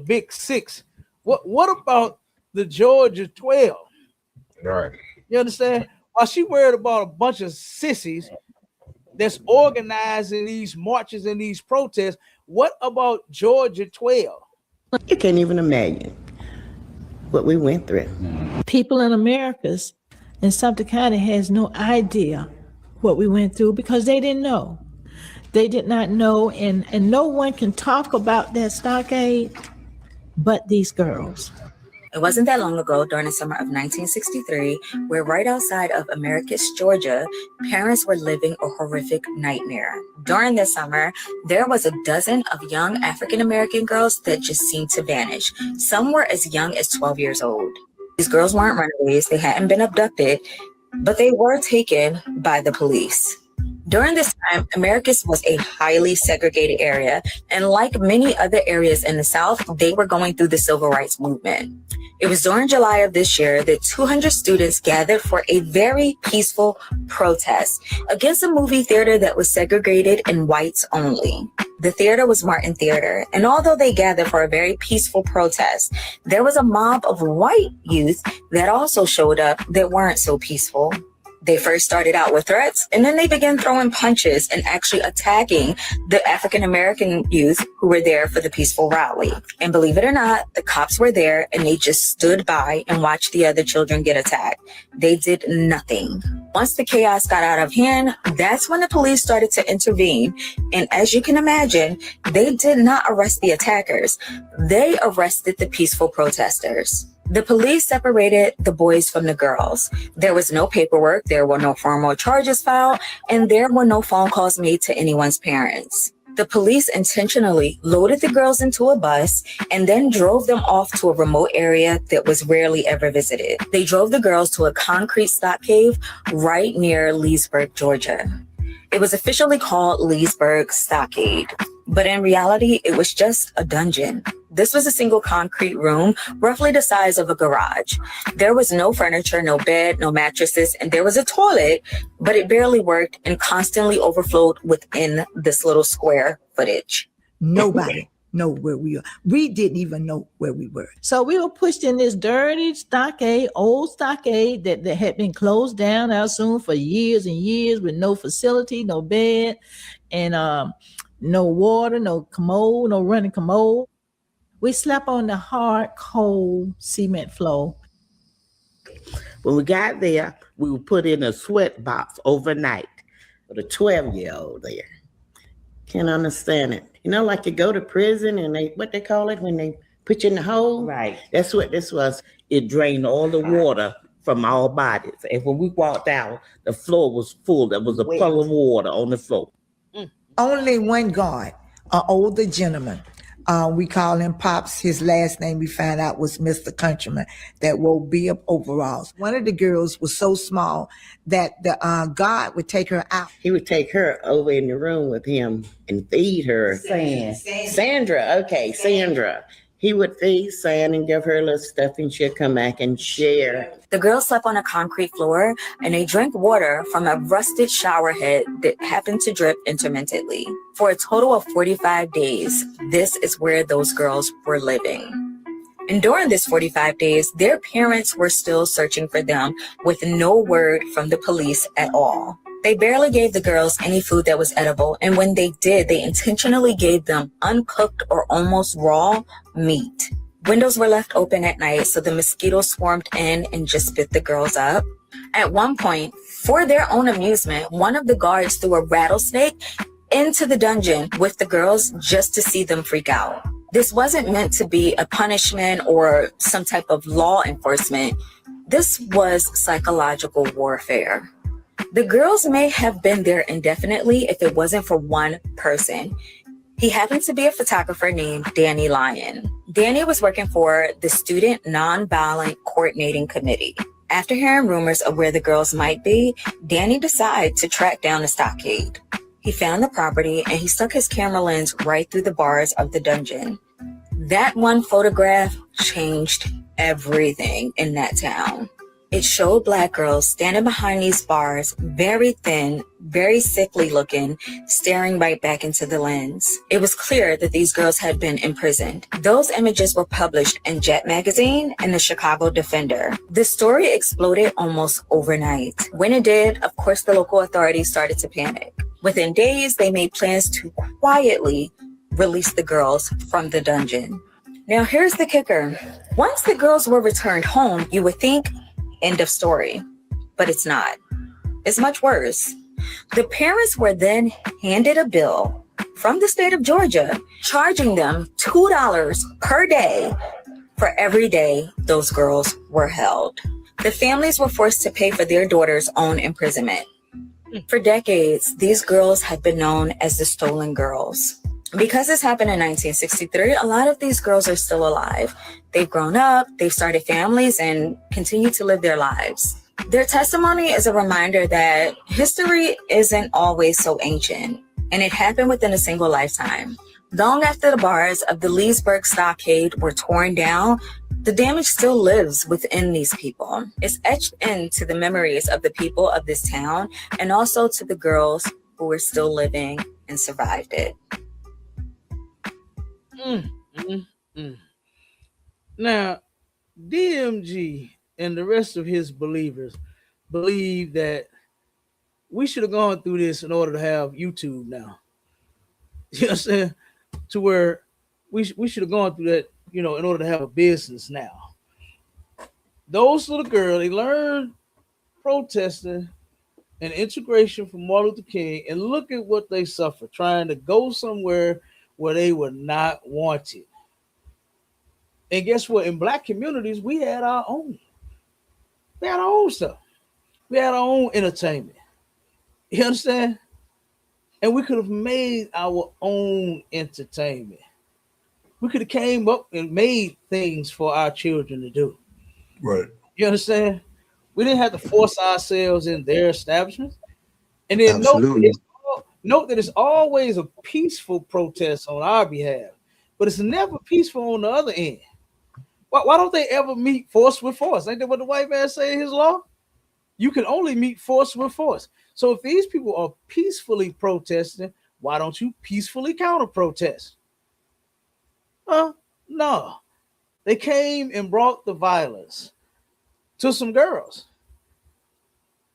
[SPEAKER 2] Big Six. What about the Georgia 12?
[SPEAKER 7] Right.
[SPEAKER 2] You understand? While she worried about a bunch of sissies that's organizing these marches and these protests, what about Georgia 12?
[SPEAKER 3] You can't even imagine what we went through.
[SPEAKER 22] People in Americas and Sumter County has no idea what we went through because they didn't know. They did not know, and no one can talk about that stockade but these girls.
[SPEAKER 23] It wasn't that long ago, during the summer of 1963, where right outside of Americus, Georgia, parents were living a horrific nightmare. During the summer, there was a dozen of young African-American girls that just seemed to vanish. Some were as young as 12 years old. These girls weren't runaways, they hadn't been abducted, but they were taken by the police. During this time, Americus was a highly segregated area, and like many other areas in the South, they were going through the civil rights movement. It was during July of this year that 200 students gathered for a very peaceful protest against a movie theater that was segregated and whites only. The theater was Martin Theater, and although they gathered for a very peaceful protest, there was a mob of white youth that also showed up that weren't so peaceful. They first started out with threats, and then they began throwing punches and actually attacking the African-American youth who were there for the peaceful rally. And believe it or not, the cops were there and they just stood by and watched the other children get attacked. They did nothing. Once the chaos got out of hand, that's when the police started to intervene. And as you can imagine, they did not arrest the attackers. They arrested the peaceful protesters. The police separated the boys from the girls. There was no paperwork, there were no formal charges filed, and there were no phone calls made to anyone's parents. The police intentionally loaded the girls into a bus and then drove them off to a remote area that was rarely ever visited. They drove the girls to a concrete stock cave right near Leesburg, Georgia. It was officially called Leesburg Stockade, but in reality, it was just a dungeon. This was a single concrete room, roughly the size of a garage. There was no furniture, no bed, no mattresses, and there was a toilet, but it barely worked and constantly overflowed within this little square footage.
[SPEAKER 22] Nobody know where we are. We didn't even know where we were. So we were pushed in this dirty stockade, old stockade that had been closed down out soon for years and years with no facility, no bed, and no water, no commode, no running commode. We slept on the hard, cold cement floor.
[SPEAKER 3] When we got there, we were put in a sweat box overnight with a 12-year-old there. Can't understand it. You know, like you go to prison and what they call it when they put you in the hole? Right. That's what this was. It drained all the water from our bodies. And when we walked out, the floor was full. There was a puddle of water on the floor.
[SPEAKER 24] Only one guard, an older gentleman. We call him Pops. His last name we found out was Mr. Countryman, that wore beat-up overalls. One of the girls was so small that the guard would take her out.
[SPEAKER 3] He would take her over in the room with him and feed her. Sandra. Okay, Sandra. He would feed Sand and give her a little stuff, and she'd come back and share.
[SPEAKER 23] The girls slept on a concrete floor and they drank water from a rusted shower head that happened to drip intermittently. For a total of 45 days, this is where those girls were living. And during this 45 days, their parents were still searching for them with no word from the police at all. They barely gave the girls any food that was edible, and when they did, they intentionally gave them uncooked or almost raw meat. Windows were left open at night, so the mosquitoes swarmed in and just spit the girls up. At one point, for their own amusement, one of the guards threw a rattlesnake into the dungeon with the girls just to see them freak out. This wasn't meant to be a punishment or some type of law enforcement. This was psychological warfare. The girls may have been there indefinitely if it wasn't for one person. He happened to be a photographer named Danny Lyon. Danny was working for the Student Nonviolent Coordinating Committee. After hearing rumors of where the girls might be, Danny decided to track down the stockade. He found the property and he stuck his camera lens right through the bars of the dungeon. That one photograph changed everything in that town. It showed Black girls standing behind these bars, very thin, very sickly looking, staring right back into the lens. It was clear that these girls had been imprisoned. Those images were published in Jet magazine and the Chicago Defender. The story exploded almost overnight. When it did, of course, the local authorities started to panic. Within days, they made plans to quietly release the girls from the dungeon. Now, here's the kicker. Once the girls were returned home, you would think, end of story. But it's not. It's much worse. The parents were then handed a bill from the state of Georgia, charging them $2 per day for every day those girls were held. The families were forced to pay for their daughters' own imprisonment. For decades, these girls have been known as the stolen girls. Because this happened in 1963, a lot of these girls are still alive. They've grown up, they've started families, and continue to live their lives. Their testimony is a reminder that history isn't always so ancient, and it happened within a single lifetime. Long after the bars of the Leesburg stockade were torn down, the damage still lives within these people. It's etched into the memories of the people of this town and also to the girls who were still living and survived it.
[SPEAKER 2] Now, DMG and the rest of his believers believe that we should have gone through this in order to have YouTube now. You know what I'm saying? To where we should have gone through that, in order to have a business now. Those little girls, they learned protesting and integration from Martin Luther King, and look at what they suffer trying to go somewhere where they were not wanted. And guess what? In Black communities, we had our own. We had our own stuff. We had our own entertainment. You understand? And we could have made our own entertainment. We could have came up and made things for our children to do.
[SPEAKER 6] Right.
[SPEAKER 2] You understand? We didn't have to force ourselves in their establishments. And then note that it's always a peaceful protest on our behalf, but it's never peaceful on the other end. Why don't they ever meet force with force? Ain't that what the white man say in his law? You can only meet force with force. So if these people are peacefully protesting, why don't you peacefully counter-protest? No. They came and brought the violence to some girls.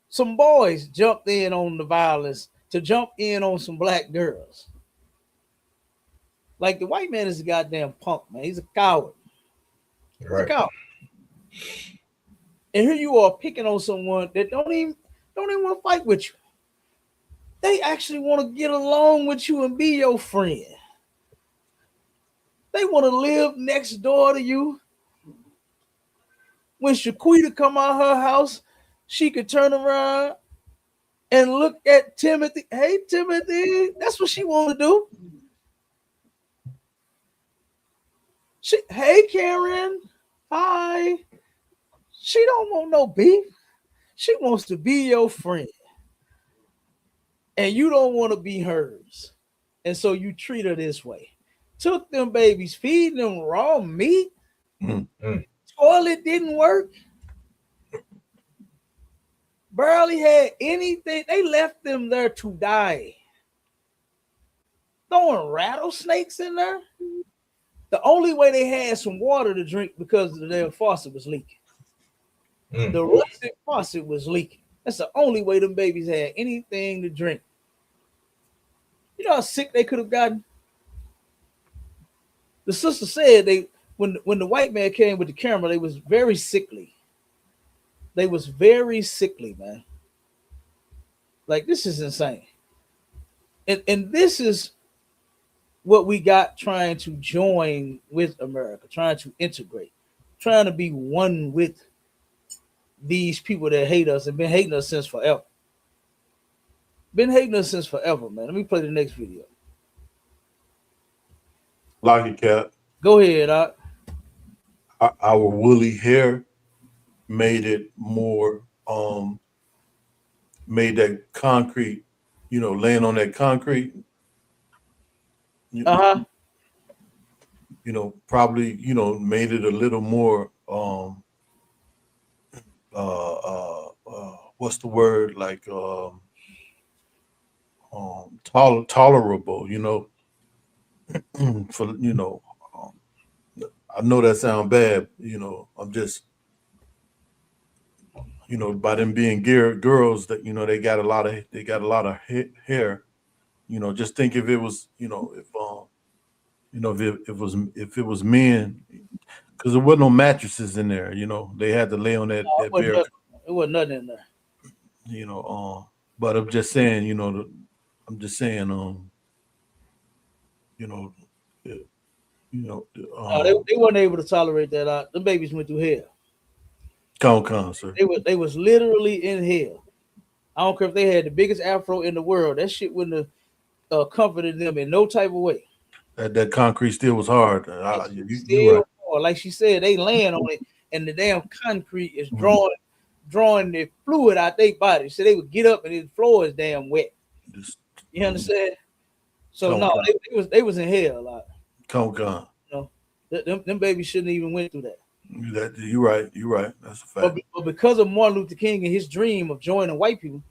[SPEAKER 2] Some boys jumped in on the violence to jump in on some Black girls. Like, the white man is a goddamn punk, man. He's a coward.
[SPEAKER 6] Right.
[SPEAKER 2] He's a coward. And here you are picking on someone that don't even want to fight with you. They actually want to get along with you and be your friend. They want to live next door to you. When Shaquita come out her house, she could turn around and look at Timothy. Hey, Timothy, that's what she want to do. Hey, Karen. Hi. She don't want no beef. She wants to be your friend. And you don't want to be hers. And so you treat her this way. took them babies, feeding them raw meat. Toilet didn't work. Barely had anything. They left them there to die. Throwing rattlesnakes in there. The only way they had some water to drink because their faucet was leaking. The rusted faucet was leaking. That's the only way them babies had anything to drink. You know how sick they could have gotten? The sister said when the white man came with the camera, they was very sickly. They was very sickly, man. Like, this is insane. And this is what we got trying to join with America, trying to integrate, trying to be one with these people that hate us and been hating us since forever. Been hating us since forever, man. Let me play the next video.
[SPEAKER 6] Lock it, Cap.
[SPEAKER 2] Go ahead, Doc.
[SPEAKER 6] Our woolly hair made it more, made that concrete, you know, laying on that concrete. You know, probably, you know, made it a little more, what's the word? Like, tolerable, you know, for, you know, I know that sounds bad, you know, I'm just, you know, by them being girls that, you know, they got a lot of hair, you know, just think if it was, you know, if it was men, because there wasn't no mattresses in there, you know, they had to lay on that bare.
[SPEAKER 2] It wasn't nothing in there.
[SPEAKER 6] You know, but I'm just saying, you know,
[SPEAKER 2] they weren't able to tolerate that. The babies went through hell.
[SPEAKER 6] Come, sir.
[SPEAKER 2] They was literally in hell. I don't care if they had the biggest afro in the world. That shit wouldn't have comforted them in no type of way.
[SPEAKER 6] That concrete still was hard.
[SPEAKER 2] Still
[SPEAKER 6] right.
[SPEAKER 2] hard. Like she said, they laying on it, and the damn concrete is drawing the fluid out their body. So they would get up and the floor is damn wet. You understand? So they was in hell a lot.
[SPEAKER 6] Come.
[SPEAKER 2] You know, them babies shouldn't even went through that.
[SPEAKER 6] You're right. That's a fact.
[SPEAKER 2] But because of Martin Luther King and his dream of joining white people,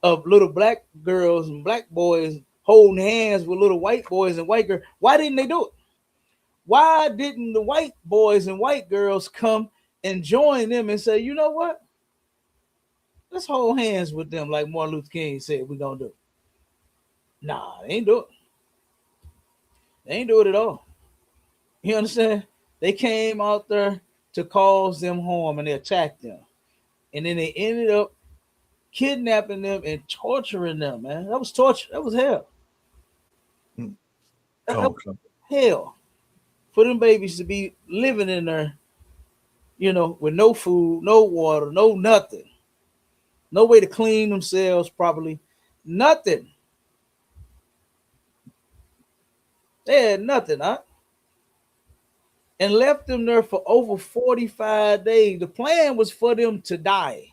[SPEAKER 2] of little black girls and black boys holding hands with little white boys and white girls, why didn't they do it? Why didn't the white boys and white girls come and join them and say, you know what? Let's hold hands with them like Martin Luther King said we're going to do. Nah, they ain't do it. They ain't do it at all. You understand? They came out there to cause them harm and they attacked them. And then they ended up kidnapping them and torturing them, man. That was torture. That was hell. That was hell. For them babies to be living in there, you know, with no food, no water, no nothing. No way to clean themselves properly. Nothing. They had nothing, huh? And left them there for over 45 days. The plan was for them to die.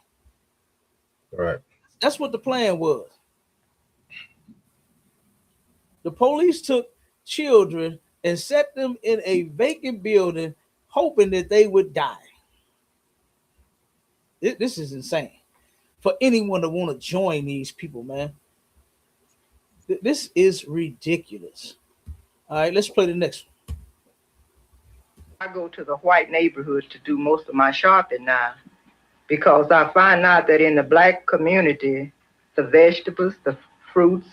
[SPEAKER 7] Right.
[SPEAKER 2] That's what the plan was. The police took children and set them in a vacant building, hoping that they would die. This is insane. For anyone to want to join these people, man. This is ridiculous. All right, let's play the next one.
[SPEAKER 4] I go to the white neighborhood to do most of my shopping now because I find out that in the black community, the vegetables, the fruits,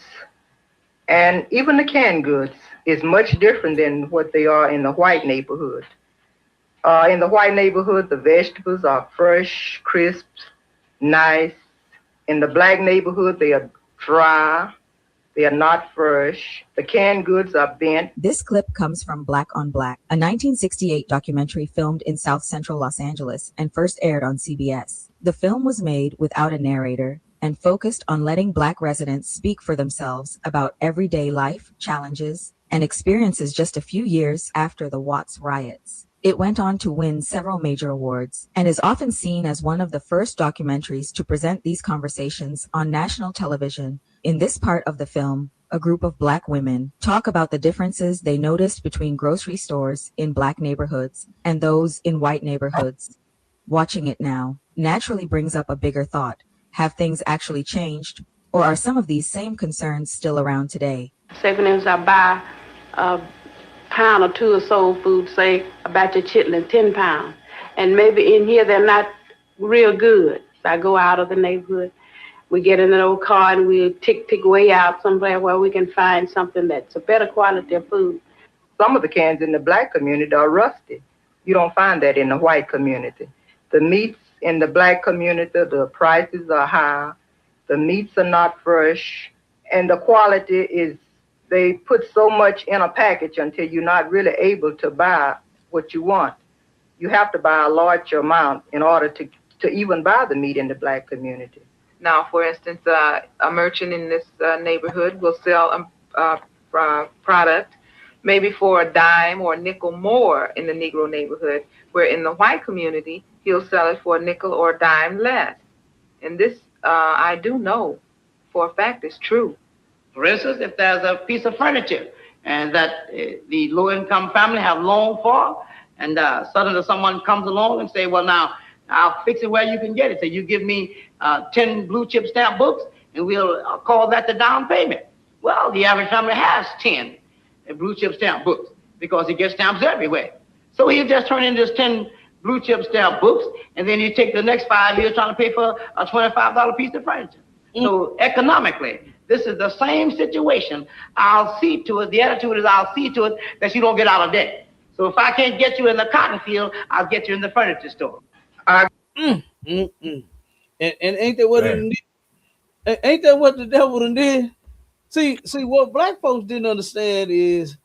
[SPEAKER 4] and even the canned goods is much different than what they are in the white neighborhood. In the white neighborhood, the vegetables are fresh, crisp, nice. In the black neighborhood, they are dry. They are not fresh. The canned goods are bent.
[SPEAKER 23] This clip comes from Black on Black, a 1968 documentary filmed in South Central Los Angeles and first aired on CBS. The film was made without a narrator and focused on letting Black residents speak for themselves about everyday life, challenges, and experiences just a few years after the Watts riots. It went on to win several major awards and is often seen as one of the first documentaries to present these conversations on national television. In this part of the film, a group of Black women talk about the differences they noticed between grocery stores in Black neighborhoods and those in white neighborhoods. Watching it now naturally brings up a bigger thought. Have things actually changed, or are some of these same concerns still around today?
[SPEAKER 9] Say, for instance, I buy a pound or two of soul food, say a batch of chitlin, 10 pounds, and maybe in here they're not real good. So I go out of the neighborhood, we get in an old car and we tick way out somewhere where we can find something that's a better quality of food.
[SPEAKER 4] Some of the cans in the Black community are rusty. You don't find that in the white community. The meats in the Black community, the prices are high, the meats are not fresh, and the quality is, they put so much in a package until you're not really able to buy what you want. You have to buy a large amount in order to even buy the meat in the Black community.
[SPEAKER 11] Now, for instance, a merchant in this neighborhood will sell a product maybe for a dime or a nickel more in the Negro neighborhood, where in the white community, he'll sell it for a nickel or a dime less. And this, I do know for a fact, is true.
[SPEAKER 12] For instance, if there's a piece of furniture and that the low-income family have loaned for, and suddenly someone comes along and say, well, now, I'll fix it where you can get it. So you give me 10 blue chip stamp books, and we'll call that the down payment. Well, the average family has 10 blue chip stamp books because he gets stamps everywhere. So he'll just turn in this 10 blue chip stamp books, and then you take the next 5 years trying to pay for a $25 piece of furniture. So economically, this is the same situation. I'll see to it, the attitude is I'll see to it that you don't get out of debt. So if I can't get you in the cotton field, I'll get you in the furniture store.
[SPEAKER 2] And ain't that what ain't that what the devil done did? See, what Black folks didn't understand is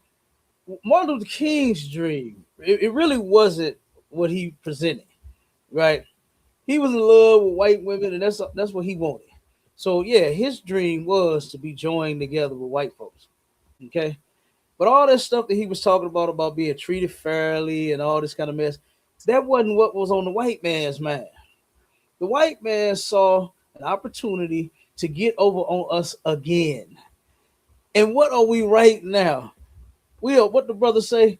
[SPEAKER 2] Martin Luther King's dream. It really wasn't what he presented, right? He was in love with white women, and that's what he wanted. So yeah, his dream was to be joined together with white folks. Okay, but all that stuff that he was talking about being treated fairly and all this kind of mess, that wasn't what was on the white man's mind. The white man saw an opportunity to get over on us again. And what are we right now? We are, what the brothers say,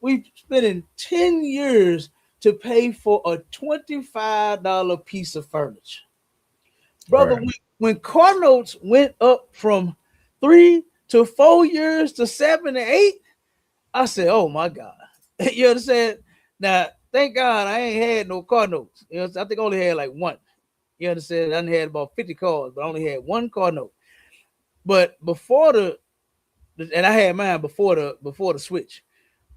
[SPEAKER 2] we've spending 10 years to pay for a $25 piece of furniture. Brother, right. when car notes went up from 3 to 4 years to 7 to 8, I said, oh my God. You understand? Now, thank God I ain't had no car notes. You know, I think I only had like one. You understand? I had about 50 cars, but I only had one car note. But before and I had mine before the switch.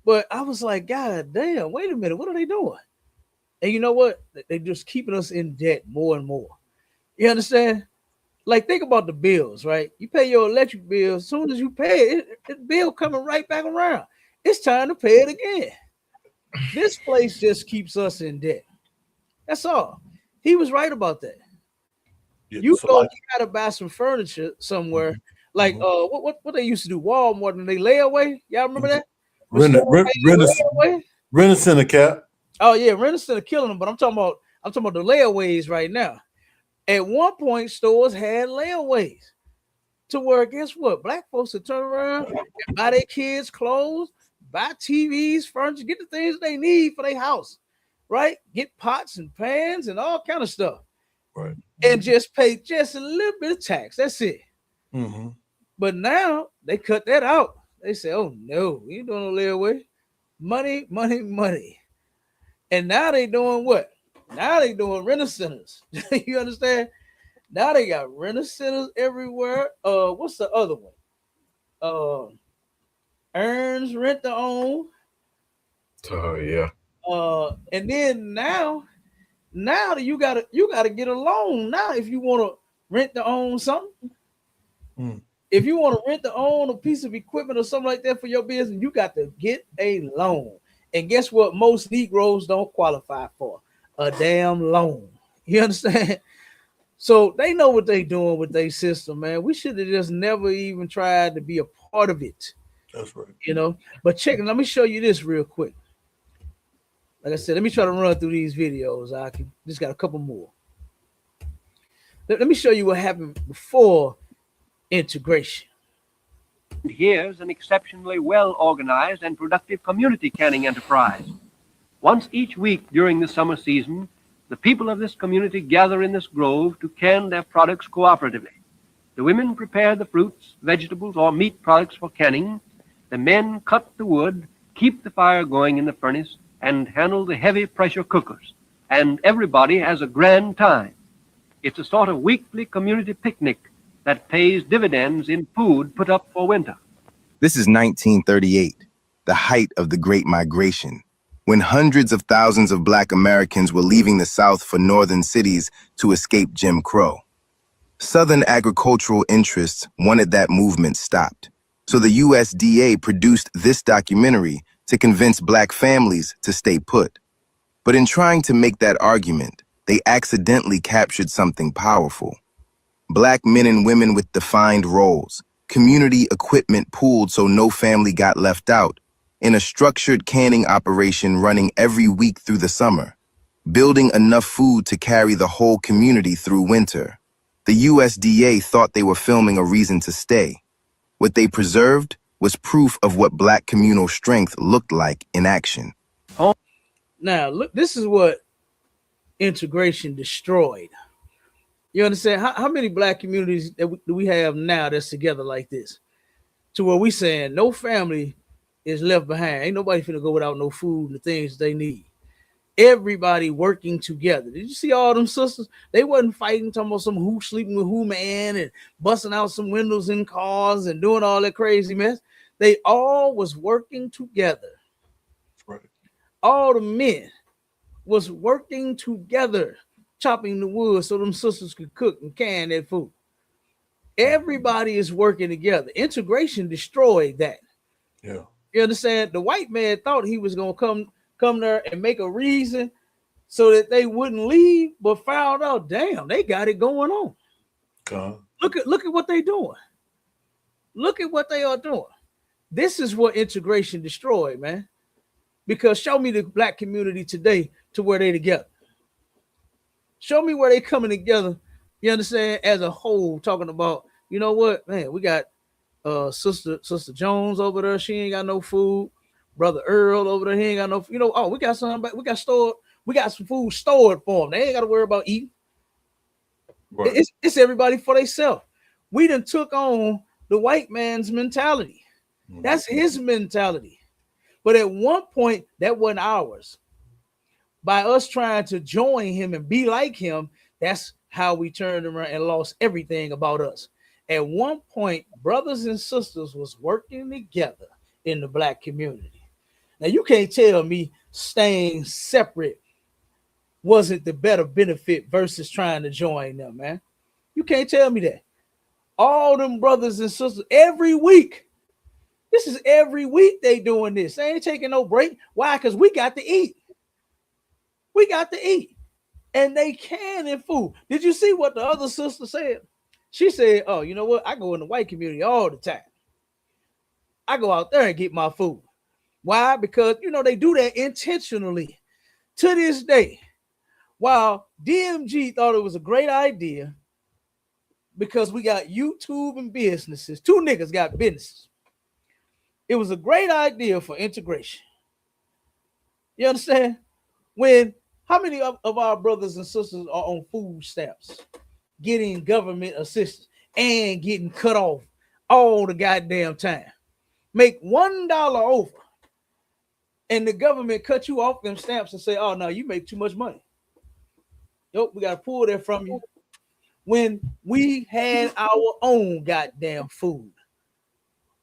[SPEAKER 2] But I was like, God damn, wait a minute, what are they doing? And you know what? They're just keeping us in debt more and more. You understand? Like, think about the bills, right? You pay your electric bill. As soon as you pay it, the bill coming right back around. It's time to pay it again. This place just keeps us in debt. That's all. He was right about that. Yeah, you gotta buy some furniture somewhere. Like what they used to do, Walmart, and they layaway. Y'all remember that?
[SPEAKER 6] Rent-A-Center Cap.
[SPEAKER 2] Oh yeah, Rent-A-Center killing them, but I'm talking about the layaways right now. At one point, stores had layaways to where, guess what? Black folks would turn around and buy their kids clothes, buy TVs, furniture, get the things they need for their house, right? Get pots and pans and all kind of stuff.
[SPEAKER 6] Right.
[SPEAKER 2] And just pay just a little bit of tax. That's it.
[SPEAKER 6] Mm-hmm.
[SPEAKER 2] But now they cut that out. They say, oh no, we ain't doing no layaway. Money, money, money. And now they doing what? Now they doing rent-a-centers. You understand? Now they got rent-a-centers everywhere. What's the other one? Earns rent to own.
[SPEAKER 6] Oh yeah.
[SPEAKER 2] And then now you gotta get a loan now if you want to rent to own something. If you want to rent to own a piece of equipment or something like that for your business, you got to get a loan. And guess what? Most Negroes don't qualify for a damn loan. You understand? So they know what they doing with their system, man. We should have just never even tried to be a part of it.
[SPEAKER 6] That's right.
[SPEAKER 2] You know, but check it. Let me show you this real quick. Like I said, let me try to run through these videos. I can just got a couple more. Let me show you what happened before integration.
[SPEAKER 8] Here's an exceptionally well-organized and productive community canning enterprise. Once each week during the summer season, the people of this community gather in this grove to can their products cooperatively. The women prepare the fruits, vegetables, or meat products for canning. The men cut the wood, keep the fire going in the furnace, and handle the heavy pressure cookers. And everybody has a grand time. It's a sort of weekly community picnic that pays dividends in food put up for winter.
[SPEAKER 14] This is 1938, the height of the Great Migration, when hundreds of thousands of Black Americans were leaving the South for northern cities to escape Jim Crow. Southern agricultural interests wanted that movement stopped, so the USDA produced this documentary to convince Black families to stay put. But in trying to make that argument, they accidentally captured something powerful. Black men and women with defined roles, community equipment pooled so no family got left out, in a structured canning operation running every week through the summer, building enough food to carry the whole community through winter. The USDA thought they were filming a reason to stay. What they preserved was proof of what Black communal strength looked like in action.
[SPEAKER 2] Now, look, this is what integration destroyed. You understand? How many Black communities do we have now that's together like this? To where we saying no family is left behind. Ain't nobody finna go without no food and the things they need. Everybody working together. Did you see all them sisters? They wasn't fighting, talking about some who sleeping with who man and busting out some windows in cars and doing all that crazy mess. They all was working together.
[SPEAKER 6] Right.
[SPEAKER 2] All the men was working together, chopping the wood so them sisters could cook and can that food. Everybody is working together. Integration destroyed that.
[SPEAKER 6] Yeah.
[SPEAKER 2] You understand? The white man thought he was gonna come there and make a reason so that they wouldn't leave, but found out, damn, they got it going on. Look at what they doing. Look at what they are doing. This is what integration destroyed, man. Because show me the Black community today to where they together. Show me where they coming together, you understand, as a whole, talking about, you know what, man, we got Sister Jones over there, she ain't got no food. Brother Earl over there, he ain't got no, you know, oh, we got some food stored for them. They ain't got to worry about eating. Right. It's everybody for themselves. We done took on the white man's mentality. Mm-hmm. That's his mentality. But at one point, that wasn't ours. By us trying to join him and be like him, that's how we turned around and lost everything about us. At one point, brothers and sisters was working together in the Black community. Now, you can't tell me staying separate wasn't the better benefit versus trying to join them, man. You can't tell me that. All them brothers and sisters, every week, this is every week they doing this. They ain't taking no break. Why? Because we got to eat. We got to eat. And they canning food. Did you see what the other sister said? She said, oh, you know what? I go in the white community all the time. I go out there and get my food. Why? Because, you know, they do that intentionally. To this day, while DMG thought it was a great idea because we got YouTube and businesses, two niggas got businesses. It was a great idea for integration. You understand? How many of our brothers and sisters are on food stamps, getting government assistance and getting cut off all the goddamn time? Make $1 over, and the government cut you off them stamps and say, oh, no, you make too much money. Nope, we got to pull that from you. When we had our own goddamn food,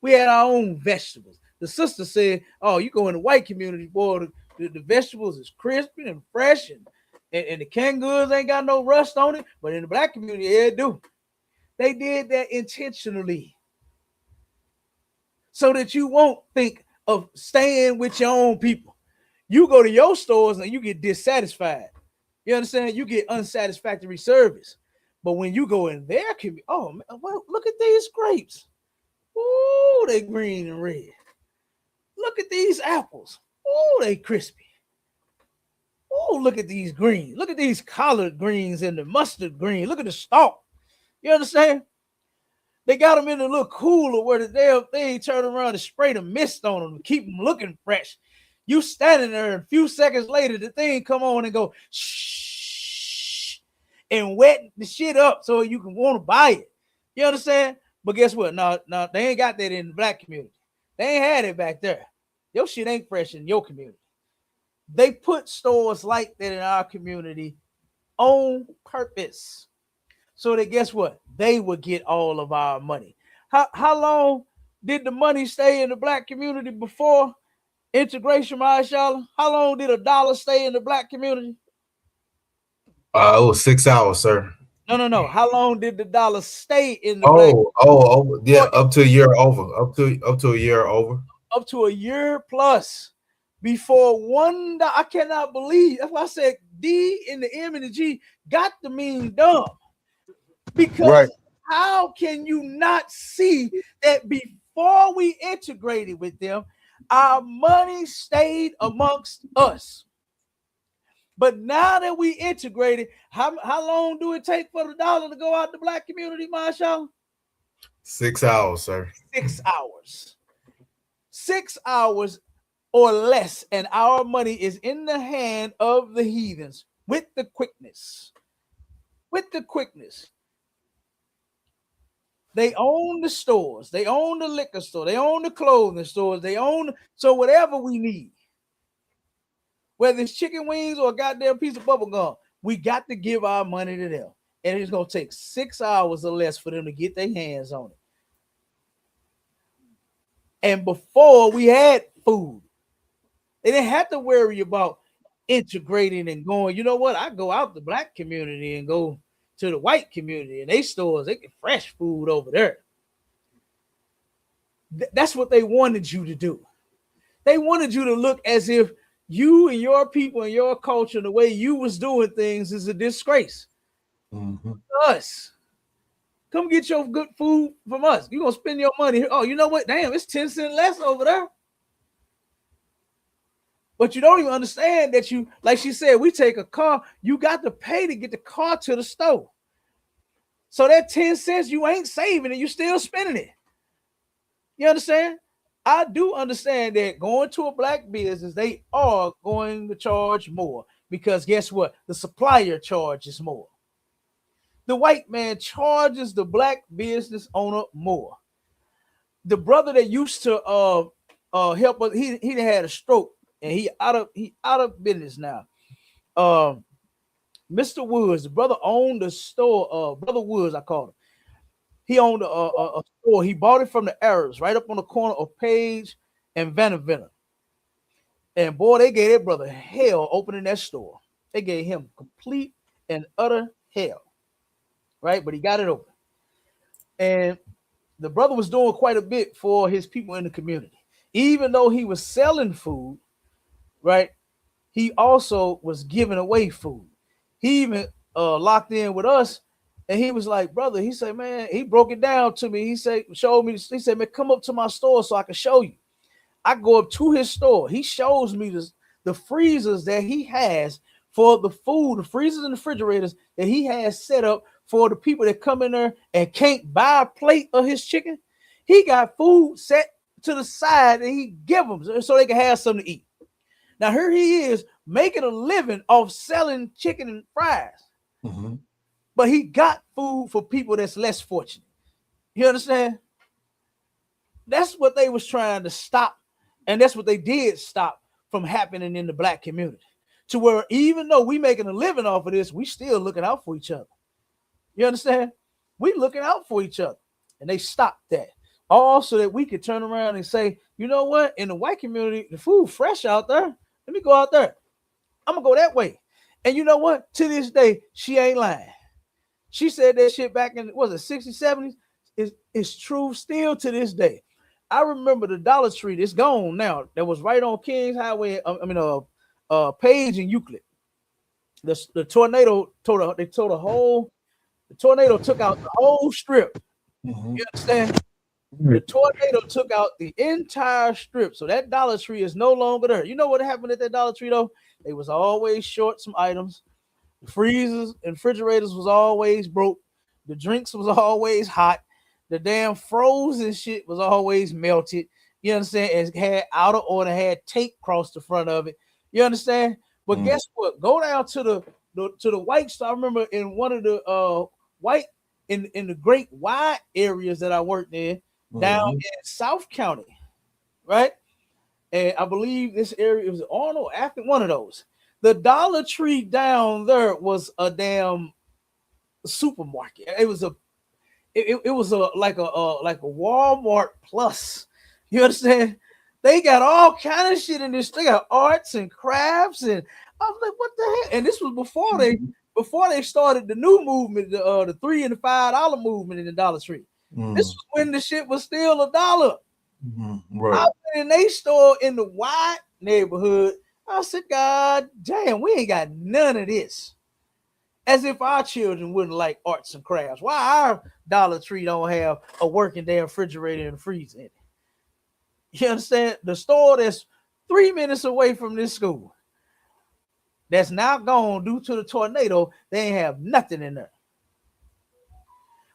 [SPEAKER 2] we had our own vegetables. The sister said, oh, you go in the white community, boy, the vegetables is crispy and fresh, and the canned goods ain't got no rust on it. But in the Black community, yeah, it do. They did that intentionally so that you won't think of staying with your own people. You go to your stores and you get dissatisfied. You understand? You get unsatisfactory service. But when you go in their community, oh, man, well, look at these grapes. Ooh, they green and red. Look at these apples. Ooh, they crispy. Ooh, look at these greens. Look at these collard greens and the mustard green. Look at the stalk. You understand? They got them in a little cooler where the damn thing turn around and spray the mist on them to keep them looking fresh. You standing there, and a few seconds later, the thing come on and go shh and wet the shit up so you can want to buy it. You understand? But guess what? No, they ain't got that in the black community. They ain't had it back there. Your shit ain't fresh in your community. They put stores like that in our community on purpose. So that guess what? They would get all of our money. How long did the money stay in the black community before integration, Marshala? How long did $1 stay in the black community?
[SPEAKER 7] It was 6 hours, sir.
[SPEAKER 2] No. How long did the dollar stay in the
[SPEAKER 7] black? Yeah, up to a year over. Up to a year over.
[SPEAKER 2] Up to a year plus before $1. I cannot believe. That's why I said D and the M and the G got to mean dumb. Because how can you not see that before we integrated with them, our money stayed amongst us? But now that we integrated, how long do it take for the dollar to go out the black community, Marshall?
[SPEAKER 7] 6 hours, sir.
[SPEAKER 2] 6 hours. 6 hours or less, and our money is in the hand of the heathens with the quickness. With the quickness. They own the stores. They own the liquor store. They own the clothing stores. They own, so whatever we need, whether it's chicken wings or a goddamn piece of bubble gum, we got to give our money to them. And it's going to take 6 hours or less for them to get their hands on it. And before we had food, they didn't have to worry about integrating and going, you know what? I go out the black community and go to the white community and they stores, they get fresh food over there. That's what they wanted you to do. They wanted you to look as if you and your people and your culture and the way you was doing things is a disgrace. Us. Come get your good food from us. You're going to spend your money here. Oh, you know what? Damn, it's 10 cents less over there. But you don't even understand that you, like she said, we take a car, you got to pay to get the car to the store. So that 10 cents, you ain't saving it, you still spending it. You understand? I do understand that going to a black business, they are going to charge more because guess what? The supplier charges more. The white man charges the black business owner more. The brother that used to help us, he had a stroke and he out of business now. Mr. Woods, the brother owned a store. Brother Woods, I call him. He owned a store. He bought it from the Arabs right up on the corner of Page and Vanavina. And boy, they gave that brother hell opening that store. They gave him complete and utter hell. Right? But he got it open. And the brother was doing quite a bit for his people in the community. Even though he was selling food, right? He also was giving away food. He even locked in with us. And he was like, brother, he said, man, he broke it down to me. He said, showed me, he said, man, come up to my store so I can show you. I go up to his store. He shows me the freezers that he has for the food, the freezers and the refrigerators that he has set up for the people that come in there and can't buy a plate of his chicken. He got food set to the side and he give them so they can have something to eat. Now here he is making a living off selling chicken and fries. Mm-hmm. But he got food for people that's less fortunate. You understand? That's what they was trying to stop. And that's what they did stop from happening in the black community. To where even though we making a living off of this, we still looking out for each other. You understand? We looking out for each other. And they stopped that. All so that we could turn around and say, you know what? In the white community, the food fresh out there. Let me go out there. I'm going to go that way. And you know what? To this day, she ain't lying. She said that shit back in, was it 60s, 70s? It's true still to this day. I remember the Dollar Tree. It's gone now. That was right on Kings Highway. Page and Euclid. The tornado the tornado took out the whole strip. Mm-hmm. You understand? The tornado took out the entire strip. So that Dollar Tree is no longer there. You know what happened at that Dollar Tree though? They was always short some items. The freezers and refrigerators was always broke. The drinks was always hot. The damn frozen shit was always melted. You understand? And had out of order, had tape across the front of it. You understand? But guess what? Go down to the white store. I remember in one of the white in the great wide areas that I worked in down in South County, right? And I believe this area was Arnold, after one of those. The Dollar Tree down there was a damn supermarket. It was a like a Walmart plus. You understand? They got all kind of shit in this. They got arts and crafts, and I was like, what the heck? And this was before they started the new movement, the $3 and $5 movement in the Dollar Tree. This was when the shit was still $1.
[SPEAKER 6] Right.
[SPEAKER 2] I went in they store in the white neighborhood. I said, God damn, we ain't got none of this. As if our children wouldn't like arts and crafts. Why our Dollar Tree don't have a working damn refrigerator and freezer in it? You understand? The store that's 3 minutes away from this school, that's now gone due to the tornado, they ain't have nothing in there.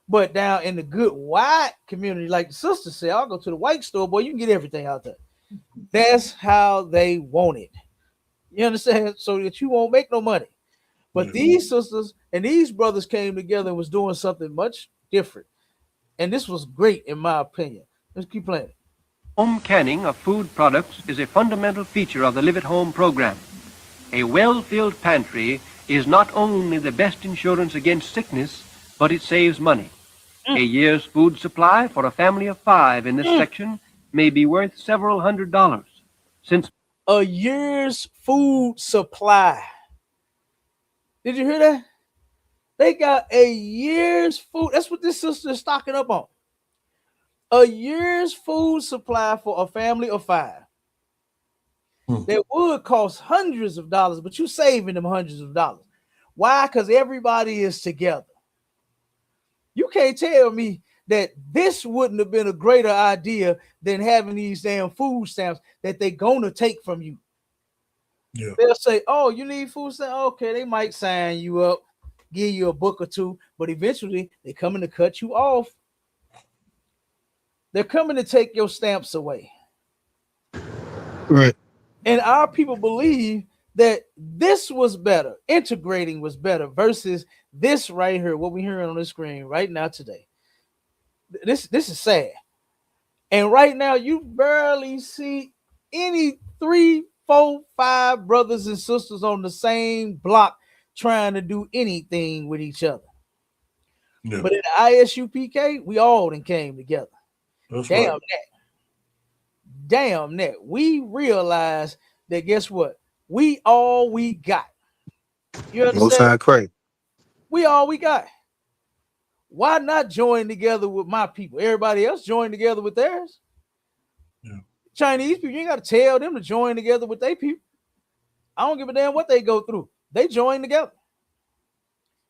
[SPEAKER 2] But down in the good white community, like the sister said, I'll go to the white store, boy, you can get everything out there. That's how they want it. You understand? So that you won't make no money. But these sisters and these brothers came together and was doing something much different. And this was great, in my opinion. Let's keep playing.
[SPEAKER 8] Home canning of food products is a fundamental feature of the Live at Home program. A well-filled pantry is not only the best insurance against sickness, but it saves money. A year's food supply for a family of 5 in this section may be worth several $100s. Since
[SPEAKER 2] a year's food supply. Did you hear that? They got a year's food. That's what this sister is stocking up on. A year's food supply for a family of 5. That would cost hundreds of dollars, but you saving them hundreds of dollars. Why? Because everybody is together. You can't tell me that this wouldn't have been a greater idea than having these damn food stamps that they're gonna take from you. Yeah. They'll say, oh, you need food stamps? Okay, they might sign you up, give you a book or two, but eventually they're coming to cut you off. They're coming to take your stamps away.
[SPEAKER 5] Right.
[SPEAKER 2] And our people believe that this was better, integrating was better versus this right here, what we're hearing on the screen right now today. This is sad. And right now you barely see any 3, 4, 5 brothers and sisters on the same block trying to do anything with each other. Yeah. But in the ISUPK, we all then came together. That's damn right. Damn that. We realized that guess what? We all we got. You understand?
[SPEAKER 5] Crazy.
[SPEAKER 2] We all we got. Why not join together with my people? Everybody else join together with theirs. Yeah. Chinese people, you ain't got to tell them to join together with their people. I don't give a damn what they go through. They join together.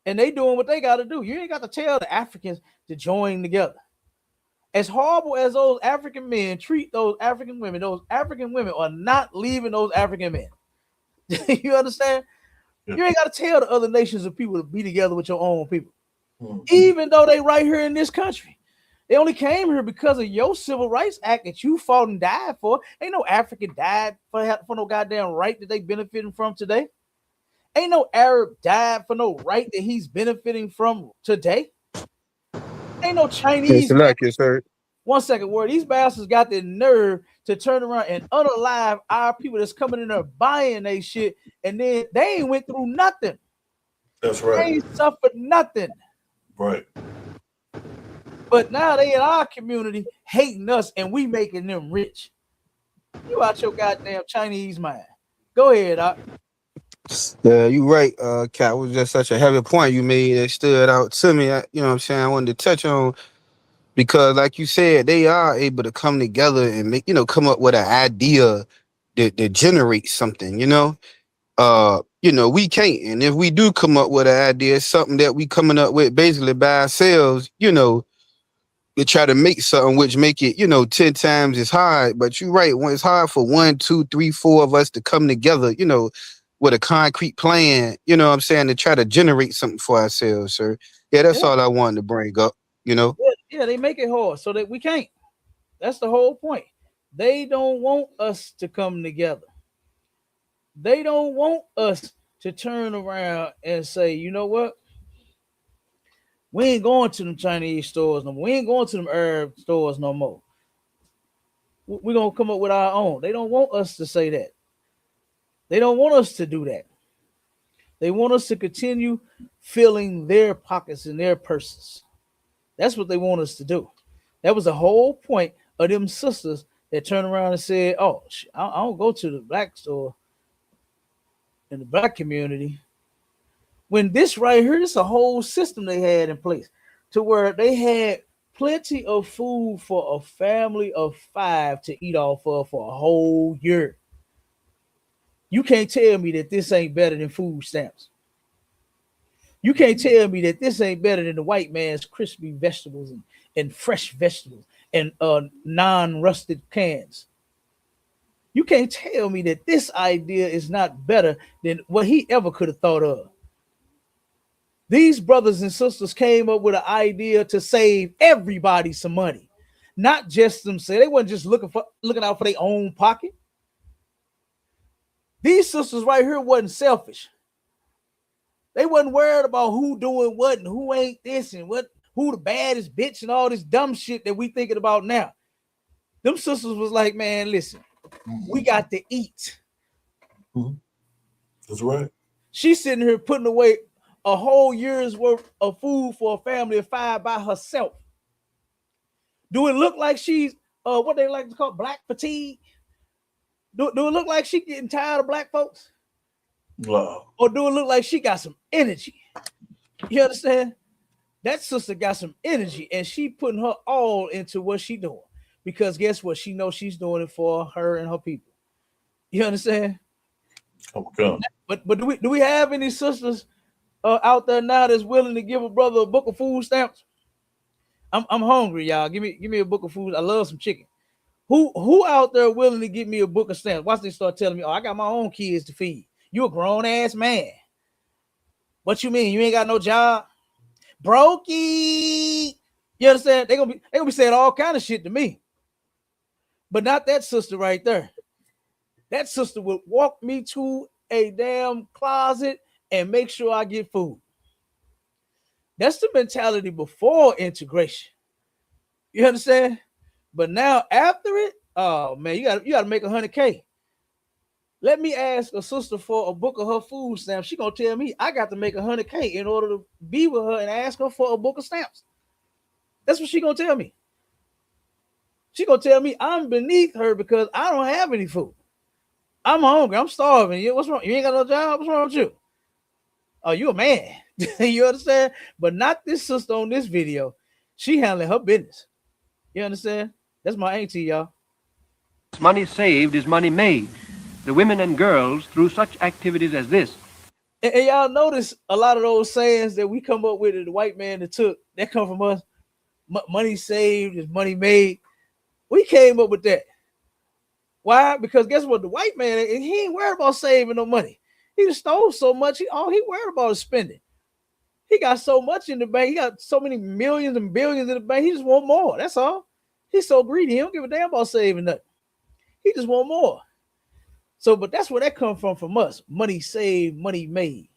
[SPEAKER 2] And they doing what they got to do. You ain't got to tell the Africans to join together. As horrible as those African men treat those African women are not leaving those African men. You understand? Yeah. You ain't got to tell the other nations of people to be together with your own people. Even though they right here in this country. They only came here because of your Civil Rights Act that you fought and died for. Ain't no African died for no goddamn right that they benefiting from today. Ain't no Arab died for no right that he's benefiting from today. Ain't no Chinese. One second, word. These bastards got the nerve to turn around and unalive our people that's coming in there buying they shit, and then they ain't went through nothing.
[SPEAKER 6] That's right.
[SPEAKER 2] They ain't suffered nothing.
[SPEAKER 6] Right.
[SPEAKER 2] But now they in our community hating us and we making them rich. You out your goddamn Chinese mind. Go ahead, Doc.
[SPEAKER 5] Yeah, you right, Kat. It was just such a heavy point you made that stood out to me. You know what I'm saying? I wanted to touch on because, like you said, they are able to come together and make, come up with an idea that generates something, we can't. And if we do come up with an idea, something that we coming up with basically by ourselves, to try to make something which make it, 10 times as hard. But you're right, when it's hard for 1, 2, 3, 4 of us to come together, with a concrete plan, to try to generate something for ourselves, sir. Yeah, that's all I wanted to bring up,
[SPEAKER 2] Yeah, Yeah, they make it hard so that we can't. That's the whole point. They don't want us to come together. They don't want us to turn around and say, you know what? We ain't going to them Chinese stores no more. We ain't going to them Arab stores no more. We're going to come up with our own. They don't want us to say that. They don't want us to do that. They want us to continue filling their pockets and their purses. That's what they want us to do. That was the whole point of them sisters that turned around and said, oh, I don't go to the black store in the black community. When this right here, it's a whole system they had in place to where they had plenty of food for a family of 5 to eat off of for a whole year. You can't tell me that this ain't better than food stamps. You can't tell me that this ain't better than the white man's crispy vegetables and fresh vegetables and non-rusted cans. You can't tell me that this idea is not better than what he ever could have thought of. These brothers and sisters came up with an idea to save everybody some money, not just themselves. They weren't just looking out for their own pocket. These sisters right here wasn't selfish. They wasn't worried about who doing what and who ain't this and who the baddest bitch and all this dumb shit that we thinking about now. Them sisters was like, man, listen, we got to eat.
[SPEAKER 6] That's right.
[SPEAKER 2] She's sitting here putting away a whole year's worth of food for a family of 5 by herself. Do it look like she's what they like to call black fatigue? Do it look like she getting tired of black folks?
[SPEAKER 6] Wow.
[SPEAKER 2] Or do it look like she got some energy? You understand? That sister got some energy and she putting her all into what she doing. Because guess what? She knows she's doing it for her and her people. You understand?
[SPEAKER 6] Okay.
[SPEAKER 2] But do we have any sisters out there now that's willing to give a brother a book of food stamps? I'm hungry, y'all. Give me a book of food. I love some chicken. Who out there willing to give me a book of stamps? Watch they start telling me, oh, I got my own kids to feed. You a grown ass man. What you mean? You ain't got no job? Brokey. You understand? They gonna be saying all kind of shit to me. But not that sister right there. That sister would walk me to a damn closet and make sure I get food. That's the mentality before integration. You understand? But now after it, oh man, you gotta make 100K. Let me ask a sister for a book of her food stamps. She gonna tell me I got to make 100K in order to be with her and ask her for a book of stamps. That's what she gonna tell me. She gonna tell me I'm beneath her because I don't have any food. I'm hungry. I'm starving. What's wrong? You ain't got no job. What's wrong with you? Oh, you a man. You understand? But not this sister on this video. She handling her business. You understand? That's my auntie, y'all.
[SPEAKER 8] Money saved is money made. The women and girls, through such activities as this.
[SPEAKER 2] And y'all notice a lot of those sayings that we come up with that the white man that took, that come from us. Money saved is money made. We came up with that. Why? Because guess what? The white man, he ain't worried about saving no money. He just stole so much. All he worried about is spending. He got so much in the bank. He got so many millions and billions in the bank. He just want more. That's all. He's so greedy. He don't give a damn about saving nothing. He just want more. So, but that's where that come from us. Money saved, money made.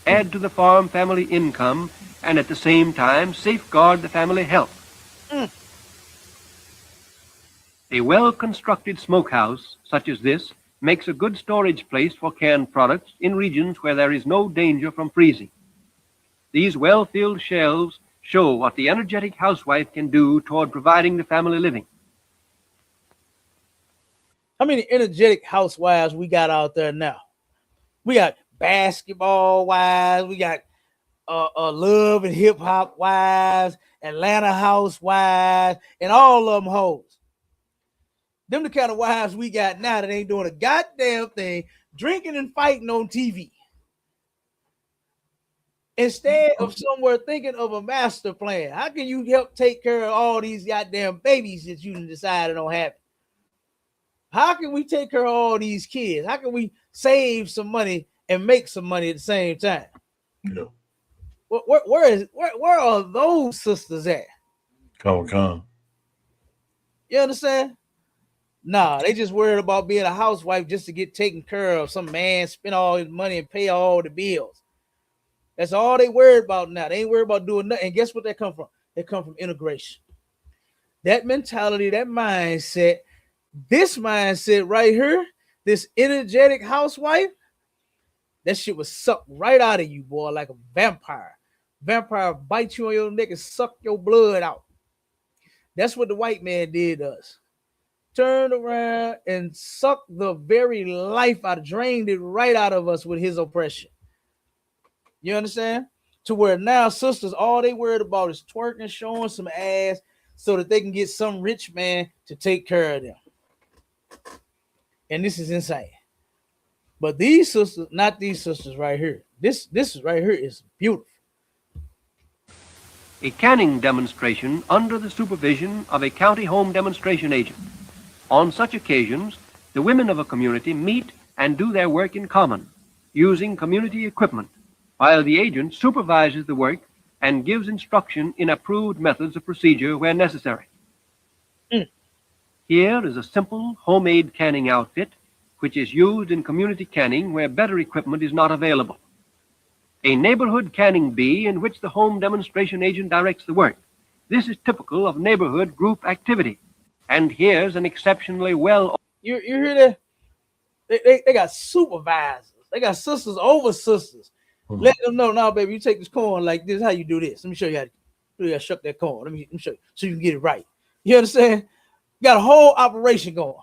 [SPEAKER 8] Add to the farm family income and at the same time safeguard the family health. A well-constructed smokehouse such as this makes a good storage place for canned products in regions where there is no danger from freezing. These well-filled shelves show what the energetic housewife can do toward providing the family living.
[SPEAKER 2] How many energetic housewives we got out there now? We got basketball wives, we got love and hip hop wives, Atlanta housewives, and all of them hoes. Them the kind of wives we got now that ain't doing a goddamn thing, drinking and fighting on TV. Instead of somewhere thinking of a master plan. How can you help take care of all these goddamn babies that you decided don't have? How can we take care of all these kids? How can we save some money and make some money at the same time?
[SPEAKER 6] Yeah.
[SPEAKER 2] Where are those sisters at?
[SPEAKER 6] Come.
[SPEAKER 2] You understand? Nah, they just worried about being a housewife just to get taken care of. Some man spend all his money and pay all the bills. That's all they worried about now. They ain't worried about doing nothing. And guess what they come from? They come from integration. That mentality, that mindset, this mindset right here, this energetic housewife, that shit was sucked right out of you, boy, like a vampire. Vampire bite you on your neck and suck your blood out. That's what the white man did to us. Turned around and sucked the very life out, drained it right out of us with his oppression. You understand? To where now sisters, all they worried about is twerking, showing some ass so that they can get some rich man to take care of them. And this is insane. But these sisters, not these sisters right here. This is right here is beautiful.
[SPEAKER 8] A canning demonstration under the supervision of a county home demonstration agent. On such occasions, the women of a community meet and do their work in common, using community equipment, while the agent supervises the work and gives instruction in approved methods of procedure where necessary. Here is a simple homemade canning outfit which is used in community canning where better equipment is not available. A neighborhood canning bee in which the home demonstration agent directs the work. This is typical of neighborhood group activity. And here's an exceptionally well...
[SPEAKER 2] You hear that? They got supervisors. They got sisters over sisters. Let them know, now, baby, you take this corn like this. How you do this? Let me show you how to shuck that corn. Let me show you so you can get it right. You understand? Got a whole operation going.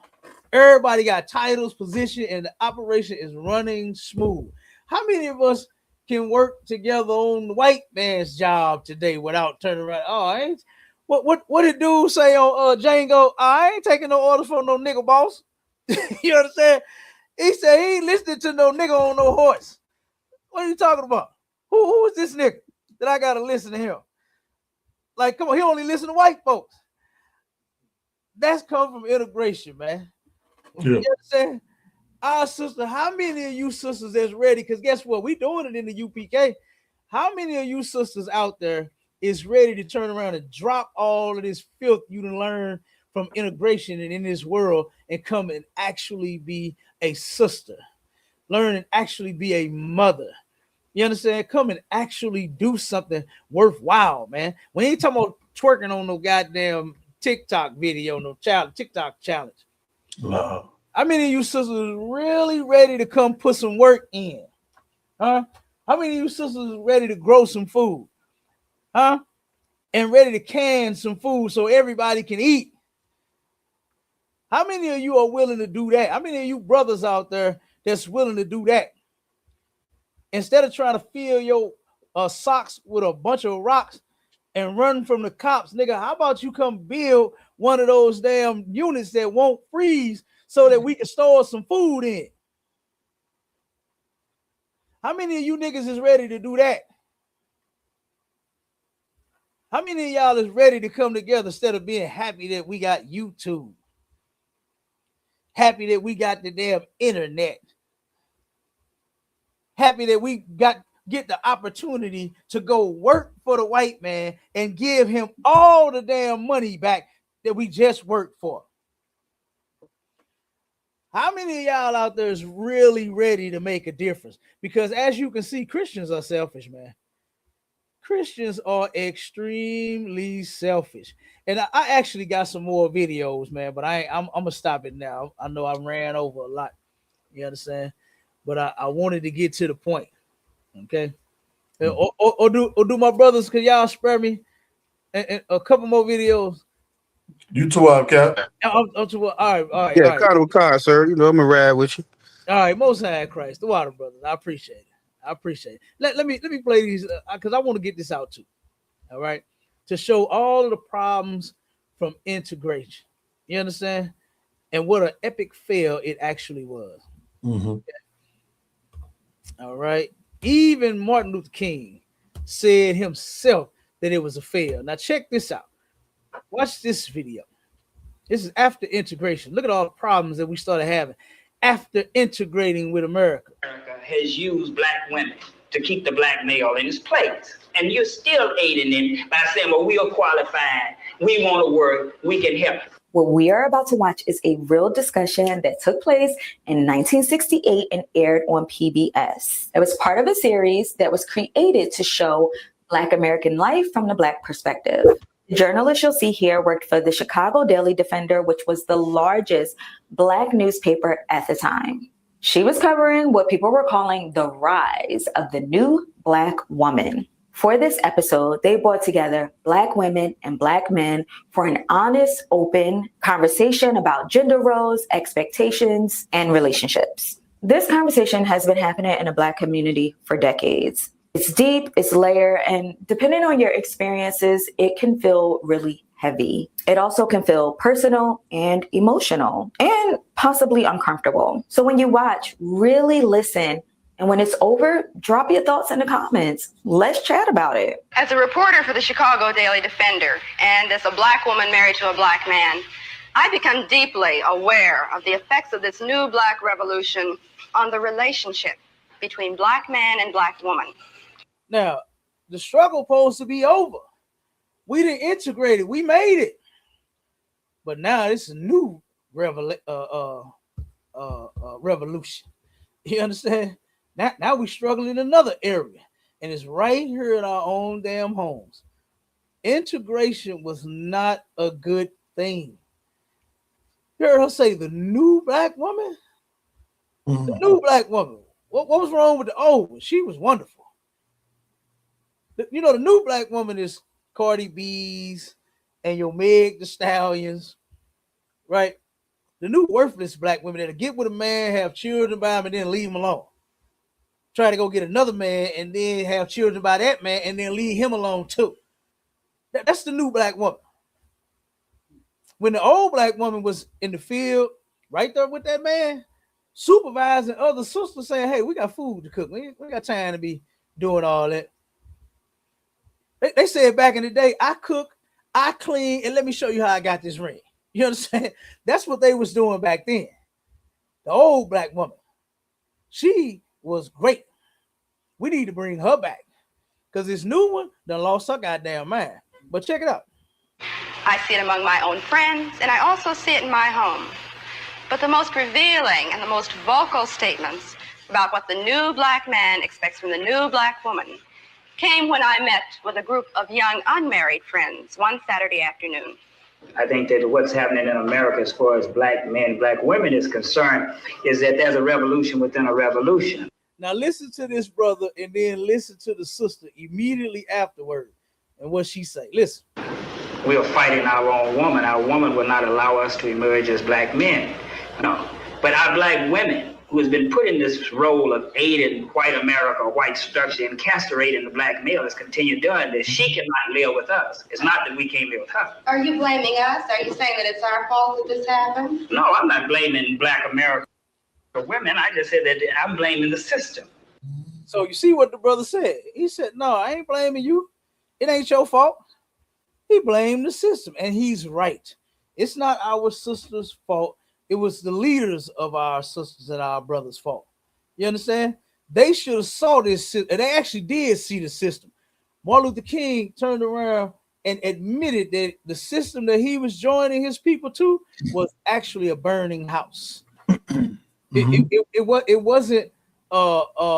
[SPEAKER 2] Everybody got titles, position, and the operation is running smooth. How many of us can work together on the white man's job today without turning around? Oh, I ain't. What did dude say on Django? I ain't taking no orders from no nigga boss. You understand? He said he ain't listening to no nigga on no horse. What are you talking about? Who is this nigga that I gotta listen to him? Like, come on, he only listen to white folks. That's come from integration, man. Yeah. You understand? Our sister, how many of you sisters is ready? Because guess what? We doing it in the UPK. How many of you sisters out there is ready to turn around and drop all of this filth you done learn from integration and in this world and come and actually be a sister? Learn and actually be a mother. You understand? Come and actually do something worthwhile, man. We ain't talking about twerking on no goddamn TikTok video, no TikTok challenge.
[SPEAKER 6] Wow.
[SPEAKER 2] How many of you sisters really ready to come put some work in? Huh? How many of you sisters ready to grow some food? Huh? And ready to can some food so everybody can eat? How many of you are willing to do that? How many of you brothers out there that's willing to do that? Instead of trying to fill your socks with a bunch of rocks and run from the cops, nigga, how about you come build one of those damn units that won't freeze so that we can store some food in? How many of you niggas is ready to do that? How many of y'all is ready to come together instead of being happy that we got YouTube? Happy that we got the damn internet. Happy that we get the opportunity to go work for the white man and give him all the damn money back that we just worked for. How many of y'all out there is really ready to make a difference? Because as you can see, Christians are selfish, man. Christians are extremely selfish. And I actually got some more videos, man, but I'm gonna stop it now. I know I ran over a lot. You understand? But I wanted to get to the point. Okay. Or do my brothers, can y'all spare me and a couple more videos?
[SPEAKER 6] You too, Cap.
[SPEAKER 2] I'm too, all right.
[SPEAKER 5] Yeah, car, sir. You know, I'm gonna ride with you.
[SPEAKER 2] All right, Most High Christ, the Water Brothers. I appreciate it. Let me play these because I want to get this out too. All right, to show all of the problems from integration. You understand? And what an epic fail it actually was.
[SPEAKER 6] Mm-hmm.
[SPEAKER 2] All right. Even Martin Luther King said himself that it was a fail. Now check this out. Watch this video. This is after integration. Look at all the problems that we started having after integrating with America.
[SPEAKER 10] America has used black women to keep the black male in his place. And you're still aiding him by saying, well, we are qualified we want to work, we can help.
[SPEAKER 23] What we are about to watch is a real discussion that took place in 1968 and aired on PBS. It was part of a series that was created to show Black American life from the Black perspective. The journalist you'll see here worked for the Chicago Daily Defender, which was the largest Black newspaper at the time. She was covering what people were calling the rise of the new Black woman. For this episode, they brought together Black women and Black men for an honest, open conversation about gender roles, expectations, and relationships. This conversation has been happening in the Black community for decades. It's deep, it's layered, and depending on your experiences, it can feel really heavy. It also can feel personal and emotional and possibly uncomfortable. So when you watch, really listen. And when it's over, drop your thoughts in the comments. Let's chat about it.
[SPEAKER 15] As a reporter for the Chicago Daily Defender, and as a Black woman married to a Black man, I become deeply aware of the effects of this new Black revolution on the relationship between Black man and Black woman.
[SPEAKER 2] Now, the struggle supposed to be over. We didn't integrate it. We made it. But now it's a new revolution. You understand? Now we struggle in another area, and it's right here in our own damn homes. Integration was not a good thing. You heard her say the new Black woman? The new Black woman. What was wrong with the old one? She was wonderful. You know, the new Black woman is Cardi B's and your Meg Thee Stallions, right? The new worthless Black women that'll get with a man, have children by him, and then leave him alone. Try to go get another man and then have children by that man and then leave him alone too. That's the new Black woman. When the old Black woman was in the field, right there with that man, supervising other sisters saying, hey, we got food to cook. We got time to be doing all that. They said back in the day, I cook, I clean, and let me show you how I got this ring. You understand? That's what they was doing back then. The old Black woman. She was great. We need to bring her back because this new one done lost her goddamn mind. But check it out.
[SPEAKER 15] I see it among my own friends, and I also see it in my home. But the most revealing and the most vocal statements about what the new Black man expects from the new Black woman came when I met with a group of young unmarried friends one Saturday afternoon.
[SPEAKER 10] I think that what's happening in America as far as Black men, Black women is concerned is that there's a revolution within a revolution.
[SPEAKER 2] Now listen to this brother and then listen to the sister immediately afterward and what she say. Listen.
[SPEAKER 10] We are fighting our own woman. Our woman will not allow us to emerge as Black men. No. But our Black women, who has been put in this role of aiding white America, white structure, and castrating the Black male, has continued doing this. She cannot live with us. It's not that we can't live with her.
[SPEAKER 15] Are you blaming us? Are you saying that it's our fault that this happened?
[SPEAKER 10] No, I'm not blaming Black America for women. I just said that I'm blaming the system.
[SPEAKER 2] So you see what the brother said. He said, no, I ain't blaming you. It ain't your fault. He blamed the system, and he's right. It's not our sister's fault. It was the leaders of our sisters and our brothers' fault. You understand? They should have saw this, and they actually did see the system. Martin Luther King turned around and admitted that the system that he was joining his people to was actually a burning house. It wasn't La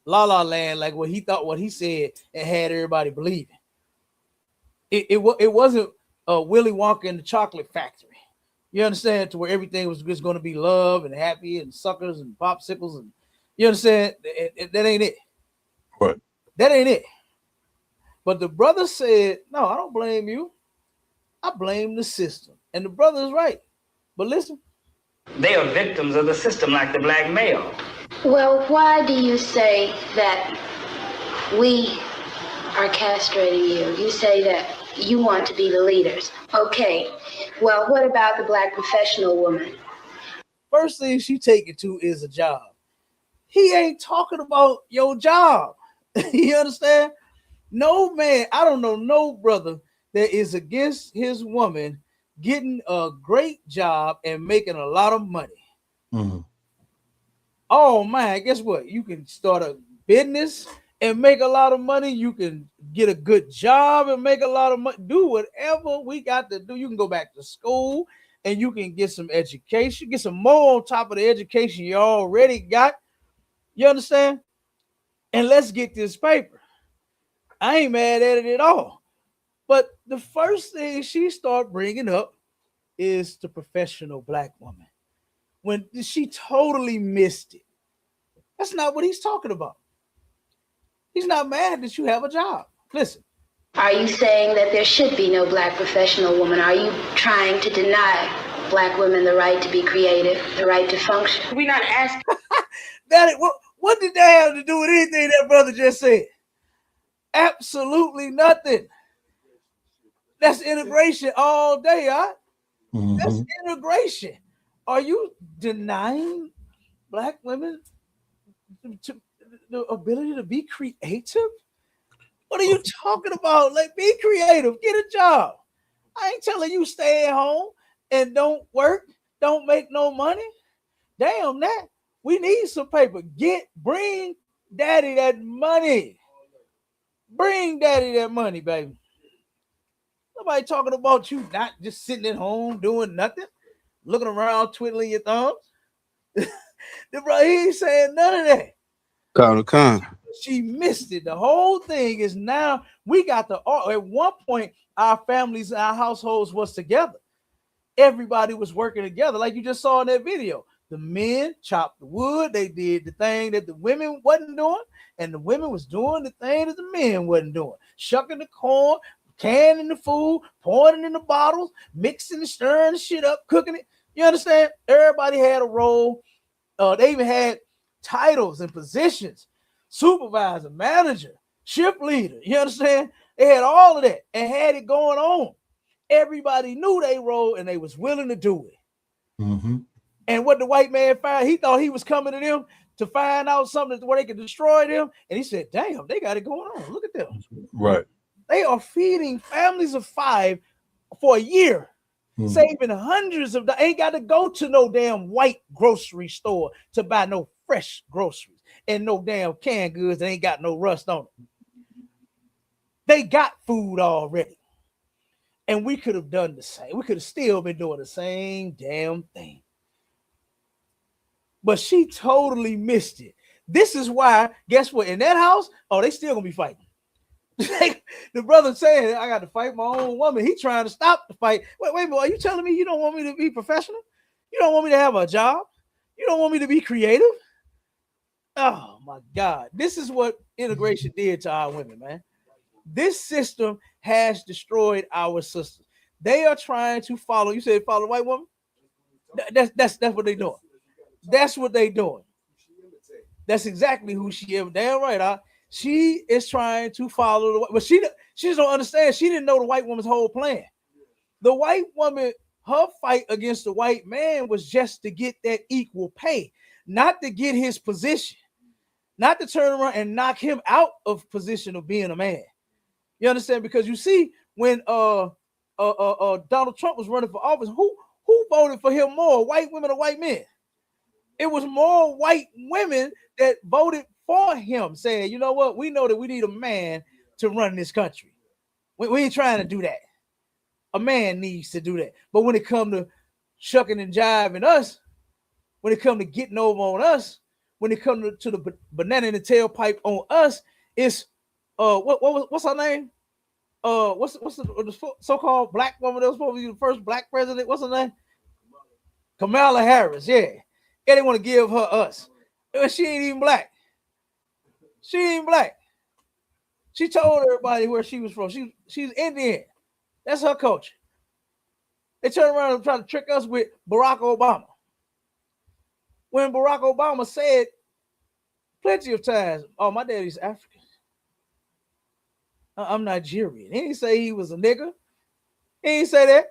[SPEAKER 2] La Land like what he thought, what he said, and had everybody believing. It wasn't Willy Wonka and the Chocolate Factory. You understand? To where everything was just going to be love and happy and suckers and popsicles, and you understand? That ain't it.
[SPEAKER 6] What?
[SPEAKER 2] That ain't it. But the brother said, no, I don't blame you. I blame the system. And the brother is right. But listen.
[SPEAKER 10] They are victims of the system like the Black male.
[SPEAKER 16] Well, why do you say that we are castrating you? You say that you want to be the leaders. Okay. Well, what about the Black professional woman?
[SPEAKER 2] First thing she take it to is a job. He ain't talking about your job. You understand? No man, I don't know no brother that is against his woman getting a great job and making a lot of money.
[SPEAKER 6] Mm-hmm.
[SPEAKER 2] Oh man, guess what? You can start a business and make a lot of money. You can get a good job and make a lot of money. Do whatever we got to do. You can go back to school and you can get some education, get some more on top of the education you already got. You understand? And let's get this paper. I ain't mad at it at all. But the first thing she started bringing up is the professional black woman. When she totally missed it. That's not what he's talking about. He's not mad that you have a job. Listen.
[SPEAKER 16] Are you saying that there should be no black professional woman? Are you trying to deny black women the right to be creative, the right to function?
[SPEAKER 9] We're not asking.
[SPEAKER 2] What did that have to do with anything that brother just said? Absolutely nothing. That's integration all day, huh? Mm-hmm. That's integration. Are you denying black women the ability to be creative? What are you talking about? Like, be creative, get a job. I ain't telling you stay at home and don't work, don't make no money. Damn that. We need some paper. Bring daddy that money. Bring daddy that money, baby. Nobody talking about you not just sitting at home doing nothing, looking around, twiddling your thumbs. Bro, he ain't saying none of that. She missed it. The whole thing is now we got at one point, our families, our households was together. Everybody was working together. Like you just saw in that video. The men chopped the wood. They did the thing that the women wasn't doing. And the women was doing the thing that the men wasn't doing. Shucking the corn, canning the food, pouring it in the bottles, mixing and stirring the shit up, cooking it. You understand? Everybody had a role. They even had titles and positions. Supervisor, manager, shift leader. You understand? They had all of that and had it going on. Everybody knew they role and they was willing to do it. Mm-hmm. And what the white man found, he thought he was coming to them to find out something where they could destroy them. And he said, damn, they got it going on. Look at them.
[SPEAKER 6] Right.
[SPEAKER 2] They are feeding families of 5 for a year, saving hundreds of dollars. Ain't got to go to no damn white grocery store to buy no fresh groceries and no damn canned goods that ain't got no rust on them. They got food already. And we could have done the same. We could have still been doing the same damn thing. But she totally missed it. This is why, guess what? In that house, they still gonna be fighting. The brother saying, I got to fight my own woman. He trying to stop the fight. Wait a minute, are you telling me you don't want me to be professional? You don't want me to have a job? You don't want me to be creative? Oh my God. This is what integration did to our women, man. This system has destroyed our sisters. They are trying to follow. You said follow white woman? That's what they're doing. That's what they're doing. That's exactly who she is. Damn right, huh? She is trying to follow but she just don't understand. She didn't know the white woman's whole plan. The white woman, her fight against the white man was just to get that equal pay, not to get his position, not to turn around and knock him out of position of being a man. You understand? Because you see, when Donald Trump was running for office, who voted for him more, white women or white men? It was more white women that voted for him, saying, you know what, we know that we need a man to run this country. We ain't trying to do that. A man needs to do that. But when it comes to shucking and jiving us, when it comes to getting over on us, when it comes to the banana in the tailpipe on us, it's what's her name? What's the so-called black woman that was supposed to be the first black president? What's her name? Kamala Harris. Yeah, they want to give her us. She ain't even black. She ain't black. She told everybody where she was from. She's Indian. That's her culture. They turn around and try to trick us with Barack Obama. When Barack Obama said plenty of times, oh, my daddy's African. I'm Nigerian. He didn't say he was a nigger. He didn't say that.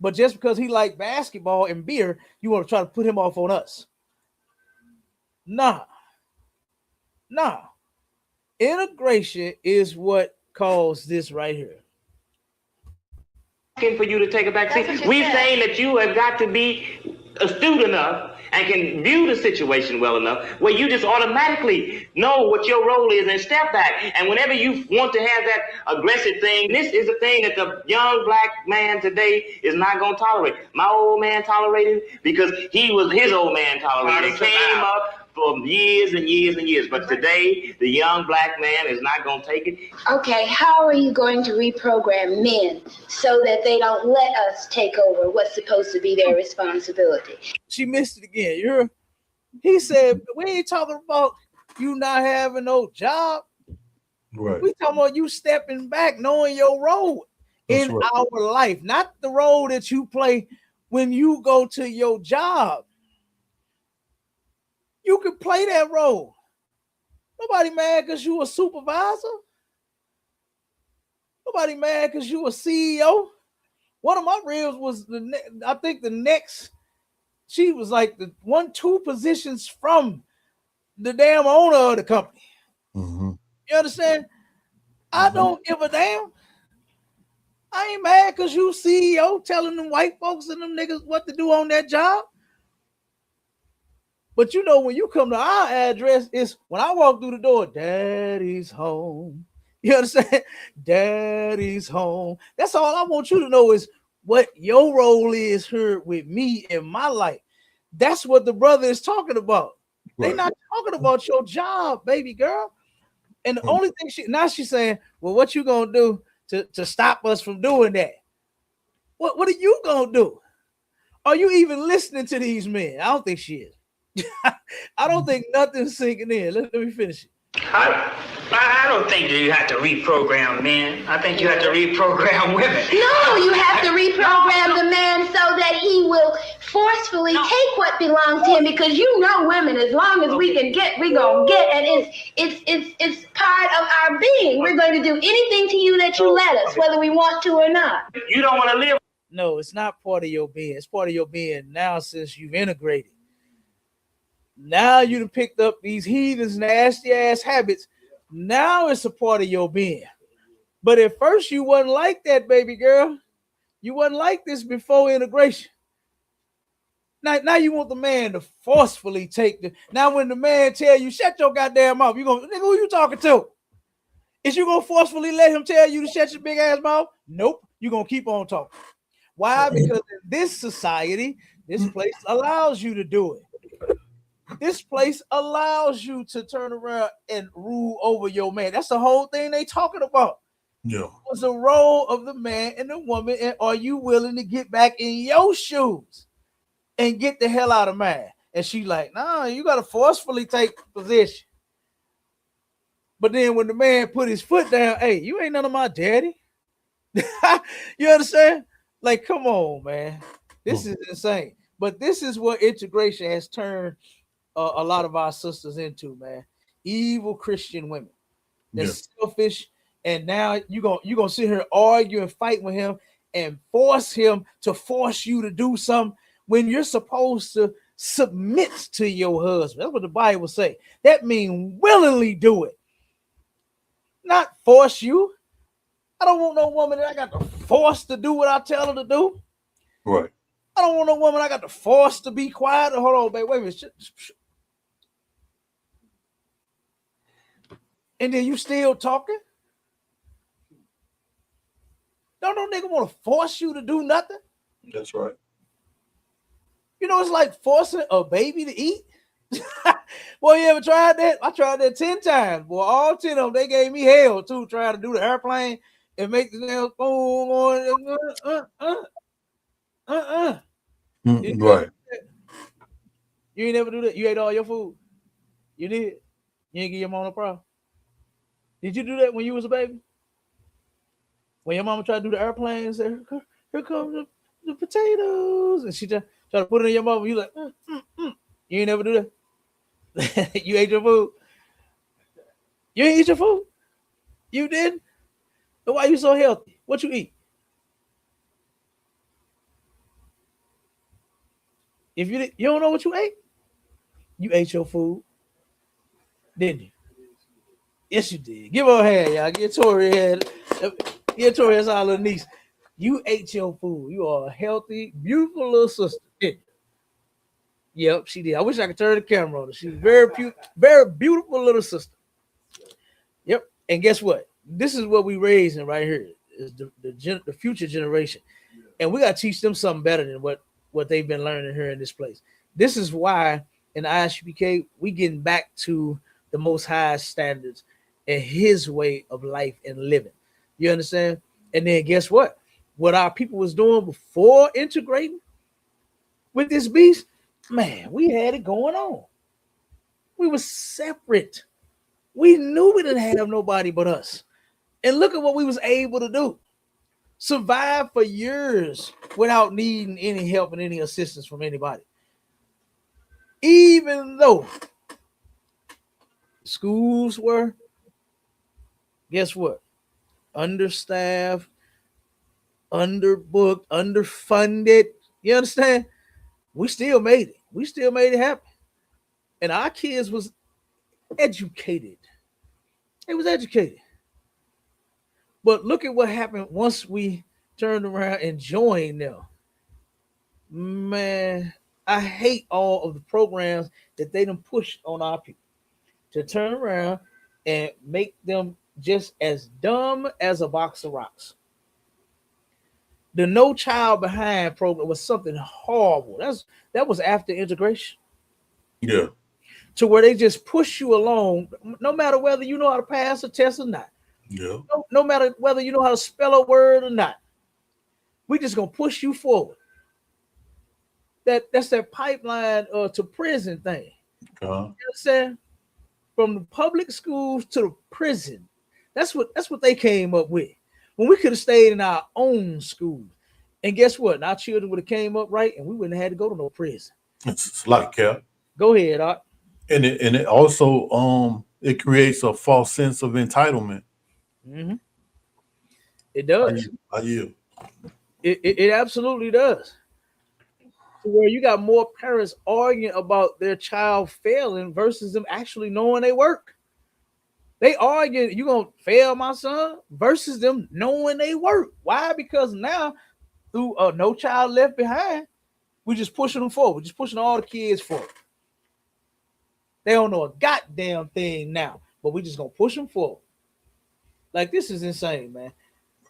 [SPEAKER 2] But just because he liked basketball and beer, you want to try to put him off on us. Nah. Integration is what caused this right here.
[SPEAKER 12] For you to take a back seat. We're saying that you have got to be astute enough
[SPEAKER 10] and can view the situation well enough where you just automatically know what your role is and step back. And whenever you want to have that aggressive thing, this is a thing that the young black man today is not going to tolerate. My old man tolerated it because his old man tolerated it. It came up for years and years and years. But today, the young black man is not going to take it.
[SPEAKER 16] Okay, how are you going to reprogram men so that they don't let us take over what's supposed to be their responsibility?
[SPEAKER 2] She missed it again. He said, we ain't talking about you not having no job.
[SPEAKER 6] Right.
[SPEAKER 2] We talking about you stepping back, knowing your role in our life, not the role that you play when you go to your job. You can play that role. Nobody mad because you a supervisor. Nobody mad because you a CEO. One of my ribs was I think the next. She was like the 1-2 positions from the damn owner of the company.
[SPEAKER 6] Mm-hmm.
[SPEAKER 2] You understand? I don't give a damn. I ain't mad because you CEO telling them white folks and them niggas what to do on that job. But you know, when you come to our address, it's when I walk through the door, Daddy's home. You understand? Daddy's home. That's all I want you to know is what your role is here with me in my life. That's what the brother is talking about. Right. They're not talking about your job, baby girl. And the only thing she's saying, well, what you gonna do to stop us from doing that? What are you gonna do? Are you even listening to these men? I don't think she is. I don't think nothing's sinking in. Let me finish it.
[SPEAKER 10] I don't think you have to reprogram men. I think you have to reprogram women.
[SPEAKER 16] No, you have to reprogram the man so that he will forcefully take what belongs to him, because you know women, as long as we can get, we're gonna get, and it's part of our being. We're going to do anything to you that you let us, whether we want to or not.
[SPEAKER 10] You don't want to live.
[SPEAKER 2] No, it's not part of your being. It's part of your being now since you've integrated. Now you done picked up these heathens, nasty ass habits. Now it's a part of your being. But at first you wasn't like that, baby girl. You wasn't like this before integration. Now you want the man to forcefully take the. Now when the man tell you shut your goddamn mouth, you gonna, nigga, who you talking to? Is you gonna forcefully let him tell you to shut your big ass mouth? Nope. You gonna keep on talking. Why? Because in this society, this place allows you to do it. This place allows you to turn around and rule over your man. That's the whole thing they talking about.
[SPEAKER 6] Yeah.
[SPEAKER 2] What's the role of the man and the woman, and are you willing to get back in your shoes and get the hell out of mine? And she like, nah, you got to forcefully take position. But then when the man put his foot down, hey, you ain't none of my daddy. You understand? Like, come on, man. This is insane. But this is what integration has turned a lot of our sisters into, man. Evil Christian women. They're selfish, and now you're gonna sit here argue and fight with him and force him to force you to do something when you're supposed to submit to your husband. That's what the Bible say. That means willingly do it, not force you. I don't want no woman that I got to force to do what I tell her to do.
[SPEAKER 6] Right.
[SPEAKER 2] I don't want no woman I got to force to be quiet. Hold on, babe. Wait a minute. And then you still talking? Don't no nigga want to force you to do nothing?
[SPEAKER 6] That's right.
[SPEAKER 2] You know, it's like forcing a baby to eat. Boy, you ever tried that? I tried that 10 times. Boy, all 10 of them, they gave me hell too, trying to do the airplane and make the damn phone on.
[SPEAKER 6] Right.
[SPEAKER 2] You ain't never do that. You ate all your food. You did. You ain't give your mom no problem. Did you do that when you was a baby? When your mama tried to do the airplane and said, here comes the potatoes, and she just tried to put it in your mouth, you like, You ain't never do that? You ate your food? You ain't eat your food? You did? But why you so healthy? What you eat? If you don't know what you ate your food, didn't you? Yes, you did. Give her a hand, y'all. Get Tori a hand. Get Tori, that's our little niece. You ate your food. You are a healthy, beautiful little sister. You Yep, she did. I wish I could turn the camera on her. She's very beautiful little sister. Yep. And guess what? This is what we raising right here is the future generation. And we got to teach them something better than what they've been learning here in this place. This is why in the ISUPK, we getting back to the most high standards and his way of life and living. You understand? And then guess what? What our people was doing before integrating with this beast, man, we had it going on. We were separate. We knew we didn't have nobody but us. And look at what we was able to do. Survive for years without needing any help and any assistance from anybody. Even though schools were, guess what? Understaffed, underbooked, underfunded. You understand? We still made it. We still made it happen. And our kids was educated. They was educated. But look at what happened once we turned around and joined them. Man, I hate all of the programs that they done pushed on our people to turn around and make them just as dumb as a box of rocks. The No Child Behind program was something horrible. That was after integration.
[SPEAKER 6] Yeah.
[SPEAKER 2] To where they just push you along, no matter whether you know how to pass a test or not.
[SPEAKER 6] Yeah.
[SPEAKER 2] No matter whether you know how to spell a word or not. We just gonna push you forward. That's that pipeline to prison thing. You understand? From the public schools to the prison. That's what they came up with. When we could have stayed in our own schools. And guess what? Our children would have came up right and we wouldn't have had to go to no prison.
[SPEAKER 6] It's like Cap.
[SPEAKER 2] Go ahead, Art.
[SPEAKER 6] And it also it creates a false sense of entitlement.
[SPEAKER 2] Mm-hmm. It does.
[SPEAKER 6] I yield.
[SPEAKER 2] It absolutely does. Where you got more parents arguing about their child failing versus them actually knowing they work. They argue, you gonna fail my son versus them knowing they work. Why? Because now through No Child Left Behind, we just pushing them forward. We're just pushing all the kids forward. They don't know a goddamn thing now, but we just gonna push them forward. Like, this is insane, man.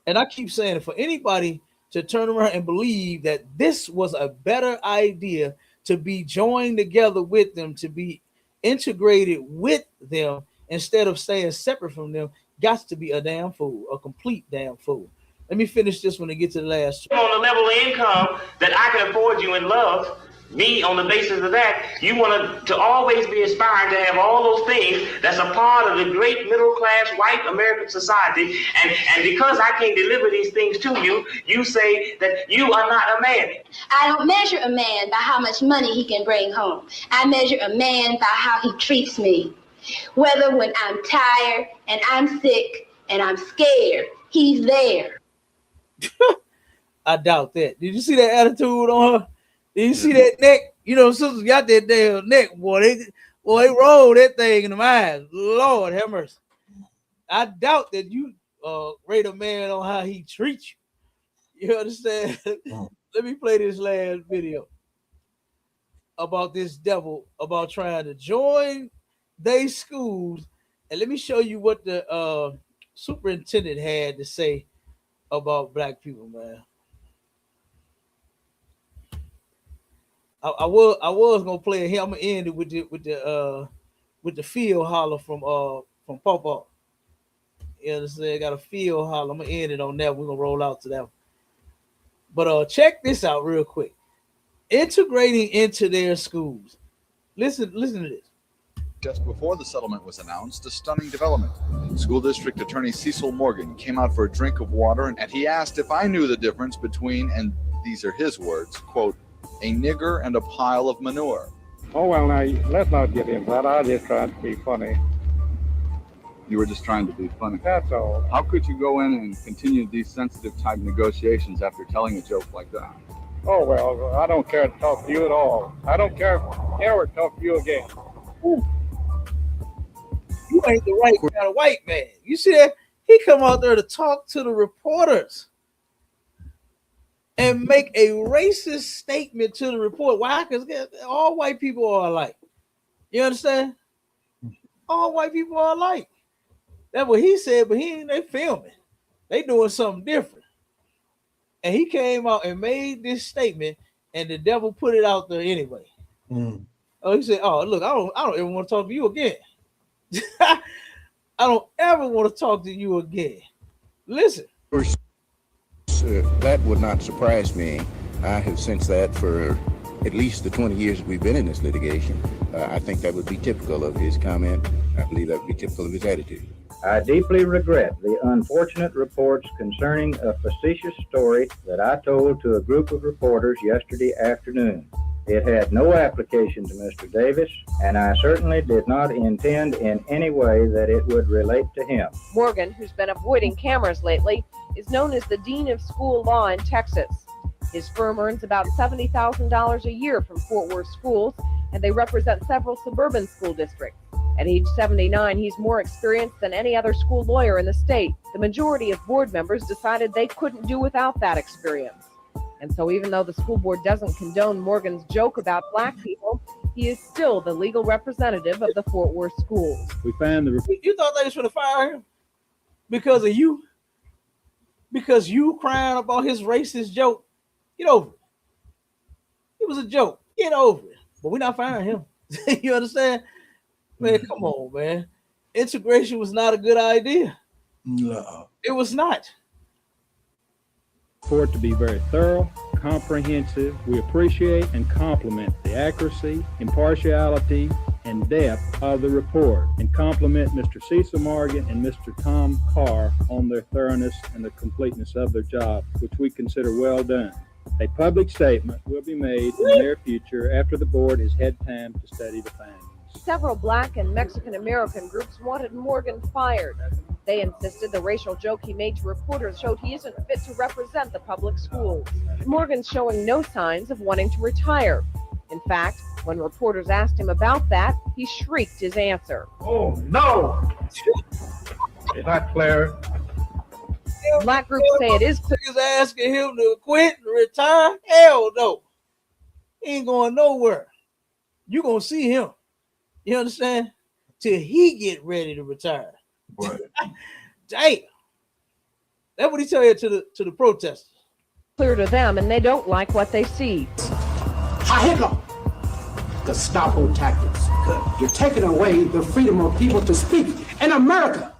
[SPEAKER 2] And I keep saying it, for anybody to turn around and believe that this was a better idea to be joined together with them, to be integrated with them instead of staying separate from them, got to be a damn fool, a complete damn fool. Let me finish this one and get to the last.
[SPEAKER 18] On the level of income that I can afford you and love me on the basis of that, you want to always be aspiring to have all those things that's a part of the great middle class white American society. And because I can't deliver these things to you, you say that you are not a man.
[SPEAKER 16] I don't measure a man by how much money he can bring home. I measure a man by how he treats me. Whether when I'm tired and I'm sick and I'm scared, he's there.
[SPEAKER 2] I doubt that. Did you see that attitude on her? Did you see that neck? You know, sisters got that damn neck, boy. They roll that thing in the mind. Lord have mercy. I doubt that you rate a man on how he treats you. You understand? Let me play this last video about this devil about trying to join they schools, and let me show you what the superintendent had to say about black people, man. I was gonna play it here. I'm gonna end it with the field holler from Pawpaw. You understand? I got a field holler. I'm gonna end it on that. We're gonna roll out to that one. But check this out real quick. Integrating into their schools. Listen to this.
[SPEAKER 19] Just before the settlement was announced, a stunning development. School District Attorney Cecil Morgan came out for a drink of water, and he asked if I knew the difference between, and these are his words, quote, a nigger and a pile of manure.
[SPEAKER 20] Oh, well, now, let's not get into that. I just tried to be funny.
[SPEAKER 19] You were just trying to be funny.
[SPEAKER 20] That's all.
[SPEAKER 19] How could you go in and continue these sensitive type negotiations after telling a joke like that?
[SPEAKER 20] Oh, well, I don't care to talk to you at all. I don't care if I ever talk to you again.
[SPEAKER 2] Ooh. You ain't the right kind of white man. You see that? He come out there to talk to the reporters. and make a racist statement to the report. Why? Because all white people are alike. You understand? All white people are alike. That's what he said, but they filming. They doing something different. And he came out and made this statement, and the devil put it out there anyway. Oh, he said, "Oh, look, I don't ever want to talk to you again. I don't ever want to talk to you again." Listen.
[SPEAKER 1] That would not surprise me. I have sensed that for at least the 20 years we've been in this litigation. I think that would be typical of his comment. I believe that would be typical of his attitude.
[SPEAKER 13] I deeply regret the unfortunate reports concerning a facetious story that I told to a group of reporters yesterday afternoon. It had no application to Mr. Davis, and I certainly did not intend in any way that it would relate to him.
[SPEAKER 17] Morgan, who's been avoiding cameras lately, is known as the Dean of School Law in Texas. His firm earns about $70,000 a year from Fort Worth schools, and they represent several suburban school districts. At age 79, he's more experienced than any other school lawyer in the state. The majority of board members decided they couldn't do without that experience. And so even though the school board doesn't condone Morgan's joke about black people, he is still the legal representative of the Fort Worth schools.
[SPEAKER 2] We found you thought they was going to fire him because of you? Because you crying about his racist joke? Get over it. It was a joke. Get over it. But we're not firing him. You understand? Man, come on, man. Integration was not a good idea.
[SPEAKER 6] No.
[SPEAKER 2] It was not.
[SPEAKER 20] For it to be very thorough, comprehensive. We appreciate and compliment the accuracy, impartiality, and depth of the report, and compliment Mr. Cecil Morgan and Mr. Tom Carr on their thoroughness and the completeness of their job, which we consider well done. A public statement will be made in the near future after the board has had time to study the findings.
[SPEAKER 17] Several black and Mexican American groups wanted Morgan fired. They insisted the racial joke he made to reporters showed he isn't fit to represent the public schools. Morgan's showing no signs of wanting to retire. In fact, when reporters asked him about that, he shrieked his answer.
[SPEAKER 13] Oh, no! It's not clear.
[SPEAKER 17] Black groups say it is clear.
[SPEAKER 2] He's asking him to quit and retire? Hell no. He ain't going nowhere. You gonna see him. You understand? Till he get ready to retire.
[SPEAKER 6] Right.
[SPEAKER 2] Damn. That's what he tell you to the protesters.
[SPEAKER 17] Clear to them, and they don't like what they see.
[SPEAKER 21] Hitler. Gestapo tactics. You're taking away the freedom of people to speak in America.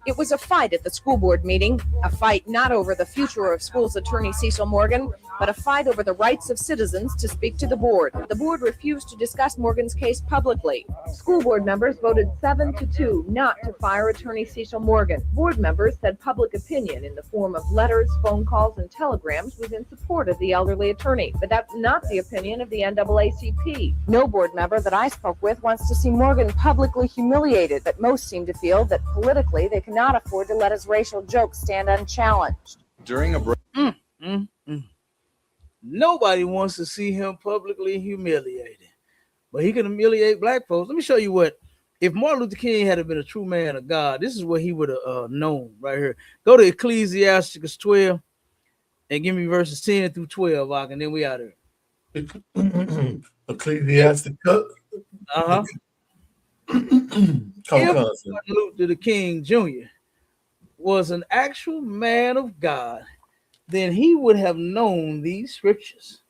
[SPEAKER 17] It was a fight at the school board meeting, a fight not over the future of schools attorney Cecil Morgan, but a fight over the rights of citizens to speak to the board. The board refused to discuss Morgan's case publicly. School board members voted 7-2 not to fire attorney Cecil Morgan. Board members said public opinion in the form of letters, phone calls, and telegrams was in support of the elderly attorney, but that's not the opinion of the NAACP. No board member that I spoke with wants to see Morgan publicly humiliated, but most seem to feel that politically they cannot afford to let his racial jokes stand unchallenged.
[SPEAKER 19] During a break.
[SPEAKER 2] Nobody wants to see him publicly humiliated, but he can humiliate black folks. Let me show you what. If Martin Luther King had been a true man of God, this is what he would have known right here. Go to Ecclesiastes 12 and give me verses 10 through 12, and then we out here.
[SPEAKER 6] Ecclesiastes.
[SPEAKER 2] If Martin Luther King Jr. was an actual man of God, then he would have known these scriptures,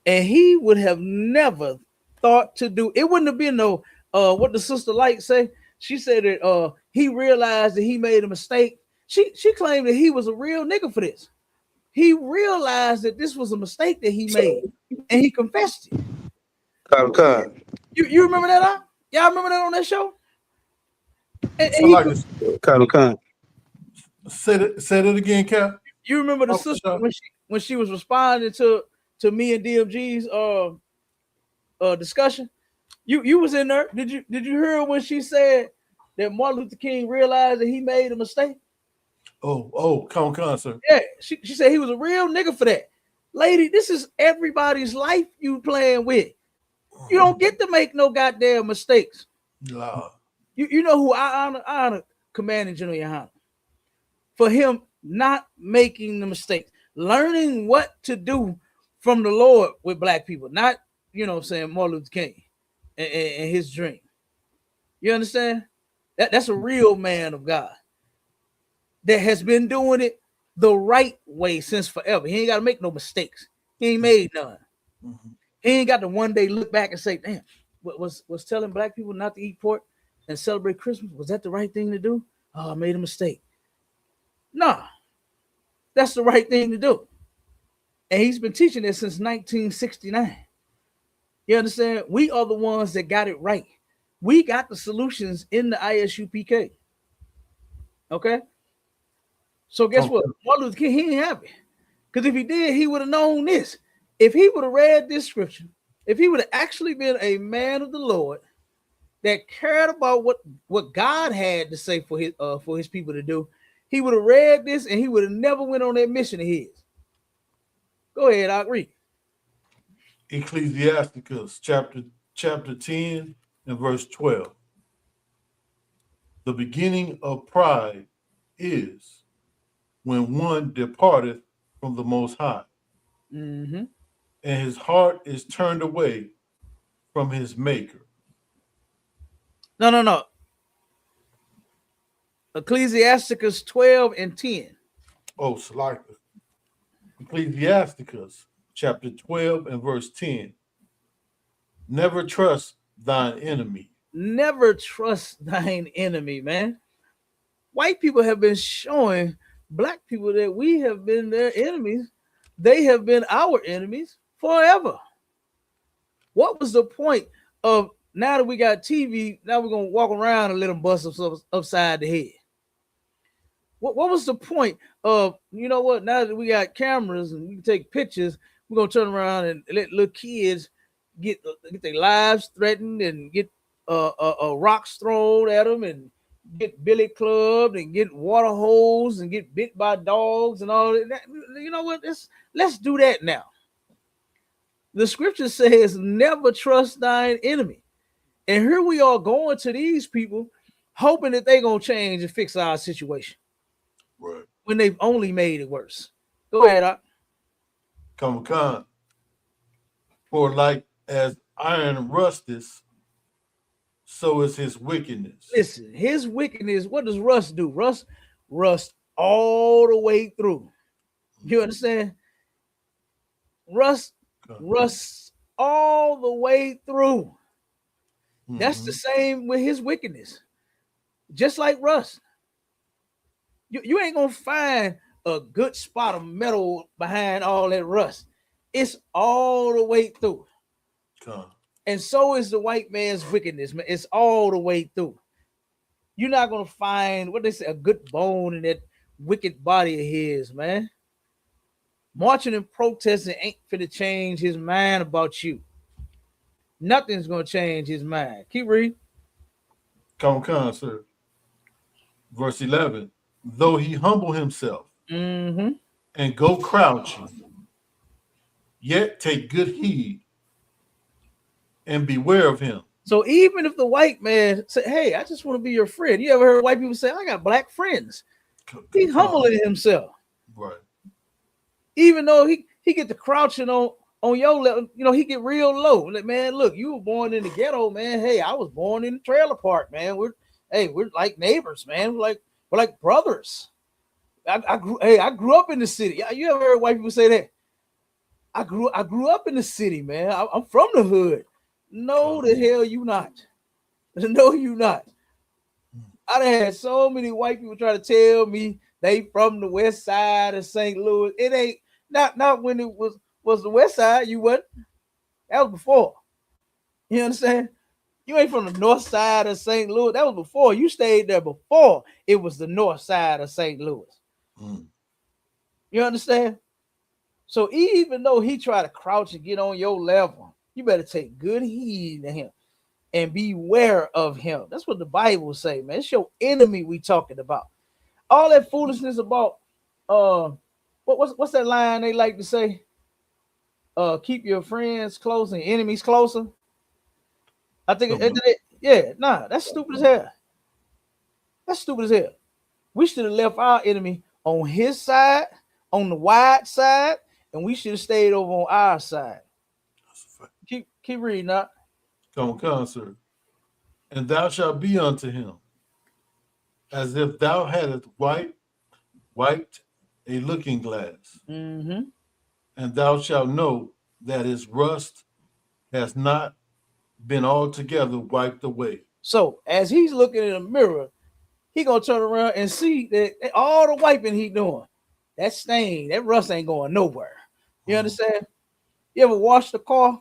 [SPEAKER 2] and he would have never thought to do. It wouldn't have been no what the sister Light say. She said that he realized that he made a mistake. She claimed that he was a real nigga for this. He realized that this was a mistake that he made, and he confessed it. You remember that? Huh? Y'all remember that on that show?
[SPEAKER 6] Say that again, Cap.
[SPEAKER 2] You remember the sister when she was responding to me and DMG's discussion? You was in there. Did you hear when she said that Martin Luther King realized that he made a mistake?
[SPEAKER 6] Come on, sir.
[SPEAKER 2] Yeah, she said he was a real nigga for that. Lady, this is everybody's life you playing with. You don't get to make no goddamn mistakes.
[SPEAKER 6] No.
[SPEAKER 2] You know who I honor? I honor Commanding General Yohana. for him not making the mistakes, learning what to do from the Lord with black people, not, you know what I'm saying, Martin Luther King and his dream. You understand? That's a real man of God that has been doing it the right way since forever. He ain't got to make no mistakes. He ain't made none. He ain't got to one day look back and say, damn, was telling black people not to eat pork and celebrate Christmas, was that the right thing to do? Oh, I made a mistake. Nah, that's the right thing to do. And he's been teaching it since 1969. You understand? We are the ones that got it right. We got the solutions in the ISUPK. Okay? So guess what? Martin Luther King, he ain't happy. Because if he did, he would have known this. If he would have read this scripture, if he would have actually been a man of the Lord that cared about what God had to say for his people to do, he would have read this and he would have never went on that mission of his. Go ahead, I'll read.
[SPEAKER 6] Ecclesiasticus chapter 10 and verse 12. The beginning of pride is when one departeth from the Most High,
[SPEAKER 2] Mm-hmm.
[SPEAKER 6] and his heart is turned away from his Maker.
[SPEAKER 2] No. Ecclesiasticus 12 and 10.
[SPEAKER 6] Oh, Salaka. Ecclesiasticus chapter 12 and verse 10. Never trust thine enemy.
[SPEAKER 2] Never trust thine enemy, man. White people have been showing black people that we have been their enemies. They have been our enemies forever. What was the point of, now that we got TV, now we're going to walk around and let them bust us upside the head? What was the point of, you know what, now that we got cameras and we can take pictures, we're going to turn around and let little kids get their lives threatened and get rocks thrown at them and get billy clubbed and get water hosed and get bit by dogs and all that. You know what? Let's do that now. The scripture says, never trust thine enemy. And here we are going to these people, hoping that they're going to change and fix our situation.
[SPEAKER 6] Right.
[SPEAKER 2] When they've only made it worse. Go ahead,
[SPEAKER 6] Come. For like as iron rusteth, so is his wickedness.
[SPEAKER 2] Listen, his wickedness, what does rust do? Rust all the way through. You understand? Rust all the way through. Mm-hmm. That's the same with his wickedness. Just like rust. You ain't gonna find a good spot of metal behind all that rust. It's all the way through. And so is the white man's wickedness, man. It's all the way through. You're not gonna find, what they say, a good bone in that wicked body of his, man. Marching and protesting ain't finna change his mind about you. Nothing's gonna change his mind. Keep reading.
[SPEAKER 6] Come, sir. Verse 11. Though he humble himself and go crouching, yet take good heed and beware of him.
[SPEAKER 2] So even if the white man say, hey, I just want to be your friend. You ever heard white people say, I got black friends? He's humbling himself.
[SPEAKER 6] Right.
[SPEAKER 2] Even though he get to crouching on your level, you know, he get real low. Like, man, look, you were born in the ghetto, man. Hey, I was born in the trailer park, man. We're like neighbors, man. We're like brothers. I grew up in the city. You ever heard white people say that? I grew up in the city, man. I'm from the hood. No, the hell you not. No, you not. I done had so many white people try to tell me they from the west side of St. Louis. It ain't not when it was the west side. You wasn't. That was before. You understand? You ain't from the north side of St. Louis. That was before. You stayed there before it was the north side of St. Louis. You understand? So even though he tried to crouch and get on your level, you better take good heed to him and beware of him. That's what the Bible say, man. It's your enemy we talking about. All that foolishness about what's that line they like to say? Keep your friends close and enemies closer. I think that's stupid as hell. That's stupid as hell. We should have left our enemy on his side, on the wide side, and we should have stayed over on our side. Keep reading up.
[SPEAKER 6] Come on, sir. And thou shalt be unto him as if thou hadst wiped a looking glass.
[SPEAKER 2] Mm-hmm.
[SPEAKER 6] And thou shalt know that his rust has not been altogether wiped away.
[SPEAKER 2] So as he's looking in a mirror, he gonna turn around and see that all the wiping he doing, that stain, that rust ain't going nowhere. You understand? You ever washed a car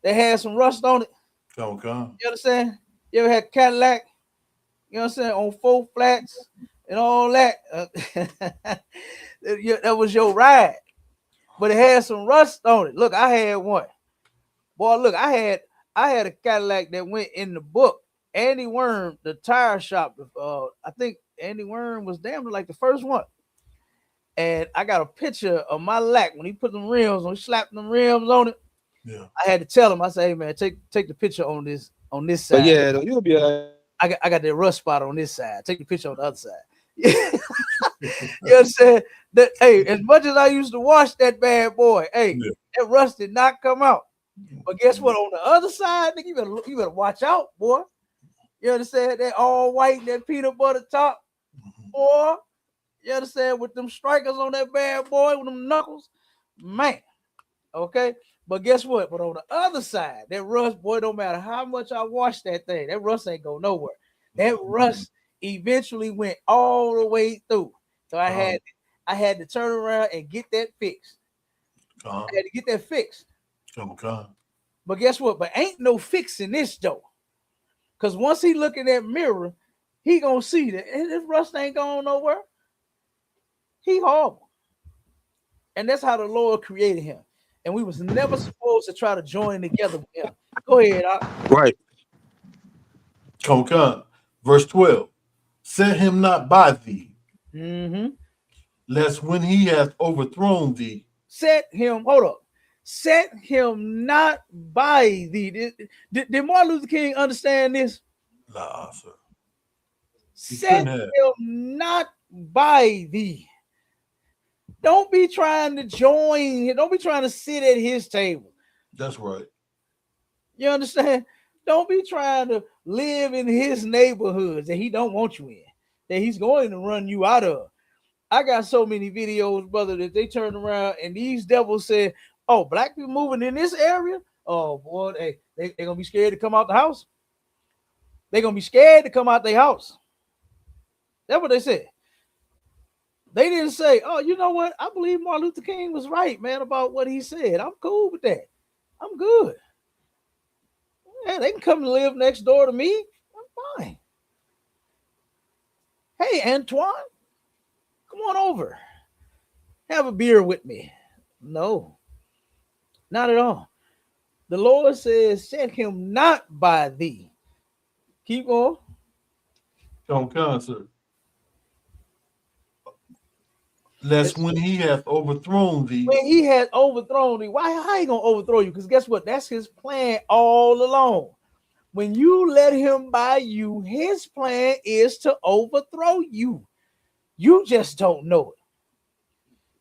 [SPEAKER 2] that had some rust on it?
[SPEAKER 6] Come on.
[SPEAKER 2] You understand? You ever had Cadillac? You know what I'm saying? On 4 flats and all that. That was your ride. But it had some rust on it. Look, I had one. Boy, look, I had a Cadillac that went in the book. Andy Worm, the tire shop. I think Andy Worm was damn like the first one. And I got a picture of my lack when he put them rims on, he slapped them rims on it.
[SPEAKER 6] Yeah.
[SPEAKER 2] I had to tell him, I said, hey man, take the picture on this side.
[SPEAKER 5] But yeah, you'll be all right.
[SPEAKER 2] I got that rust spot on this side. Take the picture on the other side. You know what I'm saying? That, hey, as much as I used to wash that bad boy, hey, that rust did not come out. But guess what? On the other side, nigga, you better watch out, boy. You understand? That all white, that peanut butter top, boy. You understand? With them strikers on that bad boy, with them knuckles, man. Okay. But guess what? But on the other side, that rust, boy, don't matter how much I wash that thing, that rust ain't go nowhere. That rust eventually went all the way through. So I had to turn around and get that fixed. I had to get that fixed. But guess what? But ain't no fixing this though. Because once he look in that mirror, he gonna see that this rust ain't going nowhere. He horrible. And that's how the Lord created him. And we was never supposed to try to join together with him. Go ahead.
[SPEAKER 6] Right. Come. Verse 12. Set him not by thee, lest when he hath overthrown thee.
[SPEAKER 2] Set him not by thee. Did Martin Luther King understand this?
[SPEAKER 6] Nah, sir.
[SPEAKER 2] Set him not by thee. Don't be trying to join. Don't be trying to sit at his table.
[SPEAKER 6] That's right.
[SPEAKER 2] You understand? Don't be trying to live in his neighborhoods that he don't want you in, that he's going to run you out of. I got so many videos, brother, that they turn around and these devils said, oh, black people moving in this area? Oh, boy, they're going to be scared to come out the house. They're going to be scared to come out their house. That's what they said. They didn't say, oh, you know what? I believe Martin Luther King was right, man, about what he said. I'm cool with that. I'm good. Yeah, they can come and live next door to me. I'm fine. Hey, Antoine, come on over. Have a beer with me. No, not at all. The Lord says, set him not by thee. Keep on.
[SPEAKER 6] Come, sir. Lest when he hath overthrown thee.
[SPEAKER 2] When he has overthrown thee, how he gonna overthrow you? Because guess what? That's his plan all along. When you let him by you, his plan is to overthrow you. You just don't know it.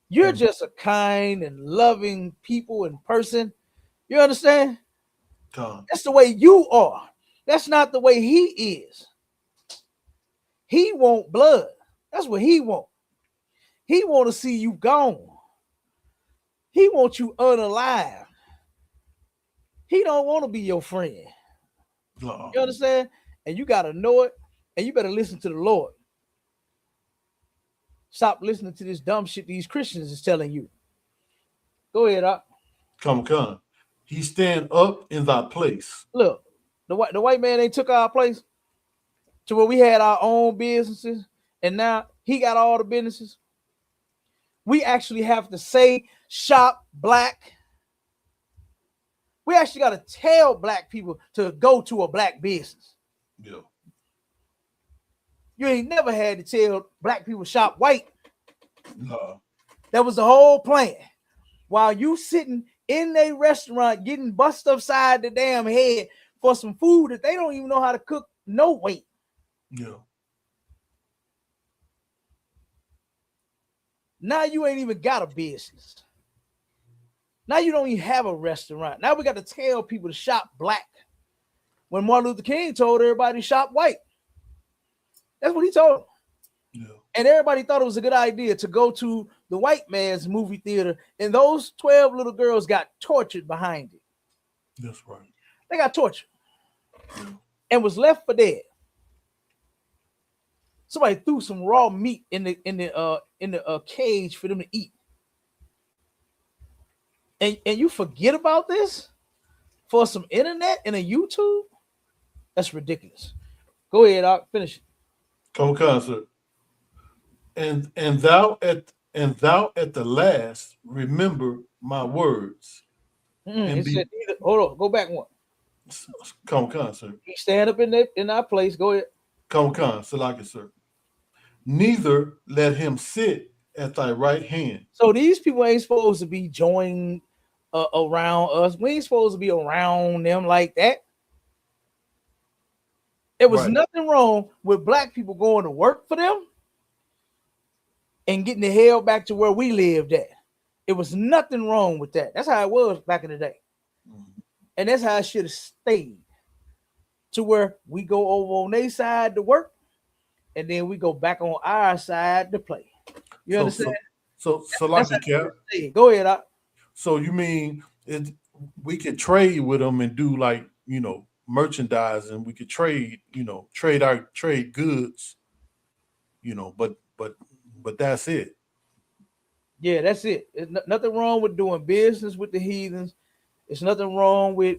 [SPEAKER 2] You're just a kind and loving people and person. You understand? That's the way you are. That's not the way he is. He want blood. That's what he want. He want to see you gone. He wants you unalive. He don't want to be your friend.
[SPEAKER 6] No.
[SPEAKER 2] You understand? And you got to know it, and you better listen to the Lord. Stop listening to this dumb shit these Christians is telling you. Go ahead, Doc.
[SPEAKER 6] Come. He stand up in thy place.
[SPEAKER 2] Look, the white man ain't took our place to where we had our own businesses, and now he got all the businesses. We actually have to say shop black. We actually got to tell black people to go to a black business.
[SPEAKER 6] Yeah.
[SPEAKER 2] You ain't never had to tell black people shop white.
[SPEAKER 6] No.
[SPEAKER 2] That was the whole plan. While you sitting in a restaurant getting bust upside the damn head for some food that they don't even know how to cook no way.
[SPEAKER 6] Yeah.
[SPEAKER 2] Now you ain't even got a business. Now you don't even have a restaurant. Now we got to tell people to shop black. When Martin Luther King told everybody to shop white. That's what he told them. Yeah. And everybody thought it was a good idea to go to the white man's movie theater. And those 12 little girls got tortured behind it.
[SPEAKER 6] That's right.
[SPEAKER 2] They got tortured. And was left for dead. Somebody threw some raw meat in the cage for them to eat. And you forget about this for some internet and a YouTube? That's ridiculous. Go ahead, I'll finish it.
[SPEAKER 6] Come concert. And thou at the last remember my words.
[SPEAKER 2] Hold on, go back one.
[SPEAKER 6] Come concert.
[SPEAKER 2] He stand up in our place. Go ahead.
[SPEAKER 6] Come Salaki, sir. Neither let him sit at thy right hand.
[SPEAKER 2] So these people ain't supposed to be joining around us. We ain't supposed to be around them like that. There was nothing wrong with black people going to work for them and getting the hell back to where we lived at. It was nothing wrong with that. That's how it was back in the day. And that's how it should have stayed. To where we go over on their side to work and then we go back on our side to play. You understand?
[SPEAKER 6] So like the cap.
[SPEAKER 2] Go ahead.
[SPEAKER 6] So you mean we could trade with them and do like, merchandise, and we could trade goods, but that's it.
[SPEAKER 2] Yeah, that's it. There's nothing wrong with doing business with the heathens. It's nothing wrong with,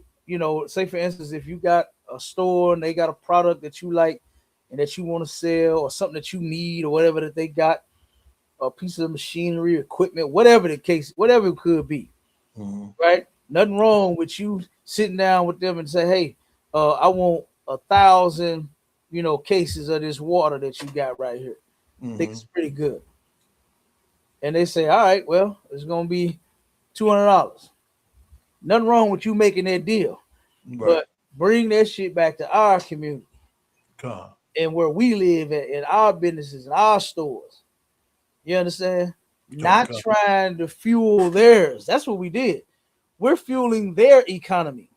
[SPEAKER 2] say for instance, if you got a store and they got a product that you like and that you want to sell, or something that you need, or whatever that they got, a piece of machinery, equipment, whatever the case, whatever it could be, right? Nothing wrong with you sitting down with them and say, hey, I want 1,000, cases of this water that you got right here. I think it's pretty good. And they say, all right, well, it's going to be $200. Nothing wrong with you making that deal, but bring that shit back to our community and where we live at, in our businesses and our stores. You understand? Not trying to fuel theirs. That's what we did. We're fueling their economy.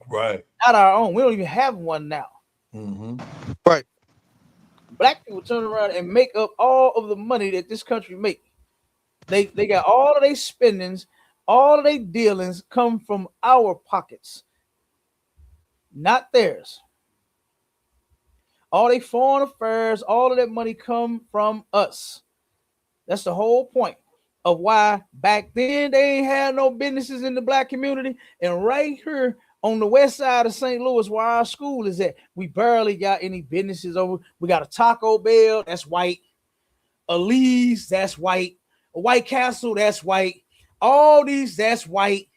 [SPEAKER 6] Right.
[SPEAKER 2] Not our own. We don't even have one now.
[SPEAKER 6] Right.
[SPEAKER 2] Black people turn around and make up all of the money that this country makes. They got all of their spendings, all of their dealings come from our pockets, not theirs. All their foreign affairs, all of that money come from us. That's the whole point of why back then they ain't had no businesses in the black community. And right here on the west side of St. Louis, where our school is at, we barely got any businesses over. We got a Taco Bell, that's white. A Lee's, that's white. A White Castle, that's white. All these, that's white.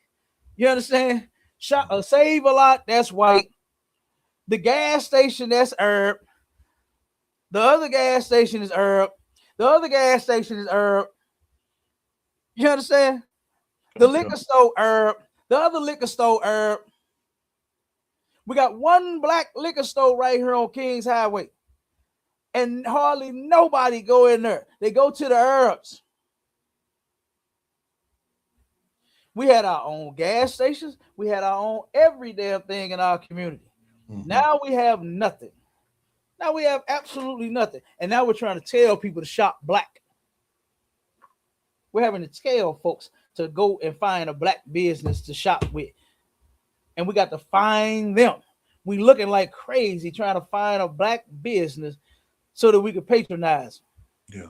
[SPEAKER 2] You understand? Save a Lot, that's white. The gas station, that's herb. The other gas station is herb. The other gas station is herb. You understand? The liquor store herb. The other liquor store herb. We got one black liquor store right here on Kings Highway. And hardly nobody go in there. They go to the herbs. We had our own gas stations. We had our own every damn thing in our community. Now we have nothing. Now we have absolutely nothing. And now we're trying to tell people to shop black. We're having to tell folks to go and find a black business to shop with. And we got to find them. We looking like crazy trying to find a black business so that we could patronize them.
[SPEAKER 6] Yeah.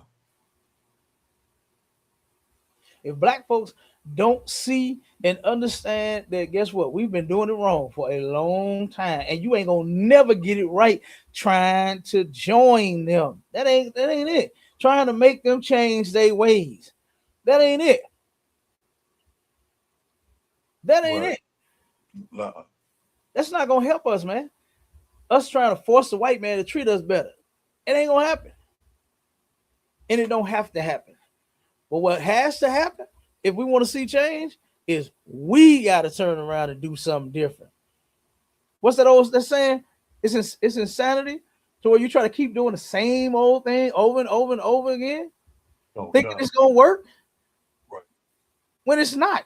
[SPEAKER 2] If black folks don't see and understand that, guess what? We've been doing it wrong for a long time, and you ain't gonna never get it right trying to join them. That ain't it. Trying to make them change their ways. That ain't it. That ain't it. That's not gonna help us, man. Us trying to force the white man to treat us better. It ain't gonna happen. And it don't have to happen. But what has to happen, if we want to see change, is we got to turn around and do something different. What's that saying? It's insanity to where you try to keep doing the same old thing over and over and over again. thinking it's gonna work when it's not.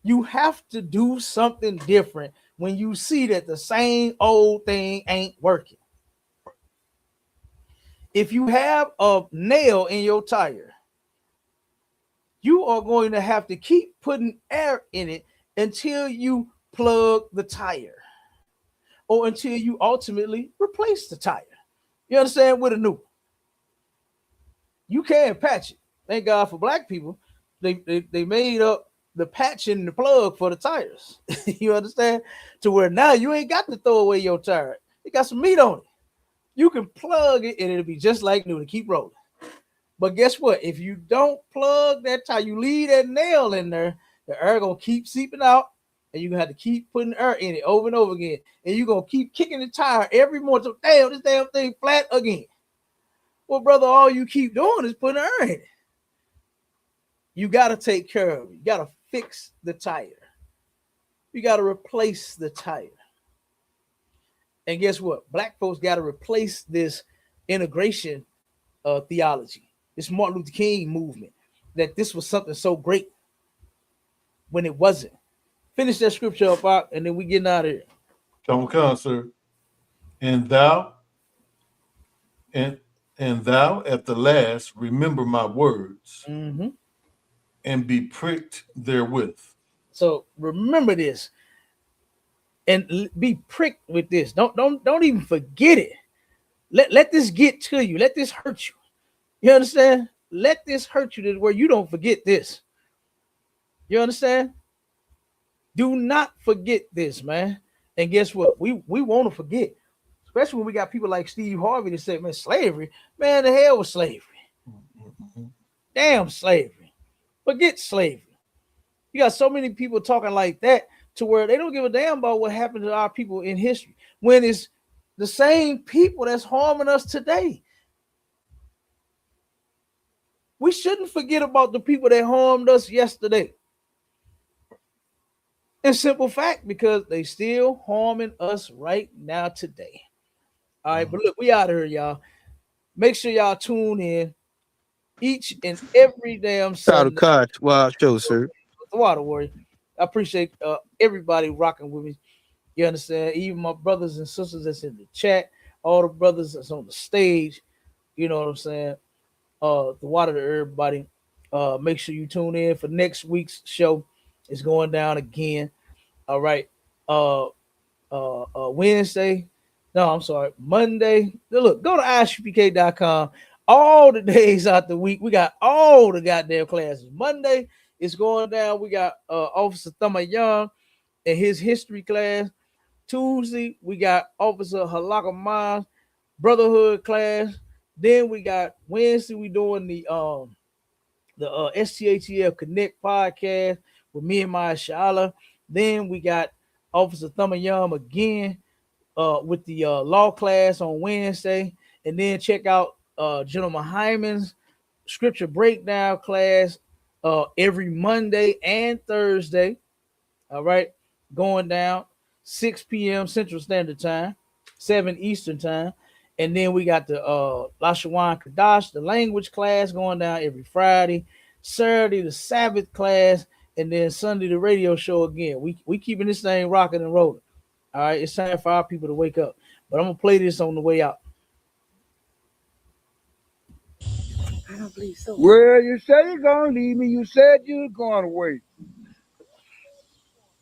[SPEAKER 2] You have to do something different when you see that the same old thing ain't working. If you have a nail in your tire, you are going to have to keep putting air in it until you plug the tire or until you ultimately replace the tire. You understand? With a new one. You can patch it. Thank God for black people. They made up the patch and the plug for the tires. You understand? To where now you ain't got to throw away your tire. It got some meat on it. You can plug it and it'll be just like new to keep rolling. But guess what? If you don't plug that tire, you leave that nail in there, the air gonna keep seeping out, and you're gonna have to keep putting air in it over and over again. And you're gonna keep kicking the tire every morning. So, damn, this damn thing flat again. Well, brother, all you keep doing is putting air in it. You gotta take care of it. You gotta fix the tire. You gotta replace the tire. And guess what? Black folks gotta replace this integration theology, this Martin Luther King movement, that this was something so great when it wasn't. Finish that scripture up, out, and then we getting out of here.
[SPEAKER 6] Come on, sir. And thou at the last remember my words and be pricked therewith.
[SPEAKER 2] So remember this and be pricked with this. Don't even forget it. Let this get to you. Let this hurt you. You understand? Let this hurt you to where you don't forget this. You understand? Do not forget this, man. And guess what? We want to forget, especially when we got people like Steve Harvey that say, man, slavery, man, the hell was slavery. Damn slavery. Forget slavery. You got so many people talking like that to where they don't give a damn about what happened to our people in history, when it's the same people that's harming us today. We shouldn't forget about the people that harmed us yesterday. In simple fact, because they still harming us right now today. All right, but look, we out of here, y'all. Make sure y'all tune in each and every damn Sunday.
[SPEAKER 5] Wow, show, sir.
[SPEAKER 2] The Water Warrior. I appreciate everybody rocking with me. You understand? Even my brothers and sisters that's in the chat, all the brothers that's on the stage. You know what I'm saying? The water to everybody. Make sure you tune in for next week's show. It's going down again. All right. Wednesday. No, I'm sorry. Monday. Look, go to ISUPK.com. All the days out the week, we got all the goddamn classes. Monday is going down. We got Officer Thumma Young and his history class. Tuesday, we got Officer Halaka Miles Brotherhood class. Then we got Wednesday, we doing the STATL Connect podcast with me and my Shala. Then we got Officer Thumma Young again with the law class on Wednesday. And then check out General Hyman's scripture breakdown class every Monday and Thursday. All right, going down 6 p.m. Central Standard Time, 7 Eastern Time. And then we got the Lashawan Kadash, the language class, going down every Friday. Saturday, the Sabbath class. And then Sunday, the radio show again. We keeping this thing rocking and rolling. All right, it's time for our people to wake up. But I'm going to play this on the way out.
[SPEAKER 3] I don't believe so. Well, you said you're going to leave me. You said you were going away.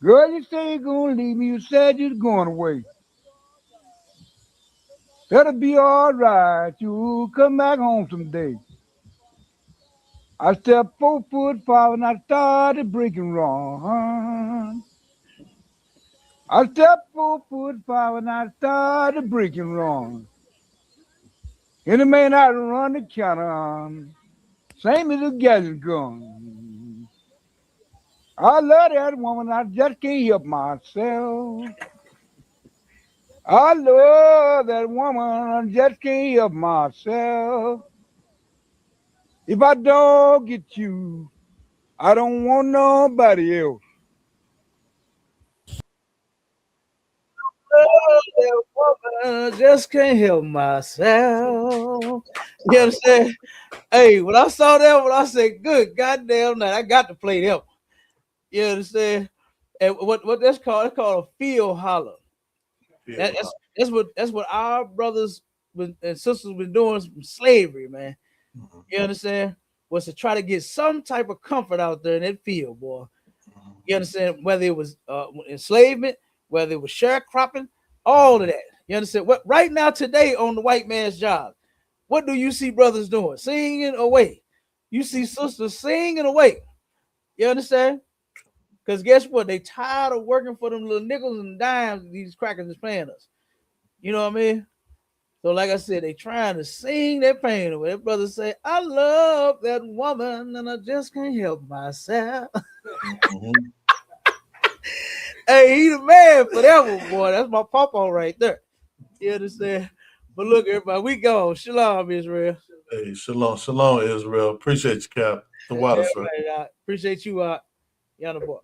[SPEAKER 3] Girl, you said you're going to leave me. You said you're going away. That'll be all right. You come back home someday. I stepped 4'5" and I started breaking wrong. I stepped 4'5" and I started breaking wrong. And it may not run the counter. Same as a gas gun. I love that woman. I just can't help myself. I love that woman. I just can't help myself. If I don't get you, I don't want nobody else.
[SPEAKER 2] that woman, I just can't help myself. You understand? Hey, when I saw that one, I said, good goddamn night, I got to play them. You understand? And what that's called? It's called a field holler. That's what our brothers and sisters been doing from slavery, man. You understand? Was to try to get some type of comfort out there in that field, boy. You understand? Whether it was enslavement, whether it was sharecropping, all of that. You understand? What right now today on the white man's job, what do you see brothers doing? Singing away. You see sisters singing away. You understand? Because guess what? They tired of working for them little nickels and dimes these crackers is paying us. You know what I mean? So like I said, they trying to sing their pain away. Their brothers say, I love that woman and I just can't help myself. Hey, he the man for that one, boy. That's my papa right there. You understand? But look, everybody, we go. Shalom, Israel.
[SPEAKER 6] Hey, shalom, Israel. Appreciate you, Cap. The water, sir.
[SPEAKER 2] Appreciate you, Yana boy.